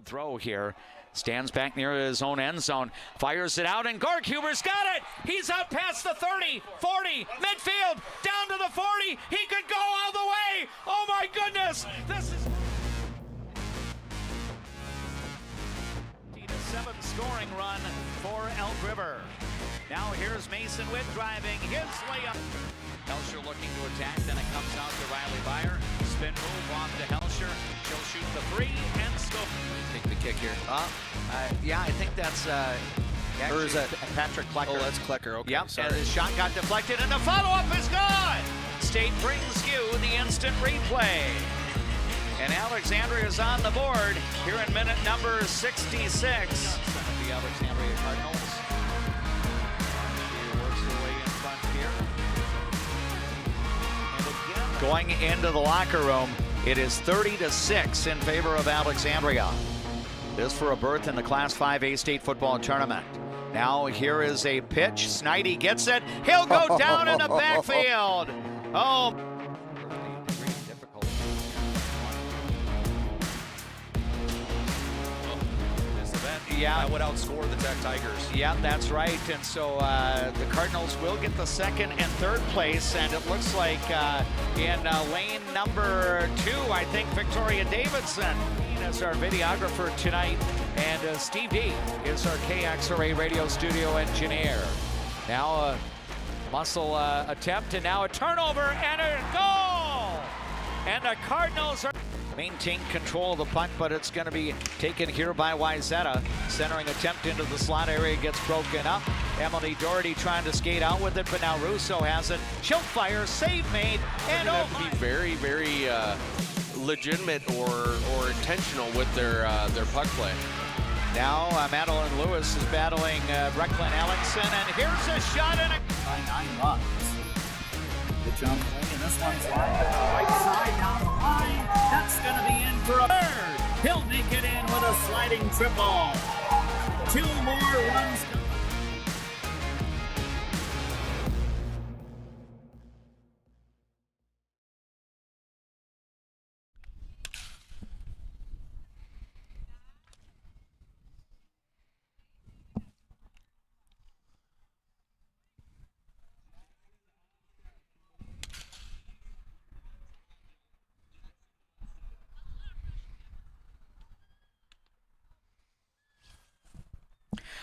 good throw here. Stands back near his own end zone, fires it out, and Gorkuber's got it. He's out past the 30, 40, midfield, down to the 40. He could go all the way. Oh my goodness! This is 7 scoring run for Elk River. Now here's Mason Witt driving his layup. Helsher looking to attack, then it comes out to Riley Byer. Spin move off to Helsher. She'll shoot the 3 and score. Take the kick here. Yeah, I think that's or is that Patrick Klecker. Oh, that's Klecker. Okay, yep, sorry. and his shot got deflected, and the follow-up is gone. State brings you the instant replay. And Alexandria is on the board here in minute number 66. The Alexandria Cardinals. He works their way in front here. Going into the locker room, it is 30-6 in favor of Alexandria. This for a berth in the Class 5A state football tournament. Now here is a pitch. Snidey gets it. He'll go down in the backfield. Oh. Yeah, that would outscore the Tech Tigers. Yeah, that's right. And so the Cardinals will get the 2nd and 3rd place. And it looks like in lane number 2, I think Victoria Davidson is our videographer tonight. And Steve D is our KXRA radio studio engineer. Now a muscle attempt, and now a turnover and a goal! And the Cardinals are maintain control of the punt, but it's going to be taken here by Wyzetta. Centering attempt into the slot area gets broken up. Emily Doherty trying to skate out with it, but now Russo has it. She'll fire, save made, and have to be very, very legitimate or intentional with their puck play. Now Madeline Lewis is battling Brecklin Ellingson, and here's a shot and by 9 runs. The jump wing, and this one's lined to the right side down the line. That's going to be in for a 3rd. He'll make it in with a sliding triple. 2 more runs.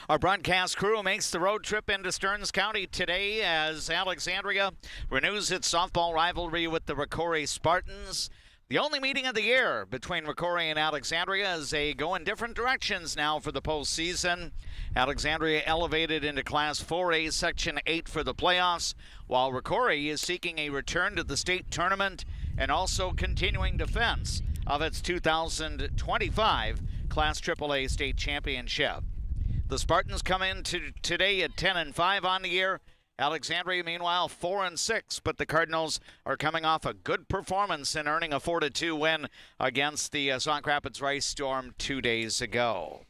Our broadcast crew makes the road trip into Stearns County today as Alexandria renews its softball rivalry with the Rocori Spartans. The only meeting of the year between Rocori and Alexandria as they go in different directions now for the postseason. Alexandria elevated into Class 4A Section 8 for the playoffs, while Rocori is seeking a return to the state tournament and also continuing defense of its 2025 Class AAA state championship. The Spartans come in today at 10-5 on the year. Alexandria, meanwhile, 4-6, but the Cardinals are coming off a good performance and earning a 4-2 win against the Sauk Rapids Rice Storm 2 days ago.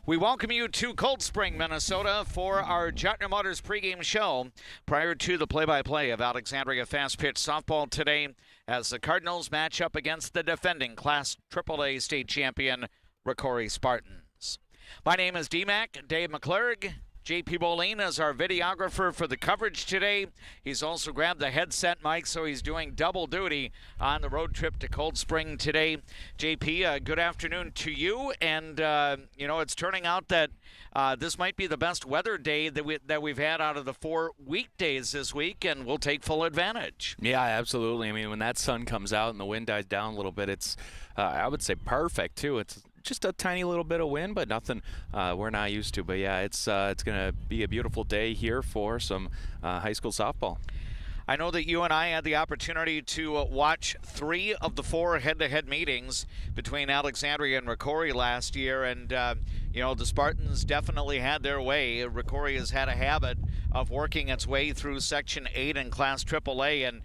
We welcome you to Cold Spring, Minnesota for our Juettner Motors pregame show prior to the play-by-play of Alexandria fast pitch softball today as the Cardinals match up against the defending Class AAA state champion Rocori Spartans. My name is D-Mac, Dave McClurg. JP Boline is our videographer for the coverage today. He's also grabbed the headset mic, so he's doing double duty on the road trip to Cold Spring today. JP, good afternoon to you. And, it's turning out that this might be the best weather day that we've had out of the 4 weekdays this week, and we'll take full advantage. Yeah, absolutely. I mean, when that sun comes out and the wind dies down a little bit, it's, I would say, perfect, too. It's just a tiny little bit of wind, but nothing we're not used to. But yeah, it's going to be a beautiful day here for some high school softball. I know that you and I had the opportunity to watch 3 of the 4 head-to-head meetings between Alexandria and Rocori last year, and the Spartans definitely had their way. Rocori has had a habit of working its way through Section 8 and Class AAA, and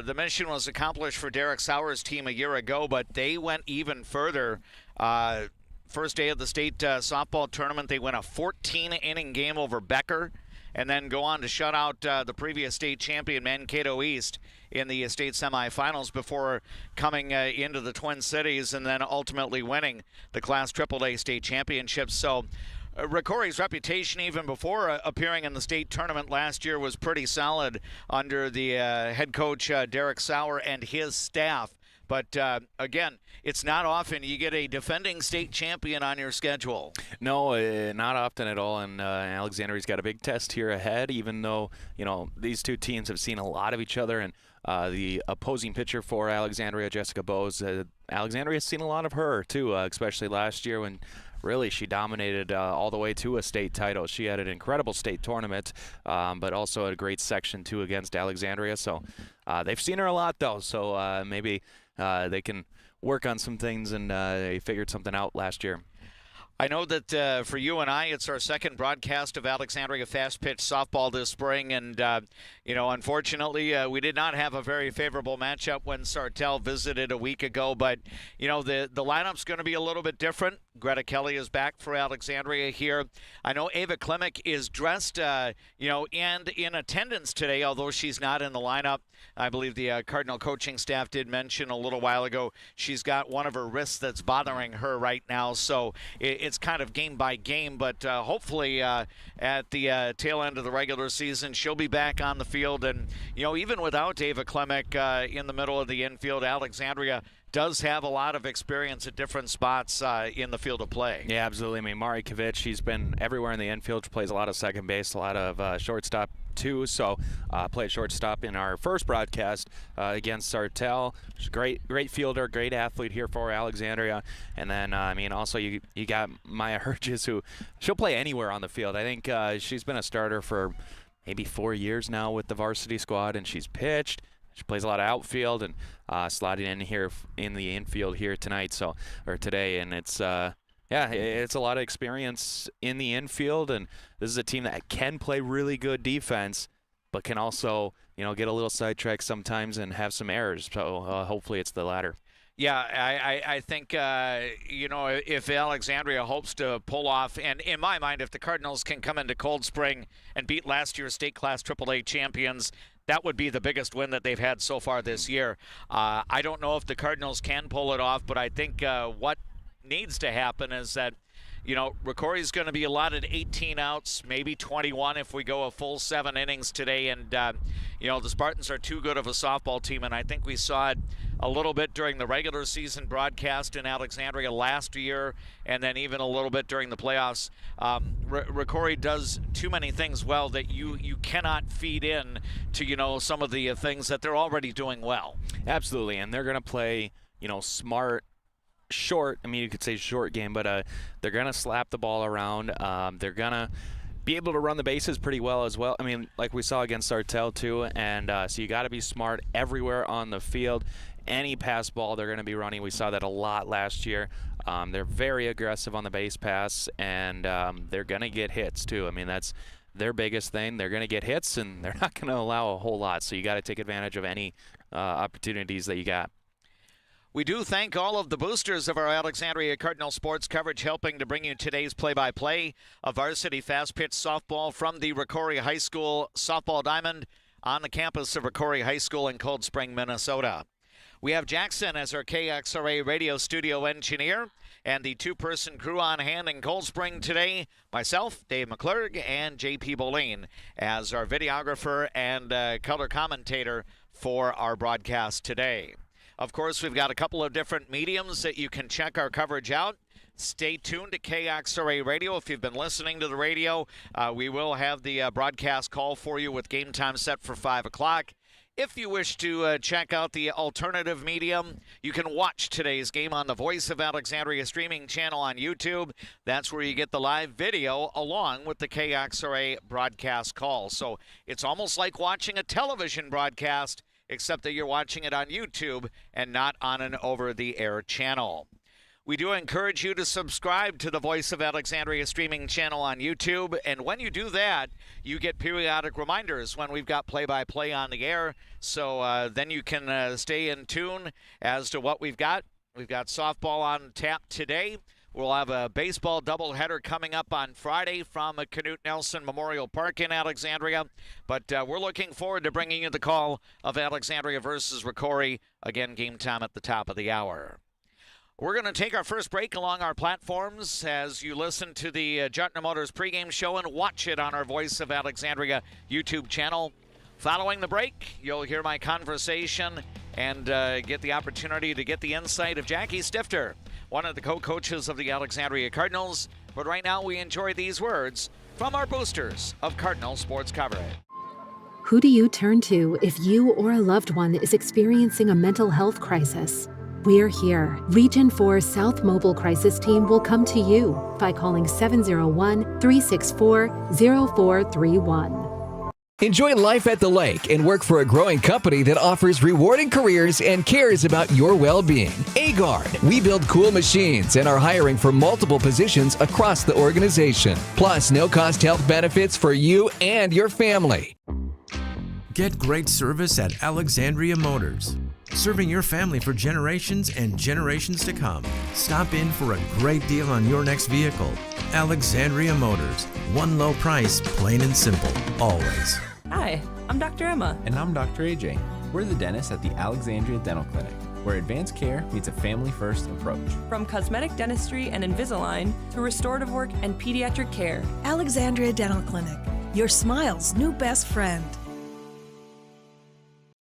the mission was accomplished for Derek Sauer's team a year ago, but they went even further. First day of the state softball tournament, they win a 14-inning game over Becker. and then go on to shut out the previous state champion Mankato East in the state semifinals before coming into the Twin Cities and then ultimately winning the Class AAA state championship. So Rocori's reputation even before appearing in the state tournament last year was pretty solid under the head coach Derek Sauer and his staff. But again, it's not often you get a defending state champion on your schedule. No, not often at all. And Alexandria's got a big test here ahead, even though, these two teams have seen a lot of each other. And the opposing pitcher for Alexandria, Jessica Bowes, Alexandria's seen a lot of her, too, especially last year when really she dominated all the way to a state title. She had an incredible state tournament, but also had a great section, too, against Alexandria. So they've seen her a lot, though, so maybe they can work on some things, and they figured something out last year. I know that for you and I, it's our second broadcast of Alexandria Fast Pitch Softball this spring, and, unfortunately, we did not have a very favorable matchup when Sartell visited a week ago, but, the lineup's going to be a little bit different. Greta Kelly is back for Alexandria here. I know Ava Klimek is dressed, and in attendance today, although she's not in the lineup. I believe the Cardinal coaching staff did mention a little while ago she's got one of her wrists that's bothering her right now, so it's kind of game by game, but hopefully at the tail end of the regular season, she'll be back on the field. And, even without Ava Klimek in the middle of the infield, Alexandria does have a lot of experience at different spots in the field of play. Yeah, absolutely. I mean, Mari Kovic, she's been everywhere in the infield. She plays a lot of second base, a lot of shortstop, too. So played shortstop in our first broadcast against Sartell. She's a great fielder, great athlete here for Alexandria. And then, also you got Maya Herges, who she'll play anywhere on the field. I think she's been a starter for maybe 4 years now with the varsity squad, and she's pitched. She plays a lot of outfield and slotting in here in the infield here today, and it's it's a lot of experience in the infield, and this is a team that can play really good defense, but can also get a little sidetracked sometimes and have some errors. So hopefully it's the latter. Yeah, I think, if Alexandria hopes to pull off, and in my mind, if the Cardinals can come into Cold Spring and beat last year's state class AAA champions, that would be the biggest win that they've had so far this year. I don't know if the Cardinals can pull it off, but I think what needs to happen is that, Rocori's going to be allotted 18 outs, maybe 21 if we go a full 7 innings today. And, the Spartans are too good of a softball team, and I think we saw it a little bit during the regular season broadcast in Alexandria last year, and then even a little bit during the playoffs. Rocori does too many things well that you cannot feed in to, some of the things that they're already doing well. Absolutely, and they're going to play, smart, short. I mean, you could say short game, but they're going to slap the ball around. They're going to be able to run the bases pretty well as well. I mean, like we saw against Sartell too, and so you got to be smart everywhere on the field. Any pass ball they're going to be running. We saw that a lot last year. They're very aggressive on the base pass, and they're going to get hits too. I mean, that's their biggest thing. They're going to get hits, and they're not going to allow a whole lot. So you got to take advantage of any opportunities that you got. We do thank all of the boosters of our Alexandria Cardinal sports coverage, helping to bring you today's play-by-play of varsity fast-pitch softball from the Rocori High School Softball Diamond on the campus of Rocori High School in Cold Spring, Minnesota. We have Jackson as our KXRA radio studio engineer, and the two-person crew on hand in Cold Spring today, myself, Dave McClurg, and JP Boline as our videographer and color commentator for our broadcast today. Of course, we've got a couple of different mediums that you can check our coverage out. Stay tuned to KXRA Radio. If you've been listening to the radio, we will have the broadcast call for you with game time set for 5 o'clock. If you wish to check out the alternative medium, you can watch today's game on the Voice of Alexandria streaming channel on YouTube. That's where you get the live video along with the KXRA broadcast call. So it's almost like watching a television broadcast, except that you're watching it on YouTube and not on an over-the-air channel. We do encourage you to subscribe to the Voice of Alexandria streaming channel on YouTube, and when you do that, you get periodic reminders when we've got play-by-play on the air, so then you can stay in tune as to what we've got. We've got softball on tap today. We'll have a baseball doubleheader coming up on Friday from Canute Nelson Memorial Park in Alexandria. But we're looking forward to bringing you the call of Alexandria versus Rocori. Again, game time at the top of the hour. We're going to take our first break along our platforms as you listen to the Juettner Motors pregame show and watch it on our Voice of Alexandria YouTube channel. Following the break, you'll hear my conversation and get the opportunity to get the insight of Jackie Stifter, one of the co-coaches of the Alexandria Cardinals. But right now, we enjoy these words from our boosters of Cardinal sports coverage. Who do you turn to if you or a loved one is experiencing a mental health crisis? We're here. Region 4 South Mobile Crisis Team will come to you by calling 701-364-0431. Enjoy life at the lake and work for a growing company that offers rewarding careers and cares about your well-being. Agard. We build cool machines and are hiring for multiple positions across the organization. Plus, no-cost health benefits for you and your family. Get great service at Alexandria Motors. Serving your family for generations and generations to come. Stop in for a great deal on your next vehicle. Alexandria Motors. One low price, plain and simple, always. Hi, I'm Dr. Emma. And I'm Dr. AJ. We're the dentists at the Alexandria Dental Clinic, where advanced care meets a family-first approach. From cosmetic dentistry and Invisalign to restorative work and pediatric care. Alexandria Dental Clinic, your smile's new best friend.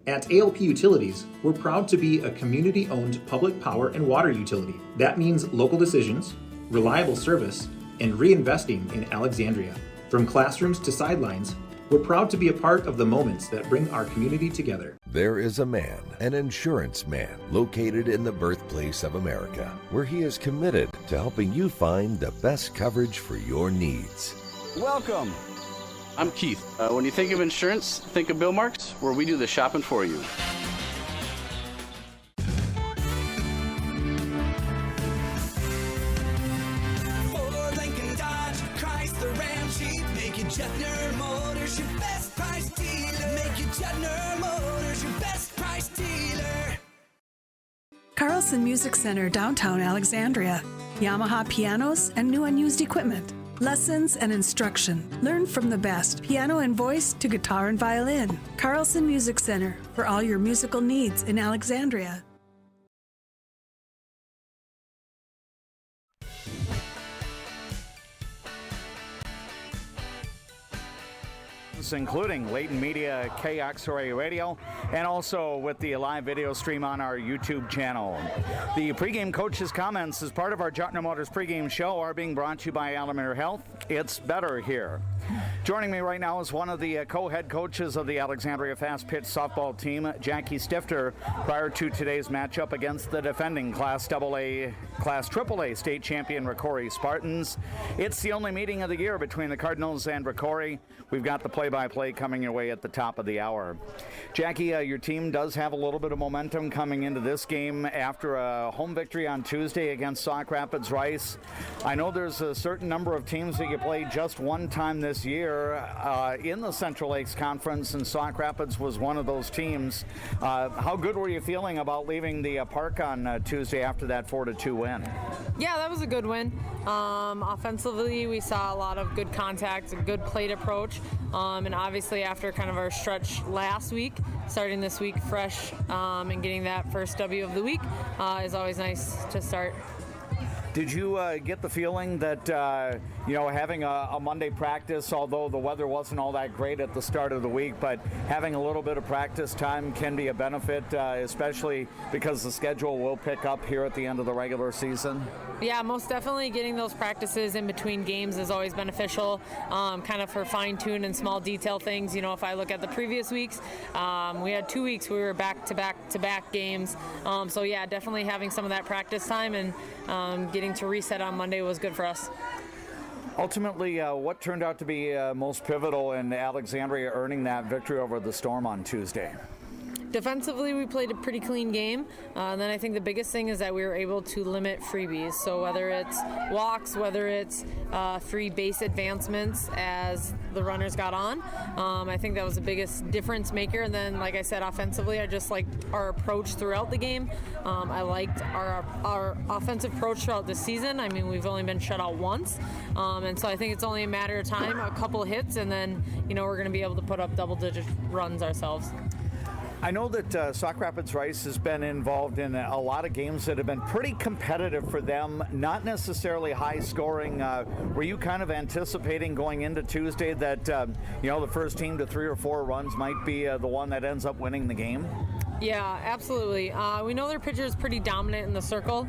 At ALP Utilities, we're proud to be a community-owned public power and water utility. That means local decisions, reliable service, and reinvesting in Alexandria. From classrooms to sidelines, we're proud to be a part of the moments that bring our community together. There is a man, an insurance man, located in the birthplace of America, where he is committed to helping you find the best coverage for your needs. Welcome. I'm Keith. When you think of insurance, think of Bill Marks, where we do the shopping for you. Ford, Lincoln, Dodge, Chrysler, Ram, Jeep, make it Juettner Motors your best price dealer. Make it Juettner Motors your best price dealer. Carlson Music Center, downtown Alexandria. Yamaha pianos and new and used equipment. Lessons and instruction. Learn from the best. Piano and voice to guitar and violin. Carlson Music Center for all your musical needs in Alexandria. Including Leighton Media, KXRA Radio, and also with the live video stream on our YouTube channel. The pregame coach's comments as part of our Juettner Motors pregame show are being brought to you by Alamere Health. It's better here. Joining me right now is one of the co-head coaches of the Alexandria Fast Pitch softball team, Jackie Stifter, prior to today's matchup against the defending Class AAA state champion Rocori Spartans. It's the only meeting of the year between the Cardinals and Rocori. We've got the play-by-play coming your way at the top of the hour. Jackie, your team does have a little bit of momentum coming into this game after a home victory on Tuesday against Sauk Rapids Rice. I know there's a certain number of teams that you played just one time this year in the Central Lakes Conference, and Sauk Rapids was one of those teams. How good were you feeling about leaving the park on Tuesday after that 4-2 win? Yeah, that was a good win. Offensively, we saw a lot of good contact, a good plate approach, and obviously after kind of our stretch last week, starting this week fresh and getting that first W of the week is always nice to start. Did you get the feeling that, having a Monday practice, although the weather wasn't all that great at the start of the week, but having a little bit of practice time can be a benefit, especially because the schedule will pick up here at the end of the regular season? Yeah, most definitely getting those practices in between games is always beneficial, kind of for fine-tune and small detail things. You know, if I look at the previous weeks, we had 2 weeks we were back-to-back games. So, yeah, definitely having some of that practice time and getting to reset on Monday was good for us. Ultimately, what turned out to be most pivotal in Alexandria earning that victory over the Storm on Tuesday? Defensively, we played a pretty clean game. And then I think the biggest thing is that we were able to limit freebies. So whether it's walks, whether it's free base advancements as the runners got on, I think that was the biggest difference maker. And then, like I said, offensively, I just liked our approach throughout the game. I liked our offensive approach throughout the season. I mean, we've only been shut out once. And so I think it's only a matter of time, a couple hits, and then, we're going to be able to put up double-digit runs ourselves. I know that Sauk Rapids Rice has been involved in a lot of games that have been pretty competitive for them, not necessarily high scoring. Were you kind of anticipating going into Tuesday that, the first team to 3 or 4 runs might be the one that ends up winning the game? Yeah, absolutely. We know their pitcher is pretty dominant in the circle.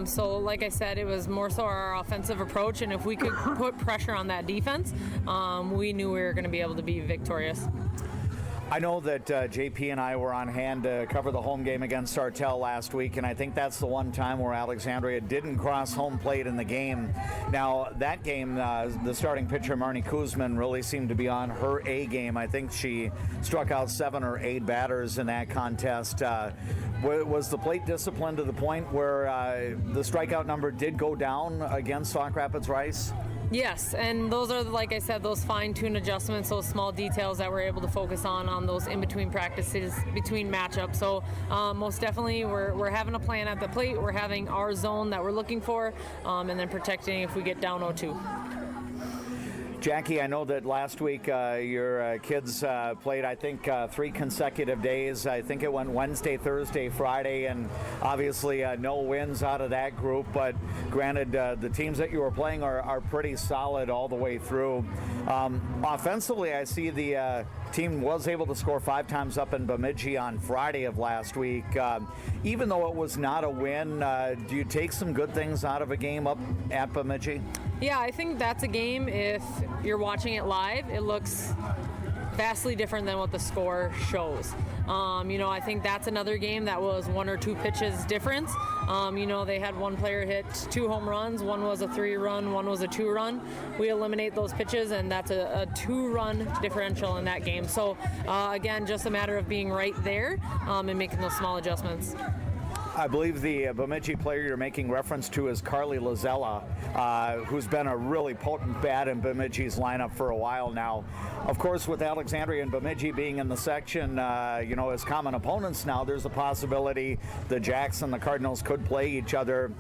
So like I said, it was more so our offensive approach, and if we could put pressure on that defense, we knew we were going to be able to be victorious. I know that JP and I were on hand to cover the home game against Sartell last week, and I think that's the one time where Alexandria didn't cross home plate in the game. Now, that game, the starting pitcher, Marnie Kuzman, really seemed to be on her A game. I think she struck out 7 or 8 batters in that contest. Was the plate discipline to the point where the strikeout number did go down against Sauk Rapids Rice? Yes, and those are, like I said, those fine-tuned adjustments, those small details that we're able to focus on those in-between practices, between matchups. So most definitely we're having a plan at the plate. We're having our zone that we're looking for, and then protecting if we get down 0-2. Jackie, I know that last week your kids played, I think, 3 consecutive days. I think it went Wednesday, Thursday, Friday, and obviously no wins out of that group. But granted, the teams that you were playing are pretty solid all the way through. Offensively, I see the team was able to score 5 times up in Bemidji on Friday of last week. Even though it was not a win, do you take some good things out of a game up at Bemidji? Yeah, I think that's a game, if you're watching it live, it looks vastly different than what the score shows. I think that's another game that was 1 or 2 pitches difference. They had one player hit 2 home runs. One was a 3-run, one was a 2-run. We eliminate those pitches, and that's a 2-run differential in that game. So, again, just a matter of being right there and making those small adjustments. I believe the Bemidji player you're making reference to is Carly Lazella, who's been a really potent bat in Bemidji's lineup for a while now. Of course, with Alexandria and Bemidji being in the section, as common opponents now, there's a possibility the Jacks and the Cardinals could play each other.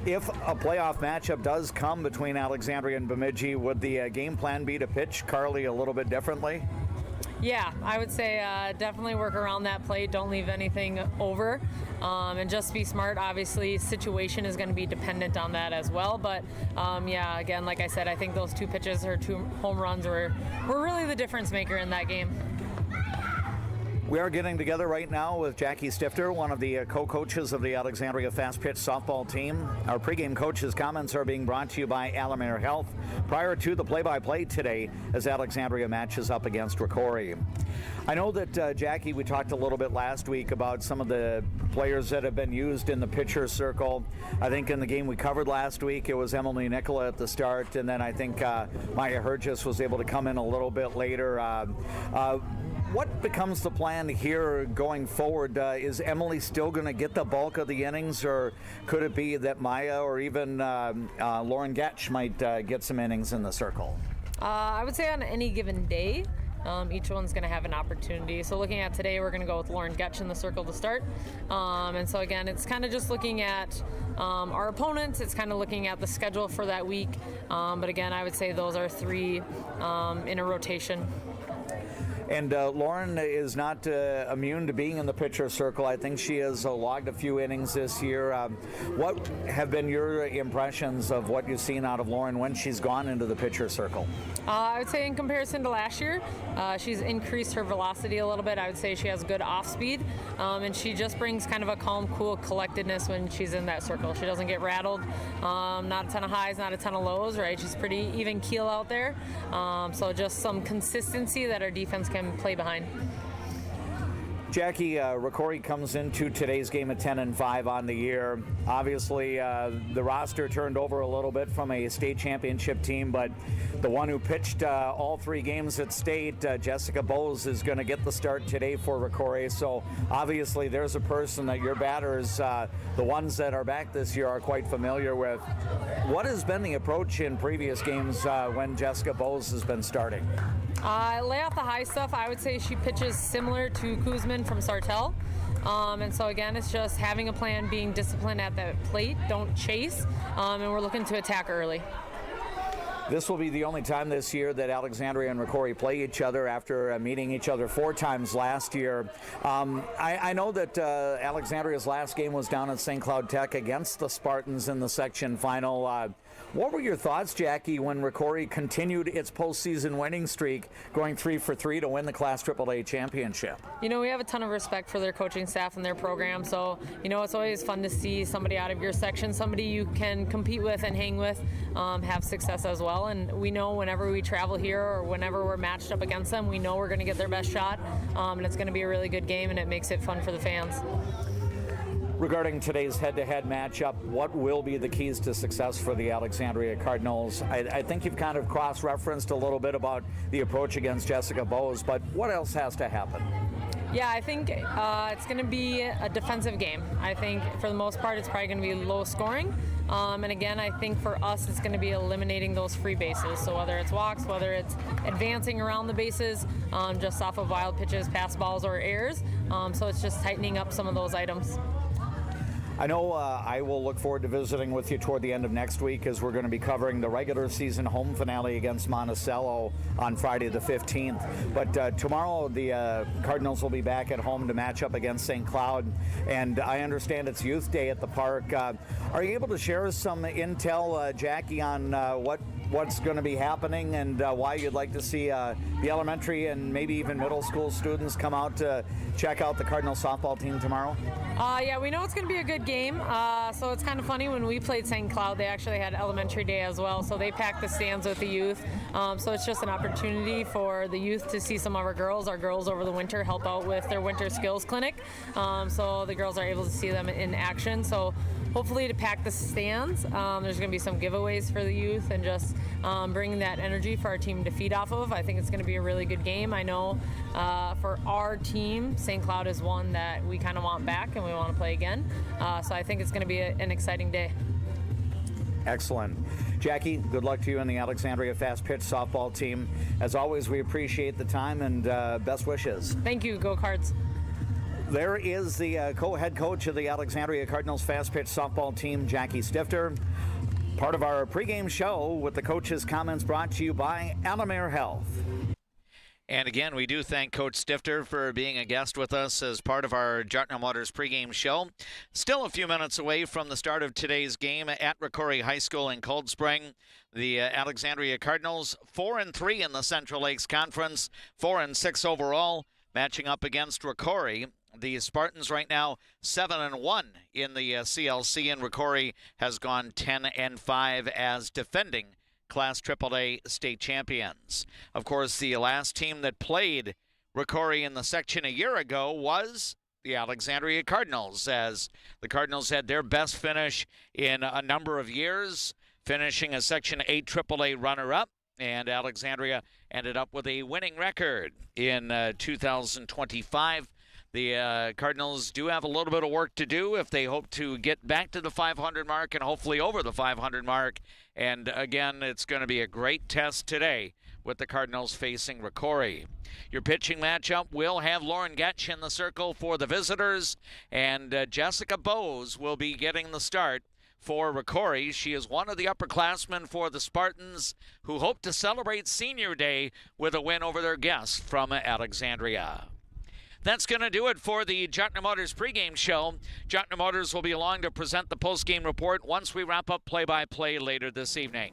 If a playoff matchup does come between Alexandria and Bemidji, would the game plan be to pitch Carly a little bit differently? Yeah, I would say definitely work around that plate. Don't leave anything over, and just be smart. Obviously, situation is going to be dependent on that as well. But again, like I said, I think those 2 pitches or 2 home runs were really the difference maker in that game. We are getting together right now with Jackie Stifter, one of the co-coaches of the Alexandria Fast Pitch softball team. Our pregame coach's comments are being brought to you by Alamere Health prior to the play-by-play today as Alexandria matches up against Rocori. I know that, Jackie, we talked a little bit last week about some of the players that have been used in the pitcher circle. I think in the game we covered last week, it was Emily Nicola at the start, and then I think Maya Hergis was able to come in a little bit later. What becomes the plan here going forward? Is Emily still going to get the bulk of the innings, or could it be that Maya or even Lauren Getch might get some innings in the circle? I would say on any given day, each one's going to have an opportunity. So looking at today, we're going to go with Lauren Getch in the circle to start. And so again, it's kind of just looking at our opponents. It's kind of looking at the schedule for that week. But again, I would say those are 3 in a rotation. And Lauren is not immune to being in the pitcher circle. I think she has logged a few innings this year. What have been your impressions of what you've seen out of Lauren when she's gone into the pitcher circle? I would say in comparison to last year, she's increased her velocity a little bit. I would say she has good off speed, and she just brings kind of a calm, cool collectedness when she's in that circle. She doesn't get rattled. Not a ton of highs, not a ton of lows, right? She's pretty even keel out there. So just some consistency that our defense can play behind. Jackie, Rocori comes into today's game at 10-5 on the year. Obviously, the roster turned over a little bit from a state championship team, but the one who pitched all 3 games at state, Jessica Bowes, is going to get the start today for Rocori. So obviously, there's a person that your batters, the ones that are back this year, are quite familiar with. What has been the approach in previous games when Jessica Bowes has been starting? Lay off the high stuff. I would say she pitches similar to Kuzman from Sartell. And so again, it's just having a plan, being disciplined at the plate, don't chase, and we're looking to attack early. This will be the only time this year that Alexandria and Rocori play each other after meeting each other 4 times last year. I know that Alexandria's last game was down at St. Cloud Tech against the Spartans in the section final. What were your thoughts, Jackie, when Rocori continued its postseason winning streak, going 3 for 3 to win the Class AAA championship? You know, we have a ton of respect for their coaching staff and their program, so, you know, it's always fun to see somebody out of your section, somebody you can compete with and hang with, have success as well. And we know whenever we travel here or whenever we're matched up against them, we know we're going to get their best shot, and it's going to be a really good game, and it makes it fun for the fans. Regarding today's head-to-head matchup, what will be the keys to success for the Alexandria Cardinals? I think you've kind of cross-referenced a little bit about the approach against Jessica Bowes, but what else has to happen? Yeah, I think it's going to be a defensive game. I think for the most part it's probably going to be low scoring. And again, I think for us it's going to be eliminating those free bases. So whether it's walks, whether it's advancing around the bases, just off of wild pitches, pass balls, or errors. So it's just tightening up some of those items. I know I will look forward to visiting with you toward the end of next week as we're going to be covering the regular season home finale against Monticello on Friday the 15th. But tomorrow the Cardinals will be back at home to match up against St. Cloud, and I understand it's Youth Day at the park. Are you able to share some intel, Jackie, on what's going to be happening and why you'd like to see the elementary and maybe even middle school students come out to check out the Cardinal softball team tomorrow? Yeah, we know it's going to be a good game. So it's kind of funny, when we played St. Cloud, they actually had elementary day as well. So they packed the stands with the youth. So it's just an opportunity for the youth to see some of our girls. Our girls over the winter help out with their winter skills clinic. So the girls are able to see them in action. So hopefully to pack the stands, there's going to be some giveaways for the youth and just bringing that energy for our team to feed off of. I think it's going to be a really good game. I know for our team, St. Cloud is one that we kind of want back and we want to play again. So I think it's going to be an exciting day. Excellent. Jackie, good luck to you and the Alexandria Fast Pitch softball team. As always, we appreciate the time and best wishes. Thank you. Go Cards. There is the co-head coach of the Alexandria Cardinals Fast Pitch softball team, Jackie Stifter. Part of our pregame show with the coach's comments brought to you by Alamere Health. And again, we do thank Coach Stifter for being a guest with us as part of our Juettner Motors pregame show. Still a few minutes away from the start of today's game at Rocori High School in Cold Spring. The Alexandria Cardinals 4-3 in the Central Lakes Conference, 4-6 overall, matching up against Rocori. The Spartans right now 7-1 in the CLC, and Rocori has gone 10-5 as defending Class AAA state champions. Of course, the last team that played Rocori in the section a year ago was the Alexandria Cardinals, as the Cardinals had their best finish in a number of years, finishing a Section 8 AAA runner-up, and Alexandria ended up with a winning record in 2025. The Cardinals do have a little bit of work to do if they hope to get back to the 500 mark and hopefully over the 500 mark. And again, it's going to be a great test today with the Cardinals facing Rocori. Your pitching matchup will have Lauren Getch in the circle for the visitors, and Jessica Bowes will be getting the start for Rocori. She is one of the upperclassmen for the Spartans, who hope to celebrate Senior Day with a win over their guests from Alexandria. That's going to do it for the Juettner Motors pregame show. Juettner Motors will be along to present the postgame report once we wrap up play-by-play later this evening.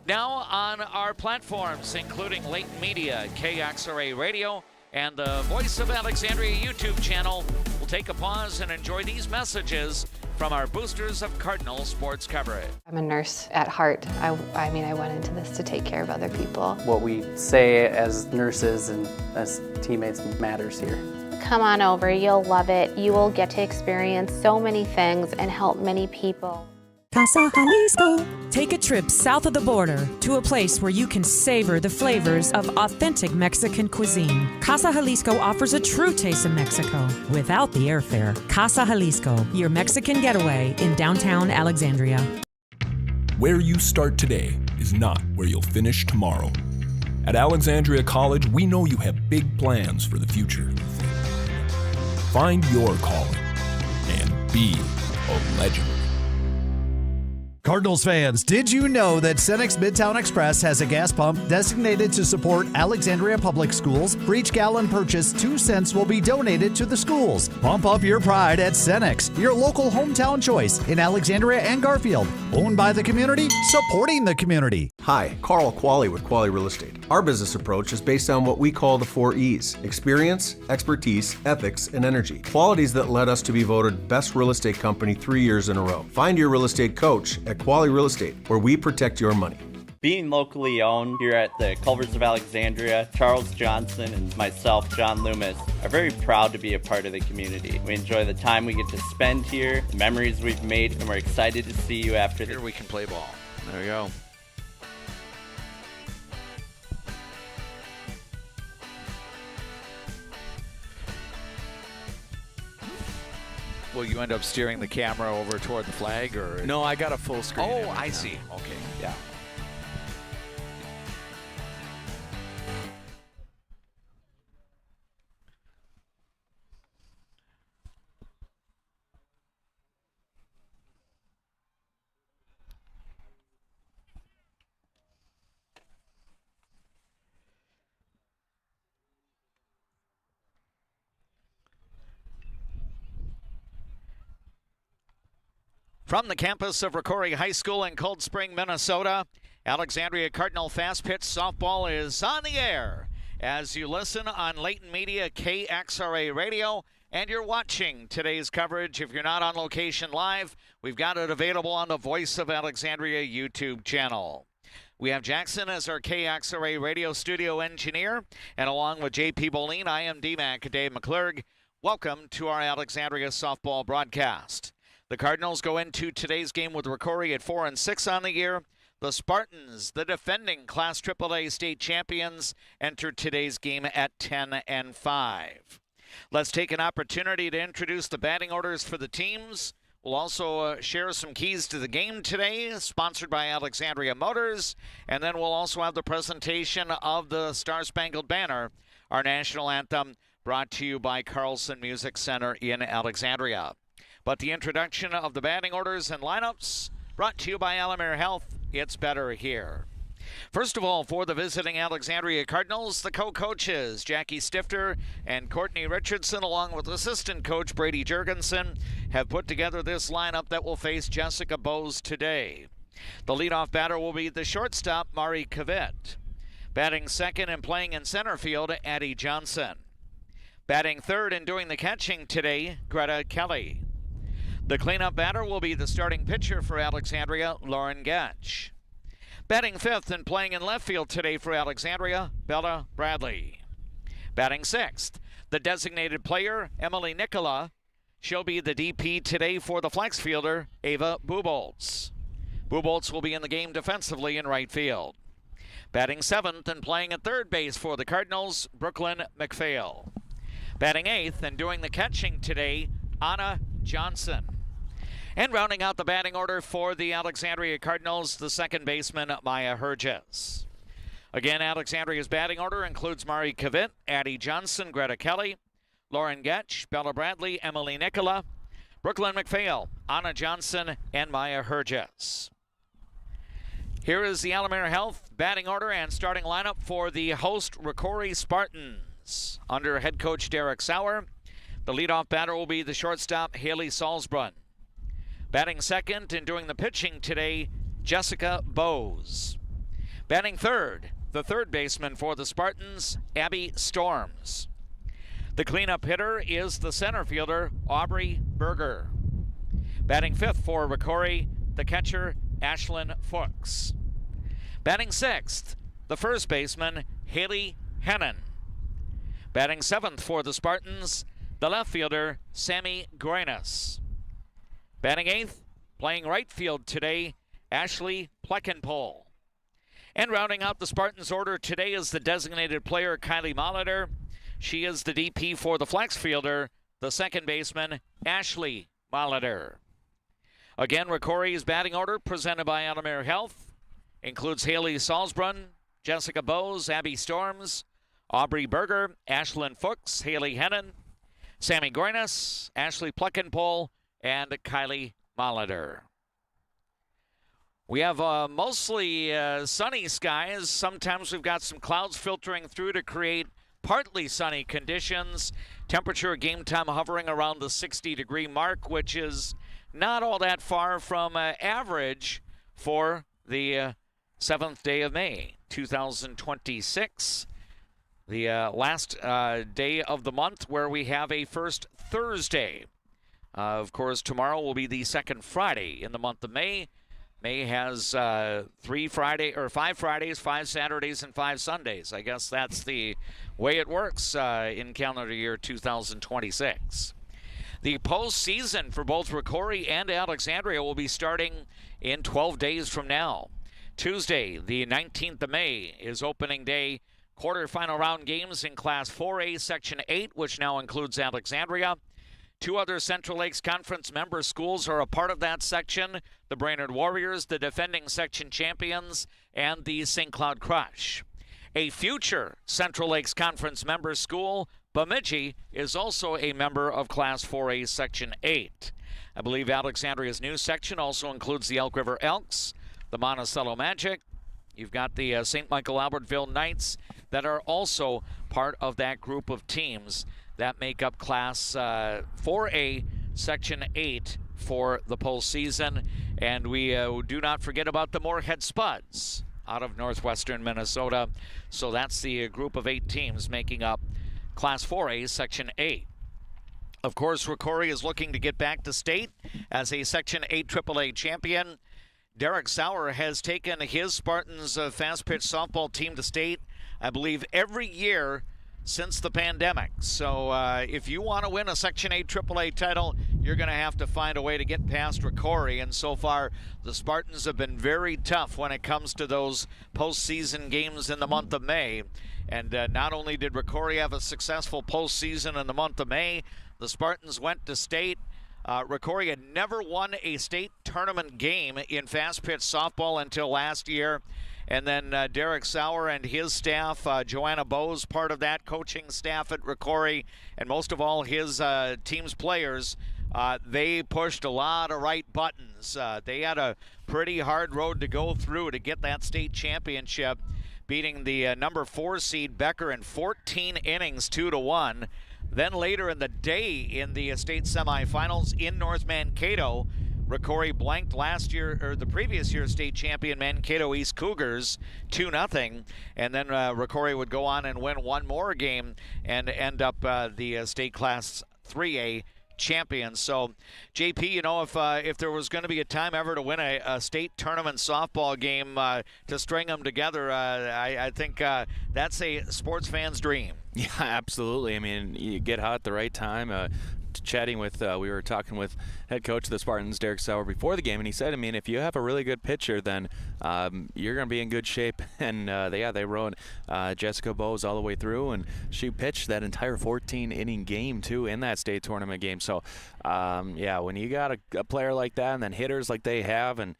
Now on our platforms, including Leighton Media, KXRA Radio, and the Voice of Alexandria YouTube channel, we'll take a pause and enjoy these messages from our boosters of Cardinal sports coverage. I'm a nurse at heart. I mean, I went into this to take care of other people. What we say as nurses and as teammates matters here. come on over. You'll love it. You will get to experience so many things and help many people. Casa Jalisco. Take a trip south of the border to a place where you can savor the flavors of authentic Mexican cuisine. Casa Jalisco offers a true taste of Mexico without the airfare. Casa Jalisco, your Mexican getaway in downtown Alexandria. Where you start today is not where you'll finish tomorrow. At Alexandria College, we know you have big plans for the future. Find your calling and be a legend. Cardinals fans, did you know that Cenex Midtown Express has a gas pump designated to support Alexandria Public Schools? For each gallon purchased, 2 cents will be donated to the schools. Pump up your pride at Cenex, your local hometown choice in Alexandria and Garfield. Owned by the community, supporting the community. Hi, Carl Qualley with Qualley Real Estate. Our business approach is based on what we call the 4 E's: experience, expertise, ethics, and energy. Qualities that led us to be voted Best Real Estate Company 3 years in a row. Find your real estate coach at Qualley Real Estate, where we protect your money. Being locally owned here at the Culvers of Alexandria, Charles Johnson and myself, John Loomis, are very proud to be a part of the community. We enjoy the time we get to spend here, the memories we've made, and we're excited to see you after Here we can play ball. There you go. Will you end up steering the camera over toward the flag, or? No, I got a full screen. Oh, I see. Okay. Yeah. From the campus of Rocori High School in Cold Spring, Minnesota, Alexandria Cardinal Fast Pitch Softball is on the air as you listen on Layton Media KXRA Radio, and you're watching today's coverage. If you're not on location live, we've got it available on the Voice of Alexandria YouTube channel. We have Jackson as our KXRA Radio studio engineer, and along with JP Boline, I am D-Mac Dave McClurg. Welcome to our Alexandria softball broadcast. The Cardinals go into today's game with Rocori at 4-6 on the year. The Spartans, the defending Class AAA state champions, enter today's game at 10-5. Let's take an opportunity to introduce the batting orders for the teams. We'll also share some keys to the game today, sponsored by Alexandria Motors. And then we'll also have the presentation of the Star-Spangled Banner, our national anthem, brought to you by Carlson Music Center in Alexandria. But the introduction of the batting orders and lineups brought to you by Alamere Health. It's better here. First of all, for the visiting Alexandria Cardinals, the co-coaches Jackie Stifter and Courtney Richardson, along with assistant coach Brady Jurgensen, have put together this lineup that will face Jessica Bowes today. The leadoff batter will be the shortstop, Mari Kavett. Batting second and playing in center field, Addie Johnson. Batting third and doing the catching today, Greta Kelly. The cleanup batter will be the starting pitcher for Alexandria, Lauren Getch. Batting fifth and playing in left field today for Alexandria, Bella Bradley. Batting sixth, the designated player, Emily Nicola. She'll be the DP today for the flex fielder, Ava Buboltz. Buboltz will be in the game defensively in right field. Batting seventh and playing at third base for the Cardinals, Brooklyn McPhail. Batting eighth and doing the catching today, Anna Johnson. And rounding out the batting order for the Alexandria Cardinals, the second baseman, Maya Herges. Again, Alexandria's batting order includes Mari Kavett, Addie Johnson, Greta Kelly, Lauren Getch, Bella Bradley, Emily Nicola, Brooklyn McPhail, Anna Johnson, and Maya Herges. Here is the Alamere Health batting order and starting lineup for the host Rocori Spartans. Under head coach Derek Sauer, the leadoff batter will be the shortstop Haley Salzbrunn. Batting second and doing the pitching today, Jessica Bowes. Batting third, the third baseman for the Spartans, Abby Storms. The cleanup hitter is the center fielder, Aubrey Berger. Batting fifth for Rocori, the catcher, Ashlyn Fuchs. Batting sixth, the first baseman, Haley Hennon. Batting seventh for the Spartans, the left fielder, Sammy Groenis. Batting 8th, playing right field today, Ashley Pleckenpole. And rounding out the Spartans order today is the designated player, Kylie Molitor. She is the DP for the flex fielder, the second baseman, Ashley Molitor. Again, Rocori's batting order presented by Alamere Health includes Haley Salzbrunn, Jessica Bowes, Abby Storms, Aubrey Berger, Ashlyn Fuchs, Haley Hennon, Sammy Groenis, Ashley Pleckenpole, and Kylie Molitor. We have mostly sunny skies. Sometimes we've got some clouds filtering through to create partly sunny conditions. Temperature game time hovering around the 60-degree mark, which is not all that far from average for the 7th day of May, 2026. The last day of the month where we have a first Thursday. Of course, tomorrow will be the second Friday in the month of May. May has 5 Fridays, 5 Saturdays, and 5 Sundays. I guess that's the way it works in calendar year 2026. The postseason for both Rocori and Alexandria will be starting in 12 days from now. Tuesday, the 19th of May, is opening day. Quarterfinal round games in Class 4A, Section 8, which now includes Alexandria. 2 other Central Lakes Conference member schools are a part of that section. The Brainerd Warriors, the defending section champions, and the St. Cloud Crush. A future Central Lakes Conference member school, Bemidji, is also a member of Class 4A Section 8. I believe Alexandria's new section also includes the Elk River Elks, the Monticello Magic. You've got the St. Michael Albertville Knights that are also part of that group of teams that make up Class 4A Section 8 for the postseason. And we do not forget about the Moorhead Spuds out of northwestern Minnesota. So that's the group of 8 teams making up Class 4A Section 8. Of course, Rocori is looking to get back to state as a Section 8 AAA champion. Derek Sauer has taken his Spartans fast-pitch softball team to state, I believe, every year since the pandemic. So if you want to win a Section 8 AAA title, you're going to have to find a way to get past Rocori. And so far, the Spartans have been very tough when it comes to those postseason games in the month of May. And not only did Rocori have a successful postseason in the month of May, the Spartans went to state. Rocori had never won a state tournament game in fast-pitch softball until last year. And then Derek Sauer and his staff, Joanna Bowes, part of that coaching staff at Rocori, and most of all his team's players, they pushed a lot of right buttons. They had a pretty hard road to go through to get that state championship, beating the number 4 seed Becker in 14 innings, 2-1. Then later in the day in the state semifinals in North Mankato, Rocori blanked the previous year's state champion Mankato East Cougars 2-0, and then Rocori would go on and win one more game and end up the state Class 3A champions. So, JP, you know, if there was going to be a time ever to win a state tournament softball game to string them together, I think that's a sports fan's dream. Yeah, absolutely. I mean, you get hot at the right time. Chatting with, we were talking with head coach of the Spartans, Derek Sauer, before the game, and he said, I mean, if you have a really good pitcher, then you're going to be in good shape. And they rode Jessica Bowes all the way through, and she pitched that entire 14-inning game too in that state tournament game. So, when you got a player like that, and then hitters like they have, and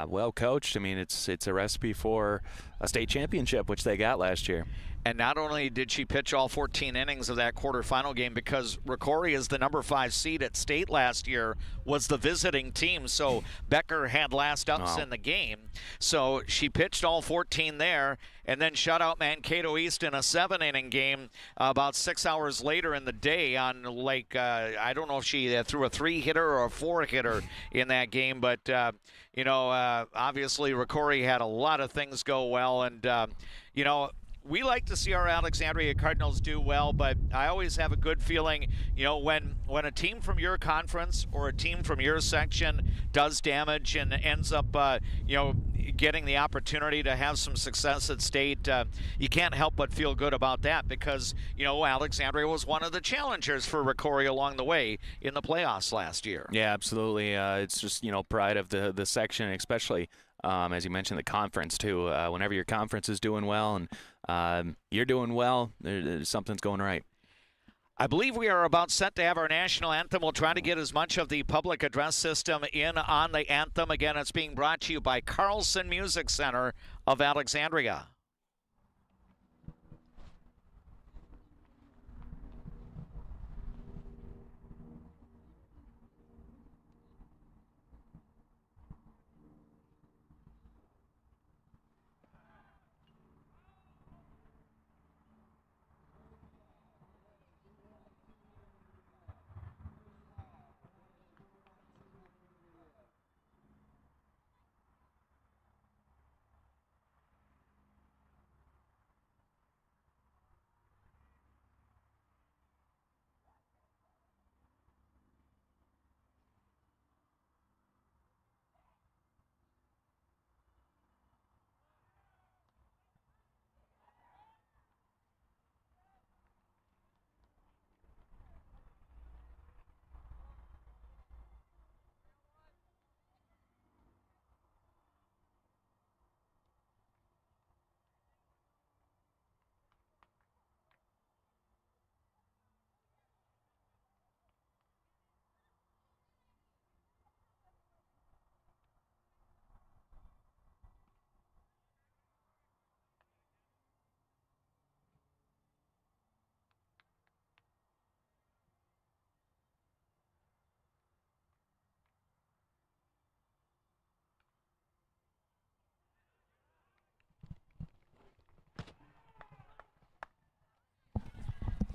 well coached, I mean, it's a recipe for a state championship, which they got last year. And not only did she pitch all 14 innings of that quarterfinal game, because Rocori is the number 5 seed at state last year, was the visiting team. So Becker had last ups in the game. So she pitched all 14 there and then shut out Mankato East in a 7-inning game about 6 hours later in the day on I don't know if she threw a 3-hitter or a 4-hitter in that game. But, obviously Rocori had a lot of things go well. And, we like to see our Alexandria Cardinals do well, but I always have a good feeling, when a team from your conference or a team from your section does damage and ends up, getting the opportunity to have some success at state, you can't help but feel good about that because, Alexandria was one of the challengers for Rocori along the way in the playoffs last year. Yeah, absolutely. It's just, pride of the section, especially, as you mentioned, the conference, too. Whenever your conference is doing well and you're doing well, something's going right. I believe we are about set to have our national anthem. We'll try to get as much of the public address system in on the anthem. Again, it's being brought to you by Carlson Music Center of Alexandria.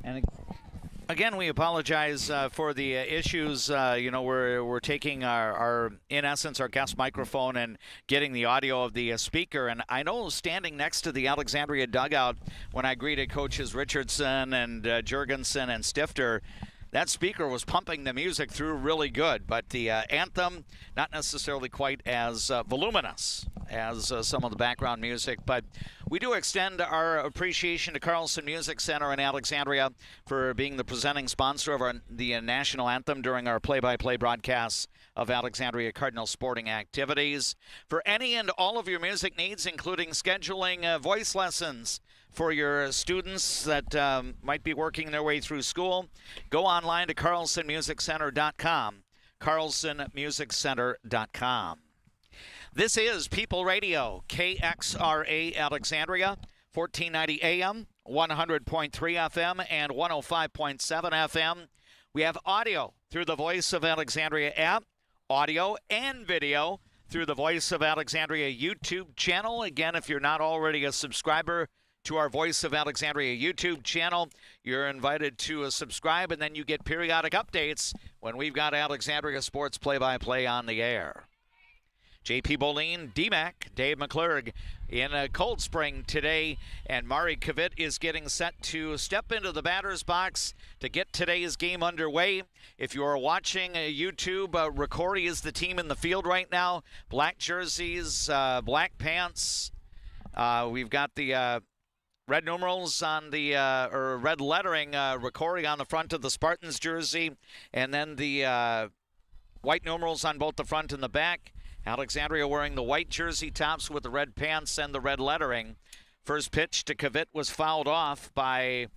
And again, we apologize for the issues. We're taking our, in essence, our guest microphone and getting the audio of the speaker. And I know standing next to the Alexandria dugout when I greeted coaches Richardson and Jurgensen and Stifter, that speaker was pumping the music through really good. But the anthem, not necessarily quite as voluminous as some of the background music. But we do extend our appreciation to Carlson Music Center in Alexandria for being the presenting sponsor of the national anthem during our play-by-play broadcasts of Alexandria Cardinals sporting activities. For any and all of your music needs, including scheduling voice lessons for your students that might be working their way through school, go online to carlsonmusiccenter.com, carlsonmusiccenter.com. This is People Radio, KXRA Alexandria, 1490 AM, 100.3 FM, and 105.7 FM. We have audio through the Voice of Alexandria app, audio and video through the Voice of Alexandria YouTube channel. Again, if you're not already a subscriber to our Voice of Alexandria YouTube channel, you're invited to subscribe, and then you get periodic updates when we've got Alexandria sports play-by-play on the air. JP Boline, D-Mac, Dave McClurg in Cold Spring today, and Mari Kavit is getting set to step into the batter's box to get today's game underway. If you are watching YouTube, Rocori is the team in the field right now. Black jerseys, black pants. We've got the red numerals on the, or red lettering, Rocori on the front of the Spartans jersey, and then the white numerals on both the front and the back. Alexandria wearing the white jersey tops with the red pants and the red lettering. First pitch to Kavit was fouled off by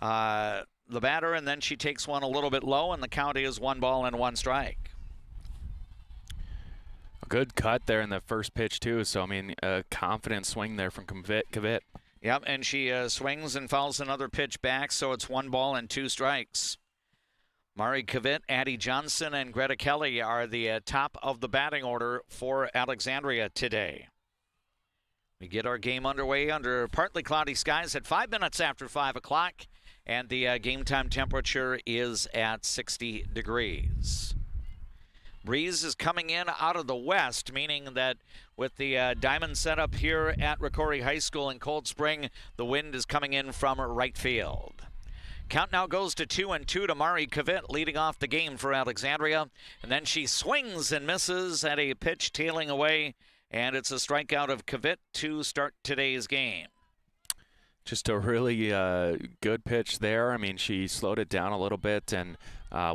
the batter, and then she takes one a little bit low, and the count is 1 ball and 1 strike. A good cut there in the first pitch, too. So, a confident swing there from Kavit. Yep, and she swings and fouls another pitch back, so it's 1 ball and 2 strikes. Mari Kavit, Addie Johnson, and Greta Kelly are the top of the batting order for Alexandria today. We get our game underway under partly cloudy skies at 5 minutes after 5 o'clock, and the game time temperature is at 60 degrees. Breeze is coming in out of the west, meaning that with the diamond setup here at Rocori High School in Cold Spring, the wind is coming in from right field. Count now goes to 2-2 to Mari Kavit, leading off the game for Alexandria. And then she swings and misses at a pitch tailing away And it's a strikeout of Kavit to start today's game. Just a really good pitch there. I mean, she slowed it down a little bit and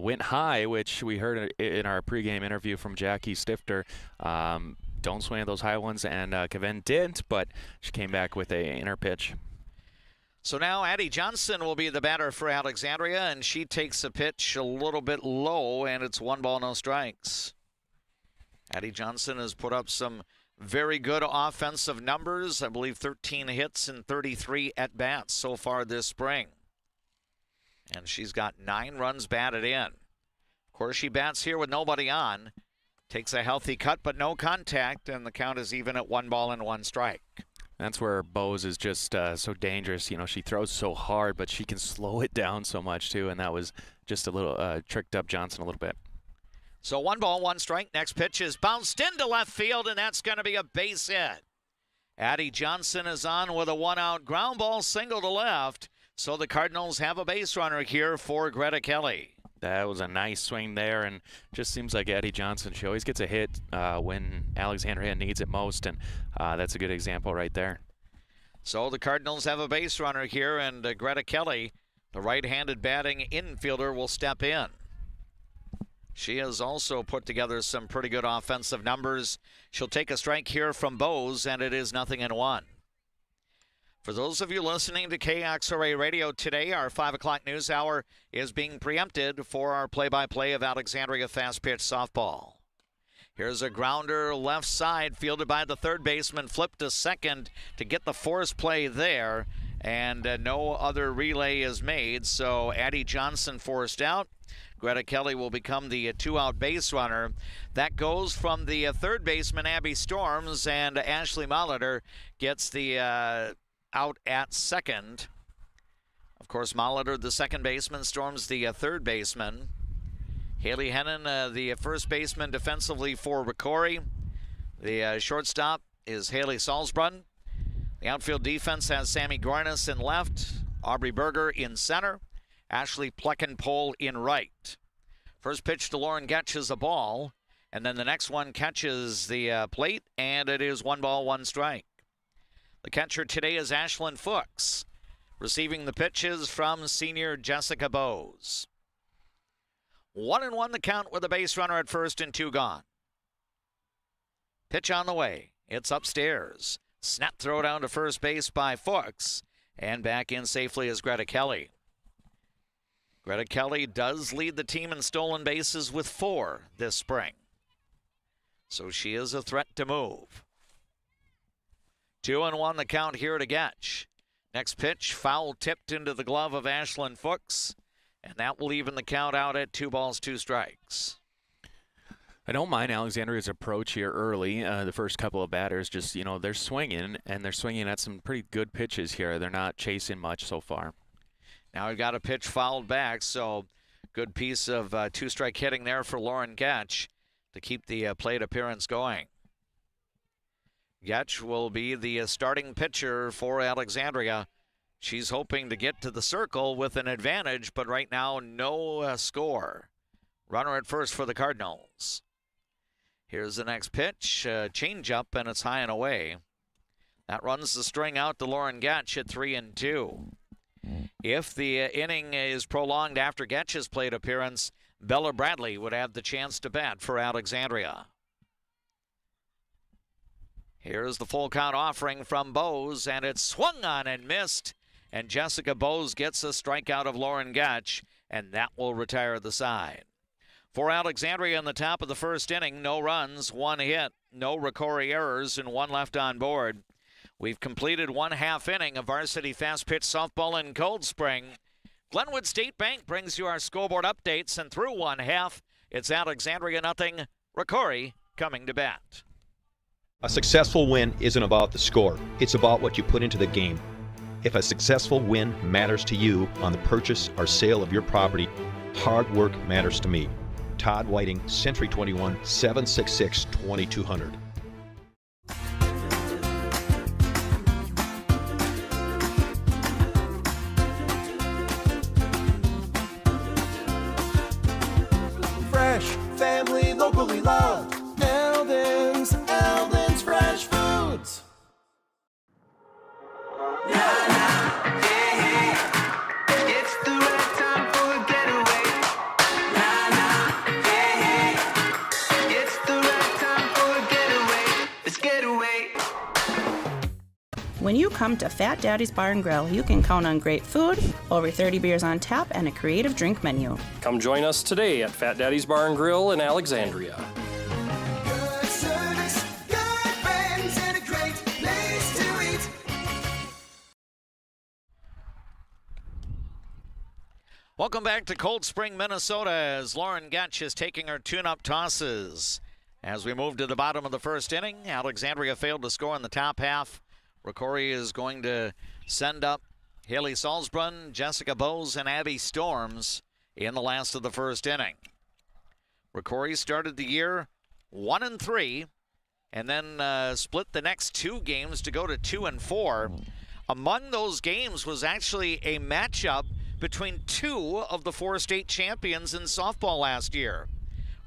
went high, which we heard in our pregame interview from Jackie Stifter. Don't swing at those high ones, and Kavin didn't, but she came back with a inner pitch. So now Addie Johnson will be the batter for Alexandria, and she takes a pitch a little bit low, and it's 1 ball, no strikes. Addie Johnson has put up some very good offensive numbers. I believe 13 hits and 33 at-bats so far this spring. And she's got 9 runs batted in. Of course, she bats here with nobody on. Takes a healthy cut, but no contact, and the count is even at 1 ball and 1 strike. That's where Bose is just so dangerous. You know, she throws so hard, but she can slow it down so much, too, and that was just a little tricked up Johnson a little bit. So 1 ball, 1 strike. Next pitch is bounced into left field, and that's going to be a base hit. Addie Johnson is on with a 1-out ground ball single to left. So the Cardinals have a base runner here for Greta Kelly. That was a nice swing there, and just seems like Addie Johnson, she always gets a hit when Alexandria needs it most, and that's a good example right there. So the Cardinals have a base runner here, and Greta Kelly, the right-handed batting infielder, will step in. She has also put together some pretty good offensive numbers. She'll take a strike here from Bose, and it is 0-1. For those of you listening to KXRA Radio today, our 5 o'clock news hour is being preempted for our play-by-play of Alexandria fast-pitch softball. Here's a grounder left side, fielded by the third baseman, flipped to second to get the force play there, and no other relay is made, so Addie Johnson forced out. Greta Kelly will become the 2-out base runner. That goes from the third baseman, Abby Storms, and Ashley Molitor gets the out at second. Of course, Molitor, the second baseman, Storms, the third baseman. Haley Hennon, the first baseman defensively for Rocori. The shortstop is Haley Salzbrunn. The outfield defense has Sammy Gornis in left, Aubrey Berger in center, Ashley Pleckenpole in right. First pitch to Lauren Getch is a ball, and then the next one catches the plate, and it is 1 ball, 1 strike. The catcher today is Ashlyn Fuchs, receiving the pitches from senior Jessica Bose. 1-1 the count with a base runner at first and 2 gone. Pitch on the way. It's upstairs. Snap throw down to first base by Fuchs, and back in safely is Greta Kelly. Greta Kelly does lead the team in stolen bases with 4 this spring. So she is a threat to move. 2-1 the count here to Getch. Next pitch, foul tipped into the glove of Ashlyn Fuchs, and that will even the count out at 2 balls, 2 strikes. I don't mind Alexandria's approach here early. The first couple of batters just, they're swinging, and they're swinging at some pretty good pitches here. They're not chasing much so far. Now we've got a pitch fouled back, so good piece of 2-strike hitting there for Lauren Getch to keep the plate appearance going. Getch will be the starting pitcher for Alexandria. She's hoping to get to the circle with an advantage, but right now no score. Runner at first for the Cardinals. Here's the next pitch, change-up, and it's high and away. That runs the string out to Lauren Getch at 3-2. If the inning is prolonged after Getch's plate appearance, Bella Bradley would have the chance to bat for Alexandria. Here's the full count offering from Bose, and it's swung on and missed. And Jessica Bose gets a strikeout of Lauren Getch, and that will retire the side. For Alexandria in the top of the first inning, no runs, 1 hit, no Rocori errors, and 1 left on board. We've completed 1/2 inning of varsity fast pitch softball in Cold Spring. Glenwood State Bank brings you our scoreboard updates, and through 1/2, it's Alexandria 0, Rocori coming to bat. A successful win isn't about the score. It's about what you put into the game. If a successful win matters to you on the purchase or sale of your property, hard work matters to me. Todd Whiting, Century 21, 766-2200. Fresh, family, locally loved. Eldon's Fresh. When you come to Fat Daddy's Bar and Grill, you can count on great food, over 30 beers on tap, and a creative drink menu. Come join us today at Fat Daddy's Bar and Grill in Alexandria. Good service, good friends, and a great place to eat. Welcome back to Cold Spring, Minnesota, as Lauren Getch is taking her tune-up tosses. As we move to the bottom of the first inning, Alexandria failed to score in the top half. Rocori is going to send up Haley Salzbrunn, Jessica Bowes, and Abby Storms in the last of the first inning. Rocori started the year 1-3 and then split the next 2 games to go to 2-4. Among those games was actually a matchup between 2 of the 4 state champions in softball last year.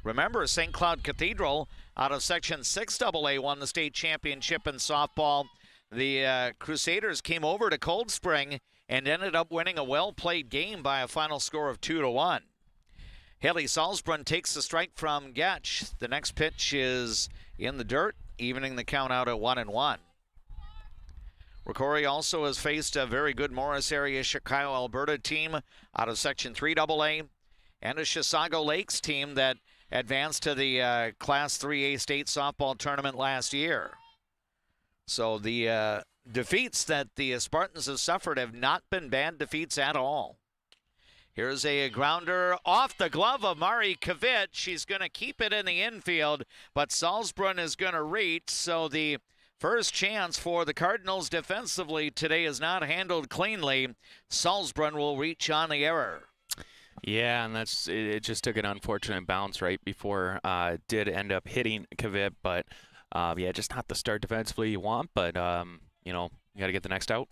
Remember, St. Cloud Cathedral out of Section 6AA won the state championship in softball. The Crusaders came over to Cold Spring and ended up winning a well-played game by a final score of 2-1. Haley Salzbrunn takes the strike from Getch. The next pitch is in the dirt, evening the count out at 1-1. Rocori also has faced a very good Morris area Chicago, Alberta team out of Section 3AA and a Chisago Lakes team that advanced to the Class 3A state softball tournament last year. So the defeats that the Spartans have suffered have not been bad defeats at all. Here's a grounder off the glove of Mari Kavit. She's going to keep it in the infield, but Salzbrunn is going to reach. So the first chance for the Cardinals defensively today is not handled cleanly. Salzbrunn will reach on the error. Yeah, and it just took an unfortunate bounce right before it did end up hitting Kavit, but yeah, just not the start defensively you want, but you know, you got to get the next out.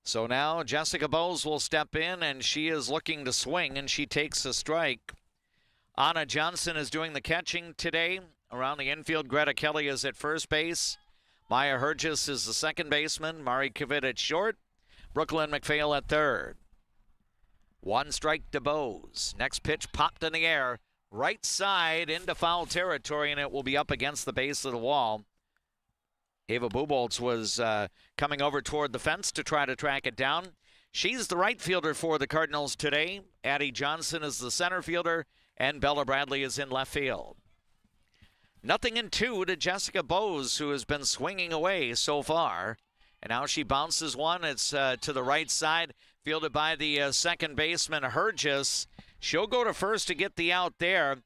So now Jessica Bowes will step in, and she is looking to swing, and she takes a strike. Anna Johnson is doing the catching today. Around the infield, Greta Kelly is at first base. Maya Hergis is the second baseman. Mari Kavit at short. Brooklyn McPhail at third. 1 strike to Bowes. Next pitch popped in the air. Right side into foul territory, and it will be up against the base of the wall. Ava Buboltz was coming over toward the fence to try to track it down. She's the right fielder for the Cardinals today. Addie Johnson is the center fielder, and Bella Bradley is in left field. 0-2 to Jessica Bowes, who has been swinging away so far. And now she bounces one. It's to the right side, fielded by the second baseman, Hergis. She'll go to first to get the out there.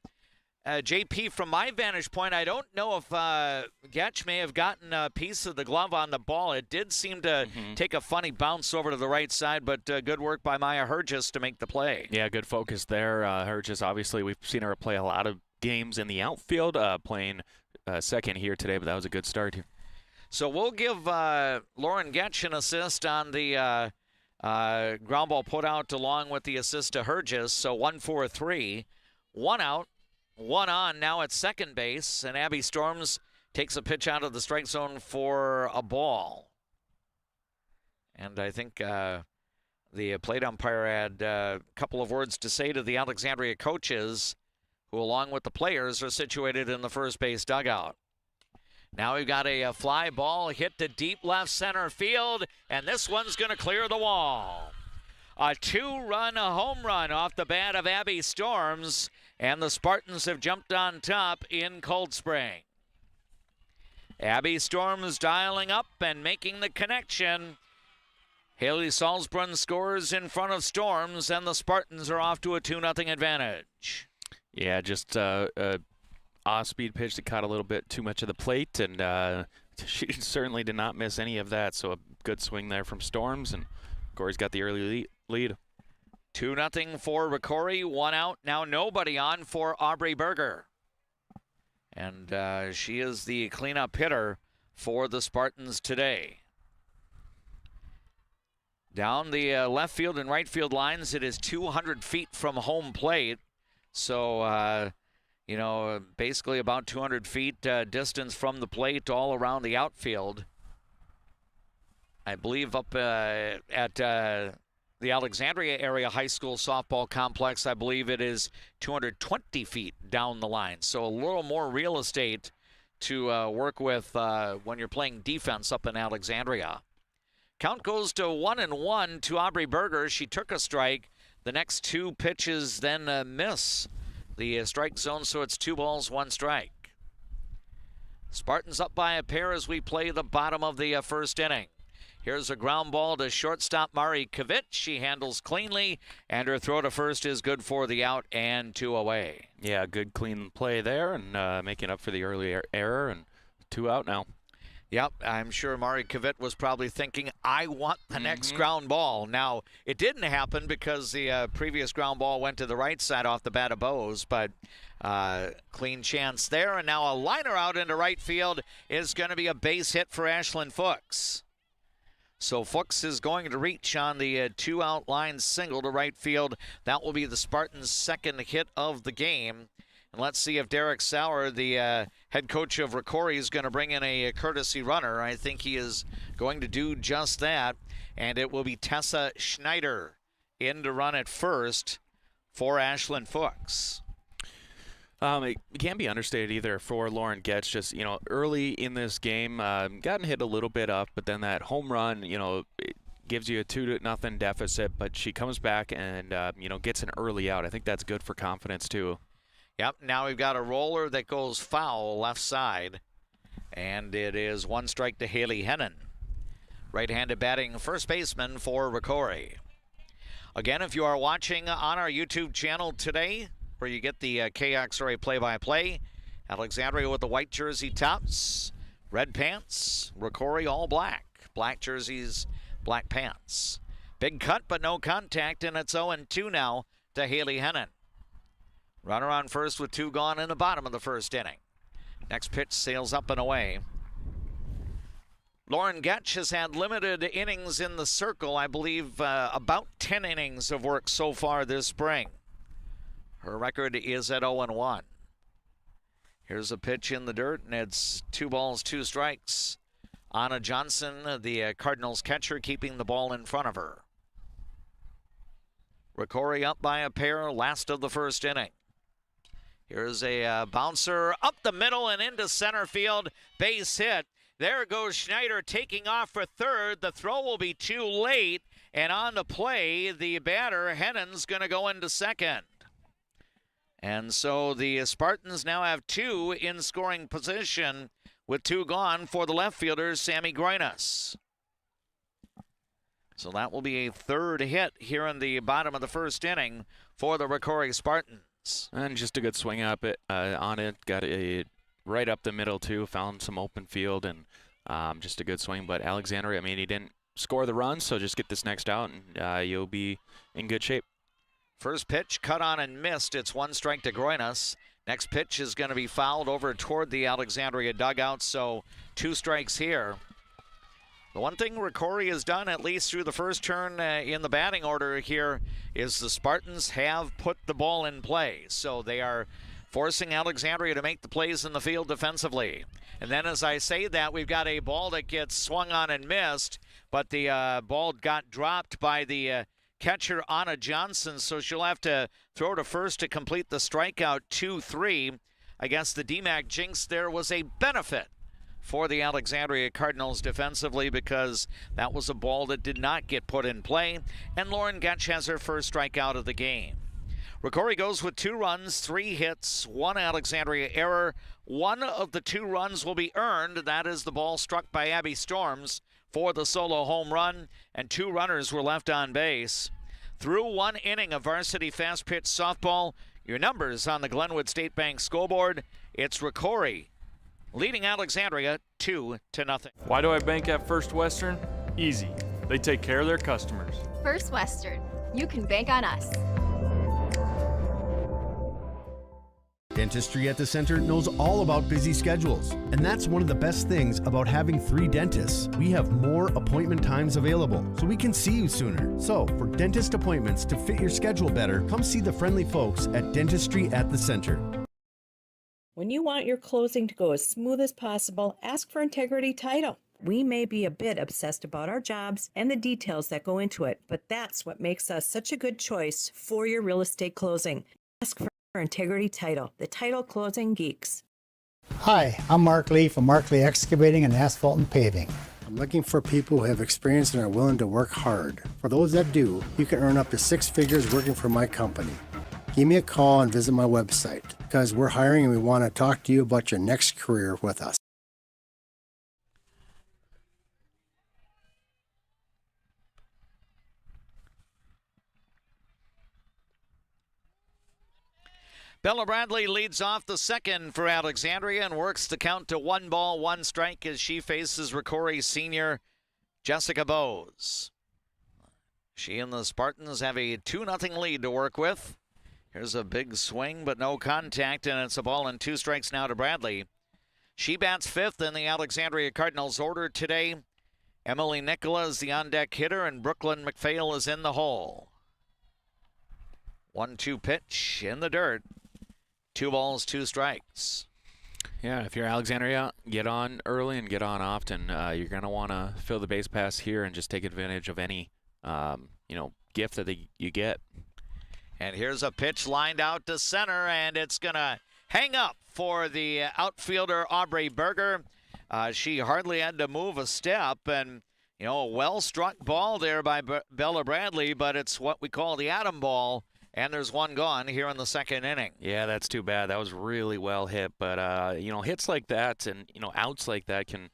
JP, from my vantage point, I don't know if Getch may have gotten a piece of the glove on the ball. It did seem to take a funny bounce over to the right side, but good work by Maya Hergis to make the play. Yeah, good focus there. Hergis, obviously, we've seen her play a lot of games in the outfield, playing second here today, but that was a good start here. So we'll give Lauren Getch an assist on the ground ball put out along with the assist to Hergis. So 1-4-3, 1 out, 1 on now at second base, and Abby Storms takes a pitch out of the strike zone for a ball. And I think the plate umpire had a couple of words to say to the Alexandria coaches, who along with the players are situated in the first base dugout. Now we've got a fly ball hit to deep left center field, and this one's going to clear the wall. A 2-run home run off the bat of Abby Storms, and the Spartans have jumped on top in Cold Spring. Abby Storms dialing up and making the connection. Haley Salzbrunn scores in front of Storms, and the Spartans are off to a 2-0 advantage. Yeah, just a off-speed pitch that caught a little bit too much of the plate, and she certainly did not miss any of that. So a good swing there from Storms, and Corey's got the early lead. 2-0 for Rocori, 1 out. Now nobody on for Aubrey Berger. And she is the cleanup hitter for the Spartans today. Down the left field and right field lines, it is 200 feet from home plate. So, you know, basically about 200 feet distance from the plate all around the outfield. I believe up at the Alexandria Area High School softball complex, I believe it is 220 feet down the line. So a little more real estate to work with when you're playing defense up in Alexandria. Count goes to 1-1 to Aubrey Berger. She took a strike. The next 2 pitches then miss the strike zone, so it's 2 balls, 1 strike. Spartans up by a pair as we play the bottom of the first inning. Here's a ground ball to shortstop Mari Kavit. She handles cleanly, and her throw to first is good for the out and 2 away. Yeah, good clean play there, and making up for the early error, and 2 out now. Yep, I'm sure Mari Kavit was probably thinking, I want the next ground ball. Now, it didn't happen because the previous ground ball went to the right side off the bat of Bose, but clean chance there. And now a liner out into right field is going to be a base hit for Ashlyn Fuchs. So Fuchs is going to reach on the 2-out line single to right field. That will be the Spartans' second hit of the game. And let's see if Derek Sauer, the head coach of Rocori, is going to bring in a courtesy runner. I think he is going to do just that. And it will be Tessa Schneider in to run at first for Ashlyn Fuchs. It can't be understated either for Lauren Getch. Just, early in this game, gotten hit a little bit up, but then that home run, it gives you a 2-0 deficit, but she comes back and, gets an early out. I think that's good for confidence too. Yep, now we've got a roller that goes foul left side, and it is 1 strike to Haley Hennon. Right-handed batting first baseman for Rocori. Again, if you are watching on our YouTube channel today, where you get the KXRA play-by-play, Alexandria with the white jersey tops, red pants, Rocori all black. Black jerseys, black pants. Big cut, but no contact, and it's 0-2 now to Haley Hennon. Runner on first with 2 gone in the bottom of the first inning. Next pitch sails up and away. Lauren Getch has had limited innings in the circle. I believe about 10 innings of work so far this spring. Her record is at 0-1. Here's a pitch in the dirt, and it's 2 balls, 2 strikes. Anna Johnson, the Cardinals catcher, keeping the ball in front of her. Rocori up by a pair, last of the first inning. Here's a bouncer up the middle and into center field. Base hit. There goes Schneider taking off for third. The throw will be too late. And on the play, the batter, Hennon's going to go into second. And so the Spartans now have 2 in scoring position with 2 gone for the left fielder, Sammy Groinas. So that will be a 3rd hit here in the bottom of the first inning for the Rocori Spartans. And just a good swing up on it. Got it right up the middle, too. Found some open field, and just a good swing. But Alexandria, he didn't score the run, so just get this next out, and you'll be in good shape. First pitch, cut on and missed. It's 1 strike to Groinas. Next pitch is going to be fouled over toward the Alexandria dugout, so 2 strikes here. The one thing Rocori has done, at least through the first turn in the batting order here, is the Spartans have put the ball in play. So they are forcing Alexandria to make the plays in the field defensively. And then as I say that, we've got a ball that gets swung on and missed, but the ball got dropped by the catcher, Anna Johnson, so she'll have to throw to first to complete the strikeout 2-3. I guess the D-Mac jinx there was a benefit for the Alexandria Cardinals defensively, because that was a ball that did not get put in play, and Lauren Getch has her first strikeout of the game. Rocori goes with 2 runs, 3 hits, 1 Alexandria error. 1 of the 2 runs will be earned. That is the ball struck by Abby Storms for the solo home run, and 2 runners were left on base. Through 1 inning of varsity fast pitch softball, your numbers on the Glenwood State Bank scoreboard, it's Rocori leading Alexandria 2-0. Why do I bank at First Western? Easy. They take care of their customers. First Western. You can bank on us. Dentistry at the Center knows all about busy schedules, and that's one of the best things about having 3 dentists. We have more appointment times available, so we can see you sooner. So, for dentist appointments to fit your schedule better, come see the friendly folks at Dentistry at the Center. When you want your closing to go as smooth as possible, ask for Integrity Title. We may be a bit obsessed about our jobs and the details that go into it, but that's what makes us such a good choice for your real estate closing. Ask for Integrity Title, the title closing geeks. Hi, I'm Mark Lee from Mark Lee Excavating and Asphalt and Paving. I'm looking for people who have experience and are willing to work hard. For those that do, you can earn up to 6 figures working for my company. Give me a call and visit my website because we're hiring and we want to talk to you about your next career with us. Bella Bradley leads off the second for Alexandria and works the count to 1 ball, 1 strike as she faces Rocori senior Jessica Bowes. She and the Spartans have a 2-0 lead to work with. Here's a big swing, but no contact, and it's a ball and 2 strikes now to Bradley. She bats 5th in the Alexandria Cardinals order today. Emily Nicola is the on-deck hitter, and Brooklyn McPhail is in the hole. 1-2 pitch in the dirt. 2 balls, 2 strikes. Yeah, if you're Alexandria, get on early and get on often. You're going to want to fill the base pass here and just take advantage of any, gift that you get. And here's a pitch lined out to center, and it's going to hang up for the outfielder, Aubrey Berger. She hardly had to move a step, and, a well-struck ball there by Bella Bradley, but it's what we call the atom ball. And there's 1 gone here in the second inning. Yeah, that's too bad. That was really well hit. But, hits like that and, outs like that can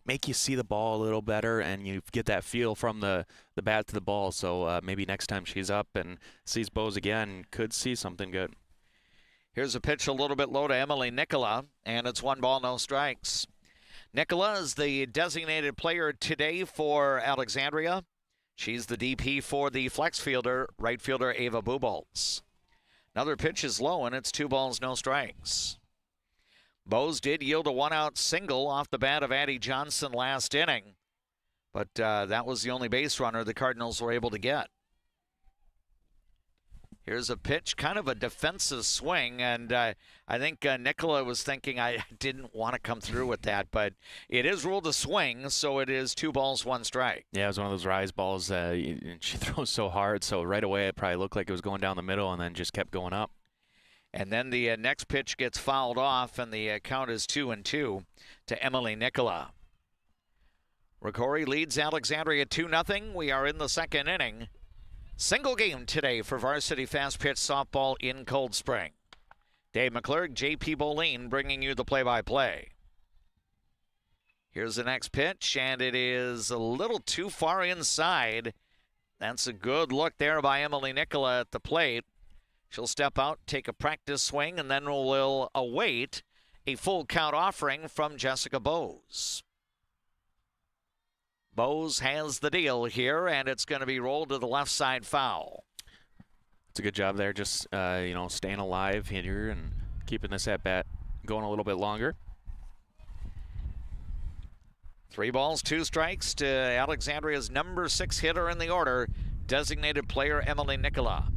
make you see the ball a little better, and you get that feel from the bat to the ball. So maybe next time she's up and sees Bowes again, could see something good. Here's a pitch a little bit low to Emily Nicola, and it's 1 ball, no strikes. Nicola is the designated player today for Alexandria. She's the DP for the flex fielder, right fielder Ava Buboltz. Another pitch is low, and it's 2 balls, no strikes. Bowes did yield a 1-out single off the bat of Addie Johnson last inning, but that was the only base runner the Cardinals were able to get. Here's a pitch, kind of a defensive swing, and I think Nicola was thinking I didn't want to come through with that, but it is ruled a swing, so it is 2 balls, 1 strike. Yeah, it was one of those rise balls, and she throws so hard, so right away it probably looked like it was going down the middle and then just kept going up. And then the next pitch gets fouled off, and the count is 2-2 to Emily Nicola. Rocori leads Alexandria 2-0. We are in the second inning. Single game today for varsity fast pitch softball in Cold Spring. Dave McClurg, JP Boline bringing you the play-by-play. Here's the next pitch, and it is a little too far inside. That's a good look there by Emily Nicola at the plate. She'll step out, take a practice swing, and then we'll await a full count offering from Jessica Bowes. Bowes has the deal here, and it's going to be rolled to the left side foul. It's a good job there, just staying alive here and keeping this at bat going a little bit longer. 3 balls, 2 strikes to Alexandria's number 6 hitter in the order, designated player Emily Nicola.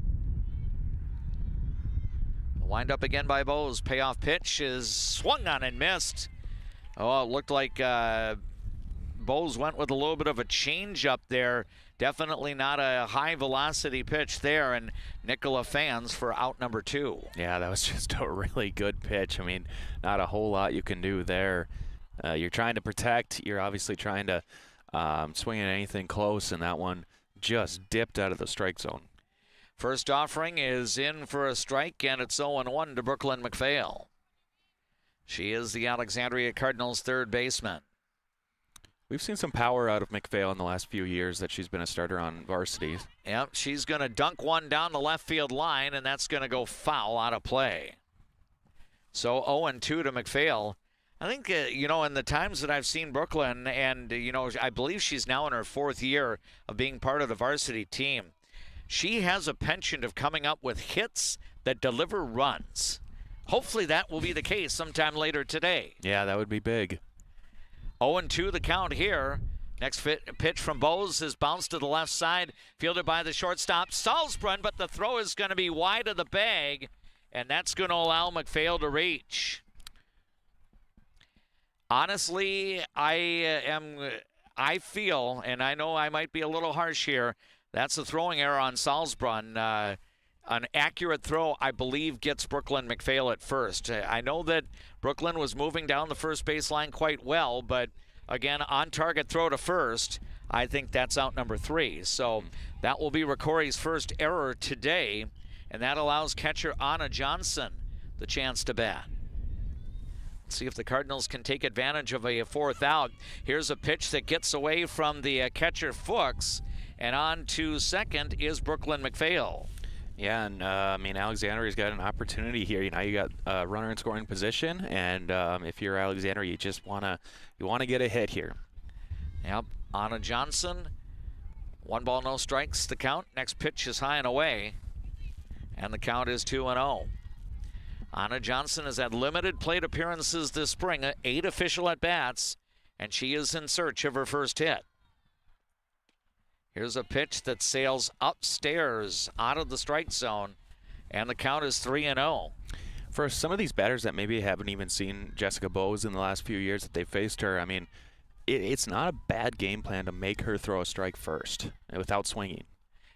Wind up again by Bowes. Payoff pitch is swung on and missed. Oh, it looked like Bowes went with a little bit of a change up there. Definitely not a high velocity pitch there, and Nicola fans for out number 2. Yeah, that was just a really good pitch. I mean, not a whole lot you can do there. You're trying to protect. You're obviously trying to swing at anything close, and that one just dipped out of the strike zone. First offering is in for a strike, and it's 0-1 to Brooklyn McPhail. She is the Alexandria Cardinals' third baseman. We've seen some power out of McPhail in the last few years that she's been a starter on varsity. Yep, she's going to dunk one down the left field line, and that's going to go foul out of play. So 0-2 to McPhail. I think, in the times that I've seen Brooklyn, and, I believe she's now in her 4th year of being part of the varsity team, she has a penchant of coming up with hits that deliver runs. Hopefully that will be the case sometime later today. Yeah, that would be big. 0-2 the count here. Next pitch from Bowes is bounced to the left side, fielded by the shortstop Salzbrunn, but the throw is going to be wide of the bag, and that's going to allow McPhail to reach. Honestly, I feel, and I know I might be a little harsh here, that's a throwing error on Salzbrunn. An accurate throw, I believe, gets Brooklyn McPhail at first. I know that Brooklyn was moving down the first baseline quite well, but again, on target throw to first. I think that's out number 3. So that will be Rocori's first error today, and that allows catcher Anna Johnson the chance to bat. Let's see if the Cardinals can take advantage of a 4th out. Here's a pitch that gets away from the catcher Fuchs, and on to second is Brooklyn McPhail. Yeah, and I mean, Alexandria's got an opportunity here. You know, you got a runner in scoring position, and if you're Alexandria, you just wanna get a hit here. Yep, Anna Johnson, 1 ball, no strikes. The count. Next pitch is high and away, and the count is 2-0. Anna Johnson has had limited plate appearances this spring, 8 official at-bats, and she is in search of her first hit. Here's a pitch that sails upstairs out of the strike zone, and the count is 3-0. For some of these batters that maybe haven't even seen Jessica Bowes in the last few years that they faced her, I mean, it's not a bad game plan to make her throw a strike first without swinging.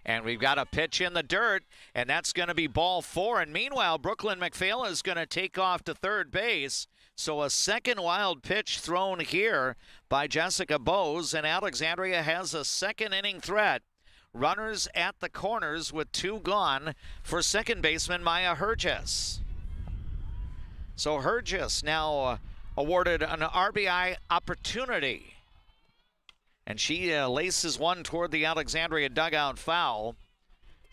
And we've got a pitch in the dirt, and that's going to be ball 4. And meanwhile, Brooklyn McPhail is going to take off to third base. So a second wild pitch thrown here by Jessica Bowes, and Alexandria has a second inning threat. Runners at the corners with 2 gone for second baseman Maya Hergis. So Hergis now awarded an RBI opportunity. And she laces one toward the Alexandria dugout foul.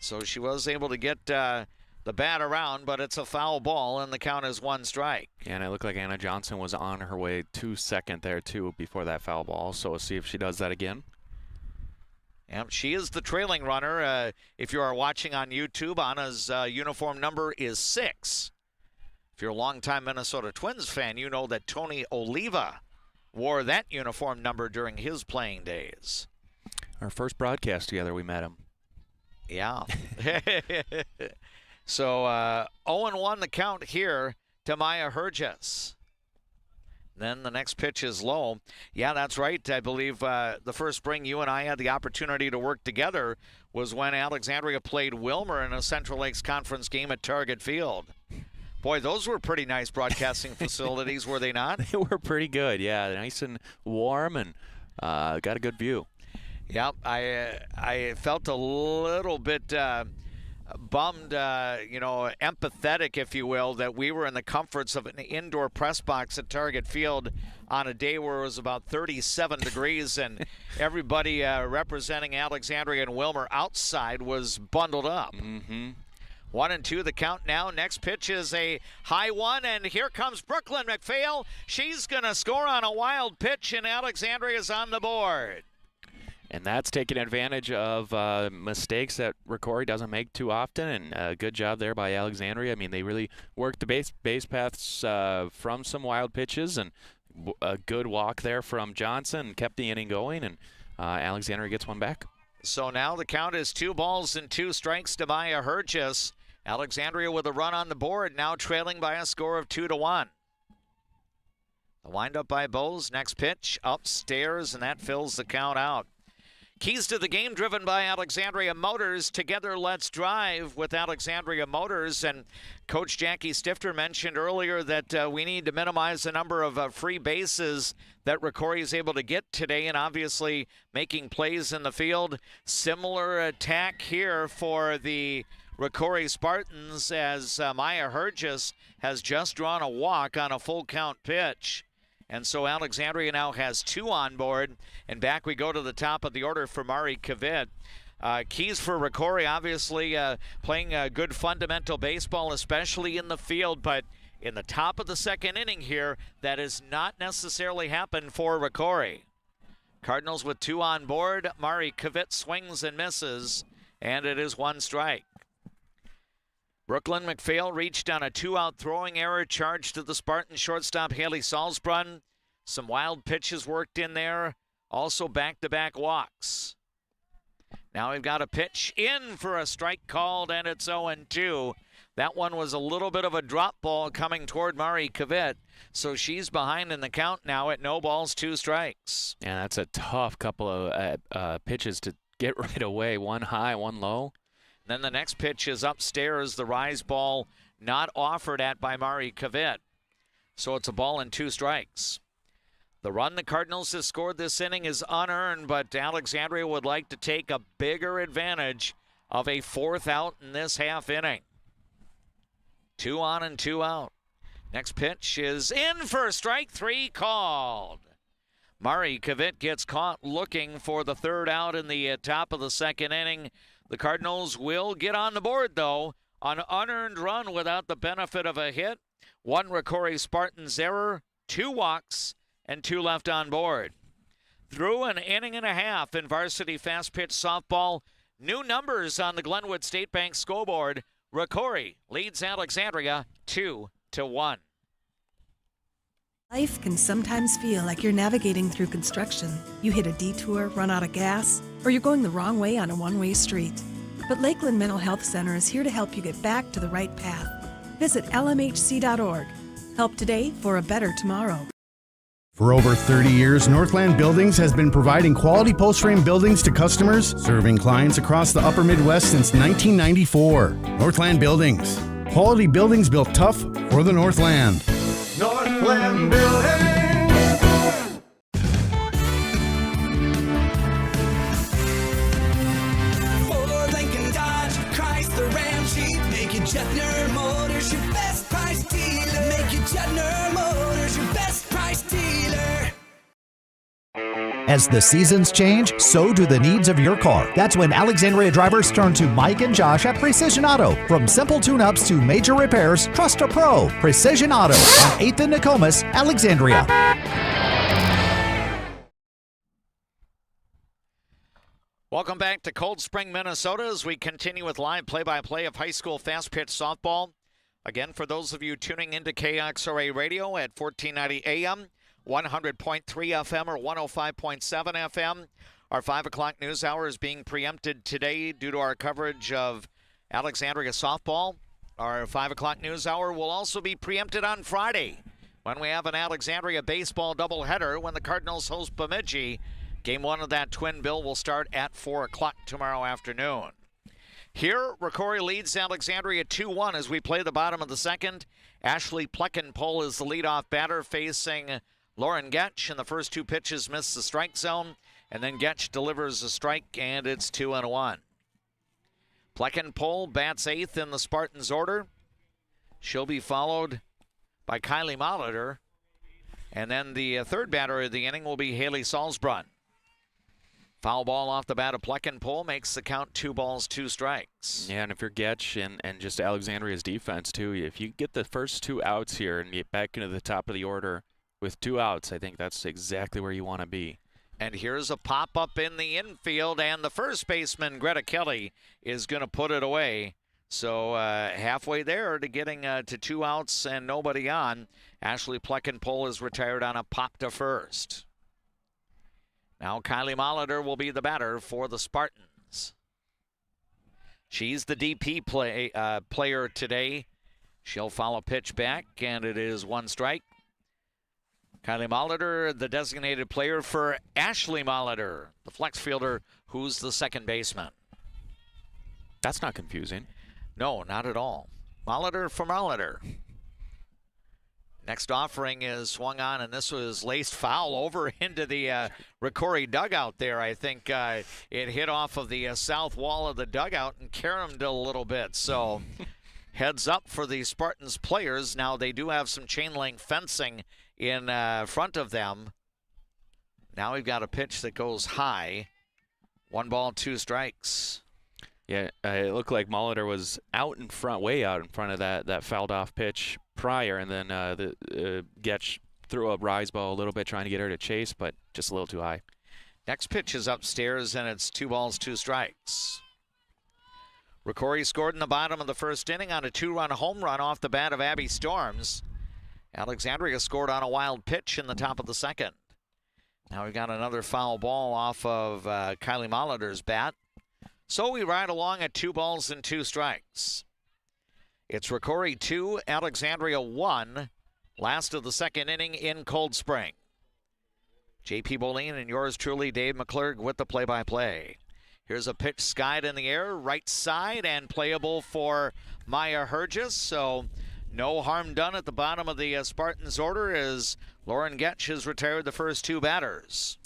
So she was able to get the bat around, but it's a foul ball, and the count is 1 strike. Yeah, and it looked like Anna Johnson was on her way to second there, too, before that foul ball. So we'll see if she does that again. Yep, she is the trailing runner. If you are watching on YouTube, Anna's uniform number is 6. If you're a longtime Minnesota Twins fan, you know that Tony Oliva wore that uniform number during his playing days. Our first broadcast together, we met him. Yeah. So 0-1 the count here to Maya Hergis. Then the next pitch is low. Yeah, that's right. I believe the first spring you and I had the opportunity to work together was when Alexandria played Wilmer in a Central Lakes Conference game at Target Field. Boy, those were pretty nice broadcasting facilities, were they not? They were pretty good, yeah. Nice and warm, and got a good view. Yep, I felt a little bit bummed, empathetic, if you will, that we were in the comforts of an indoor press box at Target Field on a day where it was about 37 degrees, and everybody representing Alexandria and Wilmer outside was bundled up. Mm-hmm. 1-2 the count now. Next pitch is a high one, and here comes Brooklyn McPhail. She's going to score on a wild pitch, and Alexandria's on the board. And that's taking advantage of mistakes that Rocori doesn't make too often, and a good job there by Alexandria. I mean, they really worked the base paths from some wild pitches, and a good walk there from Johnson, kept the inning going, and Alexandria gets one back. So now the count is 2 balls and 2 strikes to Maya Hergis. Alexandria with a run on the board, now trailing by a score of 2-1. The windup by Bowes. Next pitch upstairs, and that fills the count out. Keys to the game driven by Alexandria Motors. Together, let's drive with Alexandria Motors. And Coach Jackie Stifter mentioned earlier that we need to minimize the number of free bases that Rocori is able to get today, and obviously making plays in the field. Similar attack here for the Rocori Spartans, as Maya Hergis has just drawn a walk on a full count pitch. And so Alexandria now has 2 on board. And back we go to the top of the order for Mari Kavit. Keys for Rocori, obviously playing good fundamental baseball, especially in the field. But in the top of the second inning here, that has not necessarily happened for Rocori. Cardinals with 2 on board. Mari Kavit swings and misses, and it is 1 strike. Brooklyn McPhail reached on a 2-out throwing error, charged to the Spartan shortstop Haley Salzbrunn. Some wild pitches worked in there, also back-to-back walks. Now we've got a pitch in for a strike called, and it's 0-2. That one was a little bit of a drop ball coming toward Mari Kavit, so she's behind in the count now at 0 balls, 2 strikes. Yeah, that's a tough couple of pitches to get right away. 1 high, 1 low. Then the next pitch is upstairs, the rise ball not offered at by Mari Kavit. So it's a ball and 2 strikes. The run the Cardinals have scored this inning is unearned, but Alexandria would like to take a bigger advantage of a 4th out in this half inning. 2 on and 2 out. Next pitch is in for strike 3 called. Mari Kavit gets caught looking for the 3rd out in the top of the 2nd inning. The Cardinals will get on the board, though, on an unearned run without the benefit of a hit. 1 Rocori Spartans error, 2 walks, and 2 left on board. Through an inning and a half in varsity fast pitch softball, new numbers on the Glenwood State Bank scoreboard. Rocori leads Alexandria 2-1. Life can sometimes feel like you're navigating through construction. You hit a detour, run out of gas, or you're going the wrong way on a one-way street. But Lakeland Mental Health Center is here to help you get back to the right path. Visit lmhc.org. Help today for a better tomorrow. For over 30 years, Northland Buildings has been providing quality post-frame buildings to customers, serving clients across the upper Midwest since 1994. Northland Buildings. Quality buildings built tough for the Northland. Northland Building. Ford, Lincoln, Dodge, Chrysler, Ram, Jeep. Make it Juettner Motors your best price dealer. Make it Juettner Motors your best price dealer. As the seasons change, so do the needs of your car. That's when Alexandria drivers turn to Mike and Josh at Precision Auto. From simple tune-ups to major repairs, trust a pro. Precision Auto on 8th and Nokomis, Alexandria. Welcome back to Cold Spring, Minnesota, as we continue with live play-by-play of high school fast pitch softball. Again, for those of you tuning into KXRA Radio at 1490 AM, 100.3 FM or 105.7 FM. Our 5 o'clock news hour is being preempted today due to our coverage of Alexandria softball. Our 5 o'clock news hour will also be preempted on Friday when we have an Alexandria baseball doubleheader when the Cardinals host Bemidji. Game 1 of that twin bill will start at 4 o'clock tomorrow afternoon. Here, Rocori leads Alexandria 2-1 as we play the bottom of the 2nd. Ashley Pleckenpole is the leadoff batter facing Lauren Getch, and the first 2 pitches miss the strike zone, and then Getch delivers a strike, and it's 2-1. Pleckenpole bats 8th in the Spartans order. She'll be followed by Kylie Molitor, and then the 3rd batter of the inning will be Haley Salzbrunn. Foul ball off the bat of Pleckenpole makes the count 2 balls, 2 strikes. Yeah, and if you're Getch and just Alexandria's defense, too, if you get the first 2 outs here and get back into the top of the order with 2 outs, I think that's exactly where you want to be. And here's a pop-up in the infield, and the first baseman, Greta Kelly, is going to put it away. So halfway there to getting to 2 outs and nobody on. Ashley Pleckenpole is retired on a pop to first. Now Kylie Molitor will be the batter for the Spartans. She's the DP player today. She'll foul a pitch back, and it is 1 strike. Kylie Molitor, the designated player for Ashley Molitor, the flex fielder who's the second baseman. That's not confusing. No, not at all. Molitor for Molitor. Next offering is swung on, and this was laced foul over into the Rocori dugout there. I think it hit off of the south wall of the dugout and caromed a little bit. So heads up for the Spartans players. Now they do have some chain link fencing in front of them. Now we've got a pitch that goes high. 1 ball, 2 strikes. Yeah, it looked like Molitor was out in front, way out in front of that fouled off pitch prior, and then Getch threw a rise ball a little bit trying to get her to chase, but just a little too high. Next pitch is upstairs, and it's 2 balls, 2 strikes. Rocori scored in the bottom of the 1st inning on a 2-run home run off the bat of Abby Storms. Alexandria scored on a wild pitch in the top of the 2nd. Now we've got another foul ball off of Kylie Molitor's bat. So we ride along at 2 balls and 2 strikes. It's Rocori 2, Alexandria 1, last of the 2nd inning in Cold Spring. JP Boline and yours truly, Dave McClurg, with the play-by-play. Here's a pitch skied in the air, right side, and playable for Maya Hergis. So No harm done at the bottom of the Spartans order as Lauren Getch has retired the first two batters.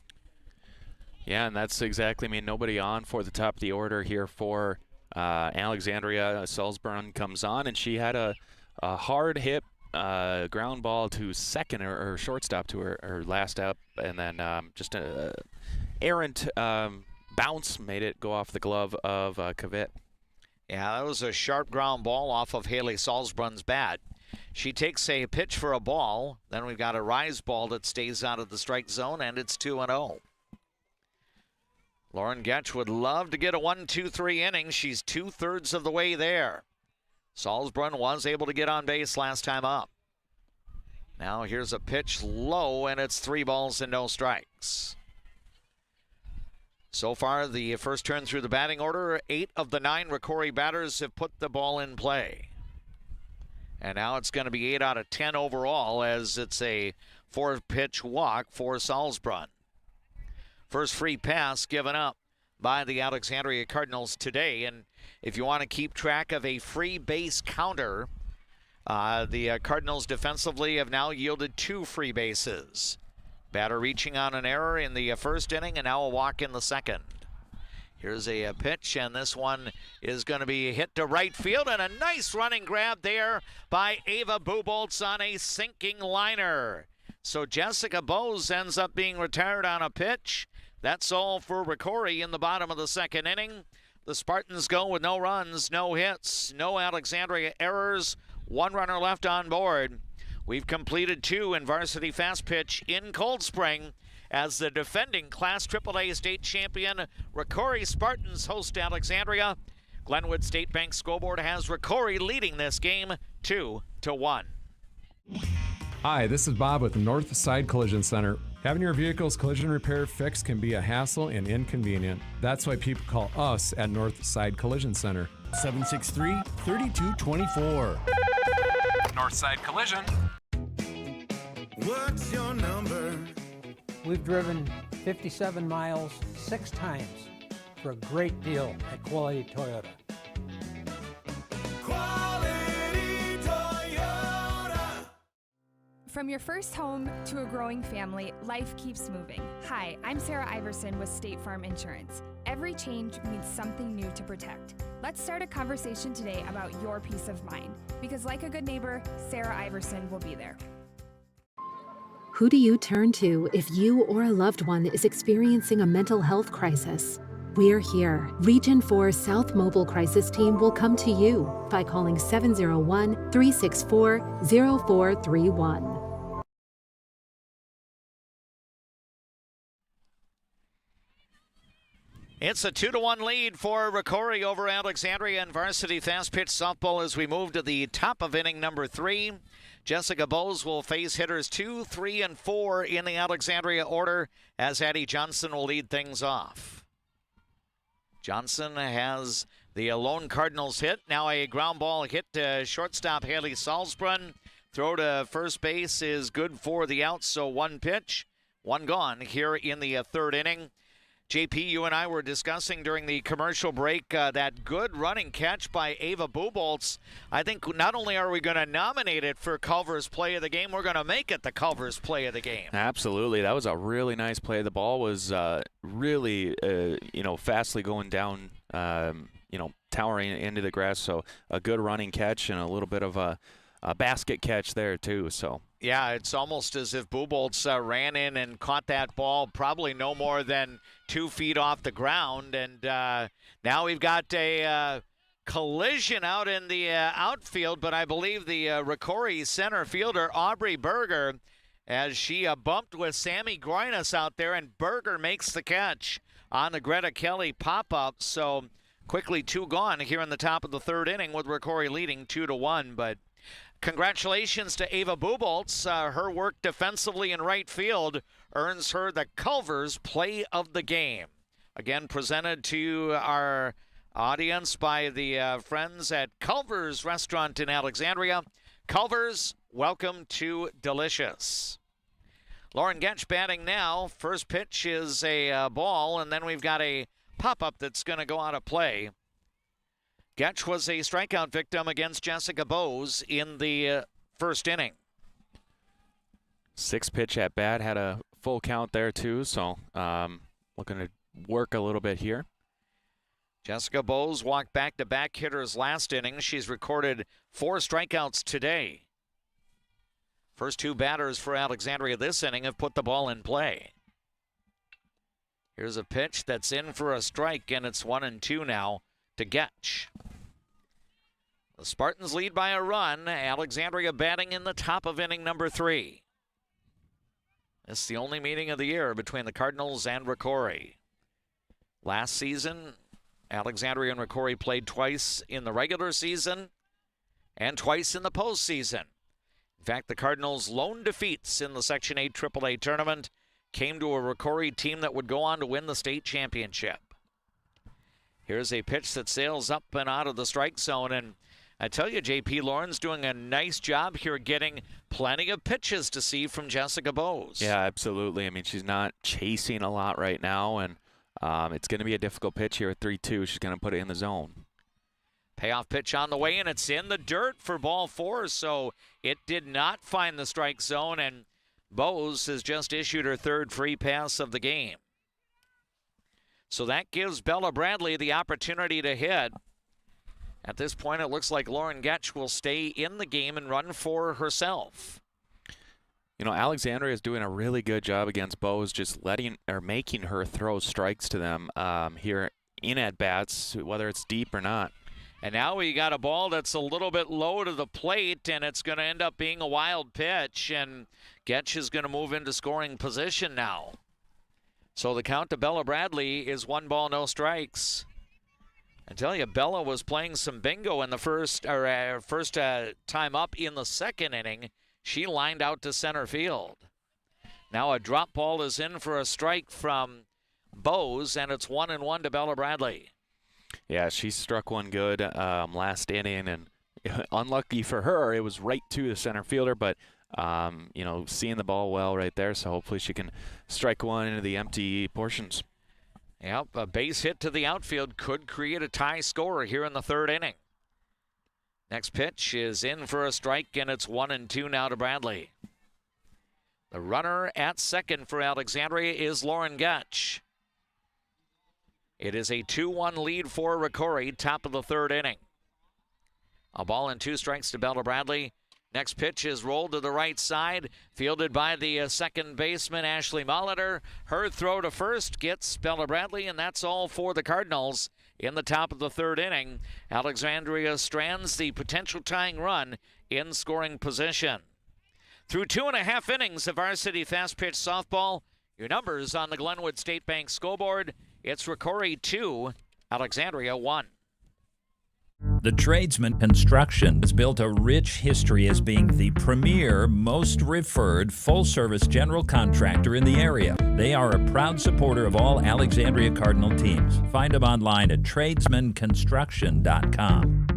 Yeah, and that's exactly, nobody on for the top of the order here for Alexandria. Salzburn comes on, and she had a hard hit ground ball to second or shortstop to her last up, and then just an errant bounce made it go off the glove of Kavit. Yeah, that was a sharp ground ball off of Haley Salzbrun's bat. She takes a pitch for a ball. Then we've got a rise ball that stays out of the strike zone, and it's 2-0. Lauren Getch would love to get a 1-2-3 inning. She's 2/3 of the way there. Salzbrun was able to get on base last time up. Now here's a pitch low, and it's 3 balls and no strikes. So far, the first turn through the batting order, 8 of the 9 Rocori batters have put the ball in play. And now it's going to be 8 out of 10 overall as it's a 4-pitch walk for Salzbrun. First free pass given up by the Alexandria Cardinals today. And if you want to keep track of a free base counter, the Cardinals defensively have now yielded 2 free bases. Batter reaching on an error in the first inning, and now a walk in the second. Here's a pitch, and this one is going to be hit to right field, and a nice running grab there by Ava Buboltz on a sinking liner. So Jessica Bowes ends up being retired on a pitch. That's all for Rocori in the bottom of the second inning. The Spartans go with no runs, no hits, no Alexandria errors, 1 runner left on board. We've completed 2 in varsity fast pitch in Cold Spring as the defending Class AAA state champion Rocori Spartans host Alexandria. Glenwood State Bank School Board has Rocori leading this game 2-1. Hi, this is Bob with Northside Collision Center. Having your vehicle's collision repair fixed can be a hassle and inconvenient. That's why people call us at Northside Collision Center. 763-3224. Northside Collision. What's your number? We've driven 57 miles 6 times for a great deal at Quality Toyota. Quality Toyota. From your first home to a growing family, life keeps moving. Hi, I'm Sarah Iverson with State Farm Insurance. Every change means something new to protect. Let's start a conversation today about your peace of mind, because like a good neighbor, Sarah Iverson will be there. Who do you turn to if you or a loved one is experiencing a mental health crisis? We're here. Region 4 South Mobile Crisis Team will come to you by calling 701-364-0431. It's a 2-1 lead for Rocori over Alexandria in varsity fast pitch softball as we move to the top of inning number 3. Jessica Bowes will face hitters 2, 3, and 4 in the Alexandria order as Addie Johnson will lead things off. Johnson has the lone Cardinals hit. Now a ground ball hit to shortstop Haley Salzbrun. Throw to first base is good for the out, so 1 pitch, 1 gone here in the third inning. JP, you and I were discussing during the commercial break that good running catch by Ava Buboltz. I think not only are we going to nominate it for Culver's Play of the Game, we're going to make it the Culver's Play of the Game. Absolutely. That was a really nice play. The ball was really, fastly going down, towering into the grass. So a good running catch and a little bit of a basket catch there, too. So. Yeah, it's almost as if Buboltz ran in and caught that ball probably no more than 2 feet off the ground. And now we've got a collision out in the outfield, but I believe the Rocori center fielder, Aubrey Berger, as she bumped with Sammy Groinas out there, and Berger makes the catch on the Greta Kelly pop-up. So quickly 2 gone here in the top of the third inning with Rocori leading 2-1, but congratulations to Ava Buboltz. Her work defensively in right field earns her the Culver's Play of the Game. Again, presented to our audience by the friends at Culver's Restaurant in Alexandria. Culver's, welcome to Delicious. Lauren Getch batting now. First pitch is a ball, and then we've got a pop-up that's going to go out of play. Getch was a strikeout victim against Jessica Bowes in the first inning. 6-pitch at bat, had a full count there too, so looking to work a little bit here. Jessica Bowes walked back-to-back hitters last inning. She's recorded 4 strikeouts today. First 2 batters for Alexandria this inning have put the ball in play. Here's a pitch that's in for a strike, and it's 1-2 now to Getch. The Spartans lead by a run. Alexandria batting in the top of inning number 3. It's the only meeting of the year between the Cardinals and Rocori. Last season, Alexandria and Rocori played twice in the regular season and twice in the postseason. In fact, the Cardinals' lone defeats in the Section 8 AAA tournament came to a Rocori team that would go on to win the state championship. Here's a pitch that sails up and out of the strike zone, and I tell you, JP, Lauren's doing a nice job here getting plenty of pitches to see from Jessica Bowes. Yeah, absolutely. I mean, she's not chasing a lot right now, and it's going to be a difficult pitch here at 3-2. She's going to put it in the zone. Payoff pitch on the way, and it's in the dirt for ball 4, so it did not find the strike zone, and Bowes has just issued her 3rd free pass of the game. So that gives Bella Bradley the opportunity to hit. At this point, it looks like Lauren Getch will stay in the game and run for herself. You know, Alexandria is doing a really good job against Bowes, just making her throw strikes to them here in at-bats, whether it's deep or not. And now we got a ball that's a little bit low to the plate, and it's going to end up being a wild pitch, and Getch is going to move into scoring position now. So the count to Bella Bradley is 1 ball, no strikes. I tell you, Bella was playing some bingo in the first time up in the second inning. She lined out to center field. Now a drop ball is in for a strike from Bowes, and it's 1-1 to Bella Bradley. Yeah, she struck one good last inning, and unlucky for her, it was right to the center fielder, but you know, seeing the ball well right there, so hopefully she can strike one into the empty portions. Yep, a base hit to the outfield could create a tie score here in the 3rd inning. Next pitch is in for a strike, and it's 1-2 now to Bradley. The runner at second for Alexandria is Lauren Getch. It is a 2-1 lead for Rocori, top of the 3rd inning. A ball and 2 strikes to Bella Bradley. Next pitch is rolled to the right side, fielded by the second baseman, Ashley Molitor. Her throw to first gets Bella Bradley, and that's all for the Cardinals in the top of the 3rd inning. Alexandria strands the potential tying run in scoring position. Through 2.5 innings of varsity fast-pitch softball, your numbers on the Glenwood State Bank scoreboard, it's Rocori 2, Alexandria 1. The Tradesman Construction has built a rich history as being the premier, most referred, full-service general contractor in the area. They are a proud supporter of all Alexandria Cardinal teams. Find them online at tradesmanconstruction.com.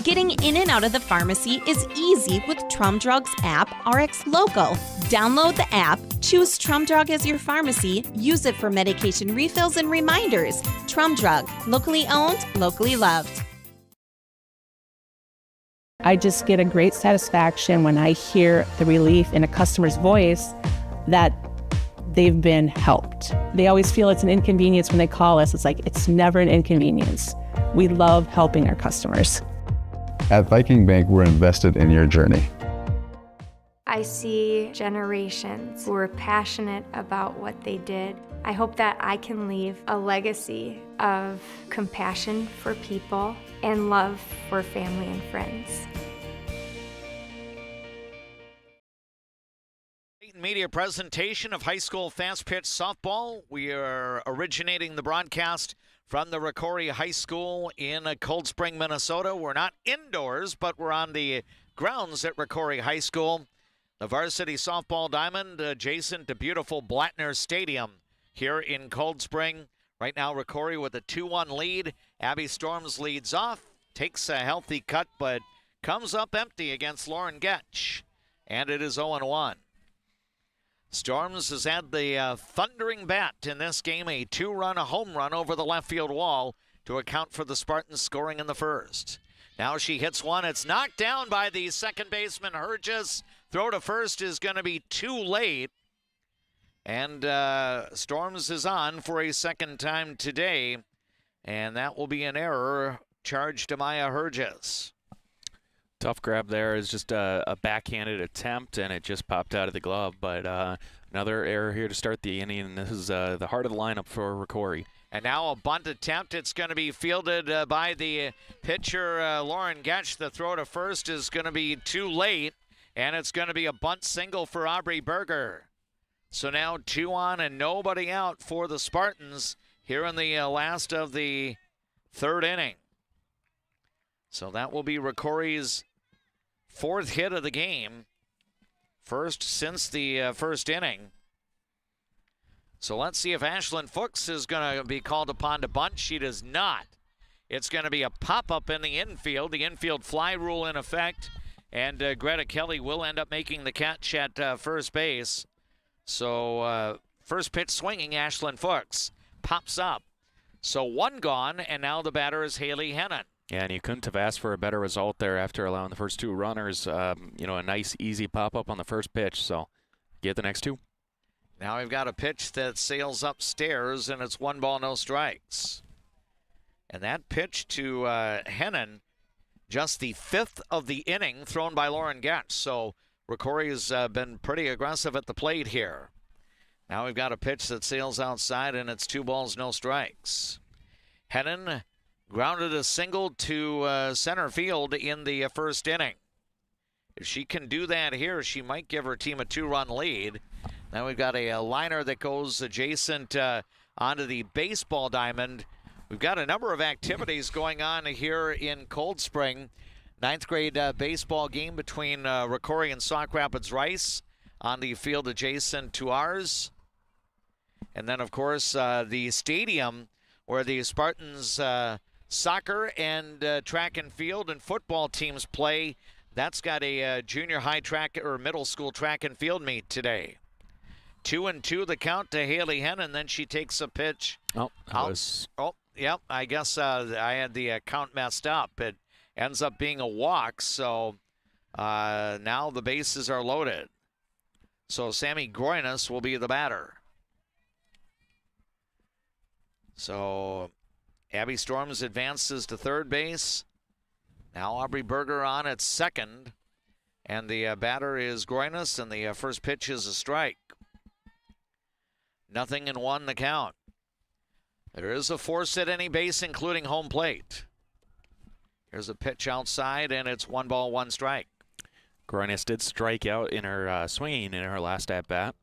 Getting in and out of the pharmacy is easy with Trum Drug's app, Rx Local. Download the app, choose Trum Drug as your pharmacy, use it for medication refills and reminders. Trum Drug, locally owned, locally loved. I just get a great satisfaction when I hear the relief in a customer's voice that they've been helped. They always feel it's an inconvenience when they call us. It's like, it's never an inconvenience. We love helping our customers. At Viking Bank, we're invested in your journey. I see generations who are passionate about what they did. I hope that I can leave a legacy of compassion for people and love for family and friends. Media presentation of high school fast pitch softball. We are originating the broadcast from the Rocori High School in Cold Spring, Minnesota. We're not indoors, but we're on the grounds at Rocori High School. The varsity softball diamond adjacent to beautiful Blattner Stadium here in Cold Spring. Right now, Rocori with a 2-1 lead. Abby Storms leads off, takes a healthy cut, but comes up empty against Lauren Getch. And it is 0-1. Storms has had the thundering bat in this game, a 2-run home run over the left field wall to account for the Spartans scoring in the first. Now she hits one. It's knocked down by the second baseman, Herges. Throw to first is going to be too late. And Storms is on for a second time today. And that will be an error charged to Maya Herges. Tough grab there. Is just a backhanded attempt, and it just popped out of the glove. But another error here to start the inning, and this is the heart of the lineup for Rocori. And now a bunt attempt. It's going to be fielded by the pitcher, Lauren Getsch. The throw to first is going to be too late, and it's going to be a bunt single for Aubrey Berger. So now 2 on and nobody out for the Spartans here in the last of the third inning. So that will be Rocori's 4th hit of the game, first since the first inning. So let's see if Ashlyn Fuchs is going to be called upon to bunt. She does not. It's going to be a pop-up in the infield fly rule in effect, and Greta Kelly will end up making the catch at first base. So first pitch swinging, Ashlyn Fuchs pops up. So 1 gone, and now the batter is Haley Hennon. Yeah, and you couldn't have asked for a better result there after allowing the first 2 runners. A nice, easy pop-up on the first pitch. So get the next 2. Now we've got a pitch that sails upstairs, and it's 1 ball, no strikes. And that pitch to Hennon, just the 5th of the inning thrown by Lauren Getsch. So Rocori has been pretty aggressive at the plate here. Now we've got a pitch that sails outside, and it's 2 balls, no strikes. Hennon grounded a single to center field in the first inning. If she can do that here, she might give her team a 2-run lead. Now we've got a liner that goes adjacent onto the baseball diamond. We've got a number of activities going on here in Cold Spring. 9th grade baseball game between Rocori and Sauk Rapids Rice on the field adjacent to ours. And then, of course, the stadium where the Spartans soccer and track and field and football teams play. That's got a junior high track or middle school track and field meet today. 2-2 the count to Haley Hennon, then she takes a pitch. Yep, I guess I had the count messed up. It ends up being a walk, so now the bases are loaded. So Sammy Groinas will be the batter. So Abby Storms advances to third base. Now Aubrey Berger on at second, and the batter is Groinas, and the first pitch is a strike. 0-1 the count. There is a force at any base, including home plate. Here's a pitch outside, and it's 1 ball, 1 strike. Groinas did strike out in her swinging in her last at-bat.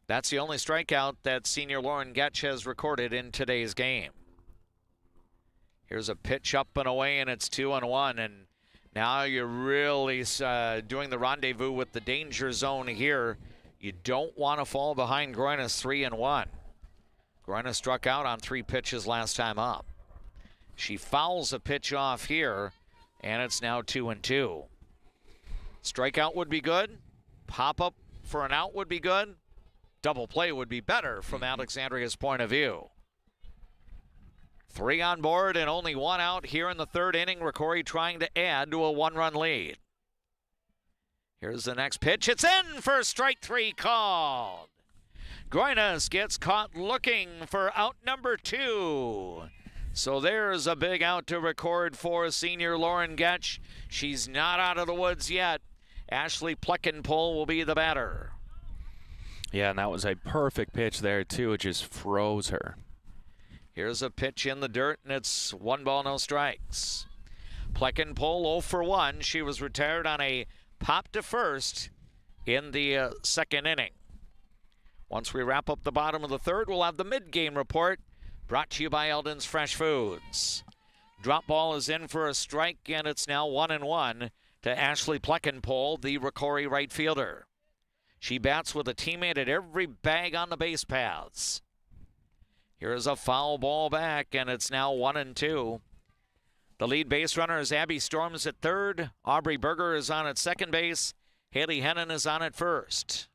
That's the only strikeout that senior Lauren Getsch has recorded in today's game. Here's a pitch up and away, and it's 2-1. And now you're really doing the rendezvous with the danger zone here. You don't want to fall behind Groinas 3-1. Groinas struck out on 3 pitches last time up. She fouls a pitch off here, and it's now 2-2. Strikeout would be good. Pop-up for an out would be good. Double play would be better from Alexandria's point of view. 3 on board and only 1 out here in the third inning. Rocori trying to add to a 1-run lead. Here's the next pitch. It's in for strike 3 called. Groinas gets caught looking for out number 2. So there's a big out to record for senior Lauren Getsch. She's not out of the woods yet. Ashley Pleckenpole will be the batter. Yeah, and that was a perfect pitch there, too. It just froze her. Here's a pitch in the dirt, and it's 1 ball, no strikes. Pleckenpole 0 for 1. She was retired on a pop to first in the second inning. Once we wrap up the bottom of the third, we'll have the mid-game report brought to you by Eldon's Fresh Foods. Drop ball is in for a strike, and it's now 1-1 to Ashley Pleckenpole, the Rocori right fielder. She bats with a teammate at every bag on the base paths. Here's a foul ball back, and it's now 1-2. The lead base runner is Abby Storms at third. Aubrey Berger is on at second base. Haley Hennon is on at first.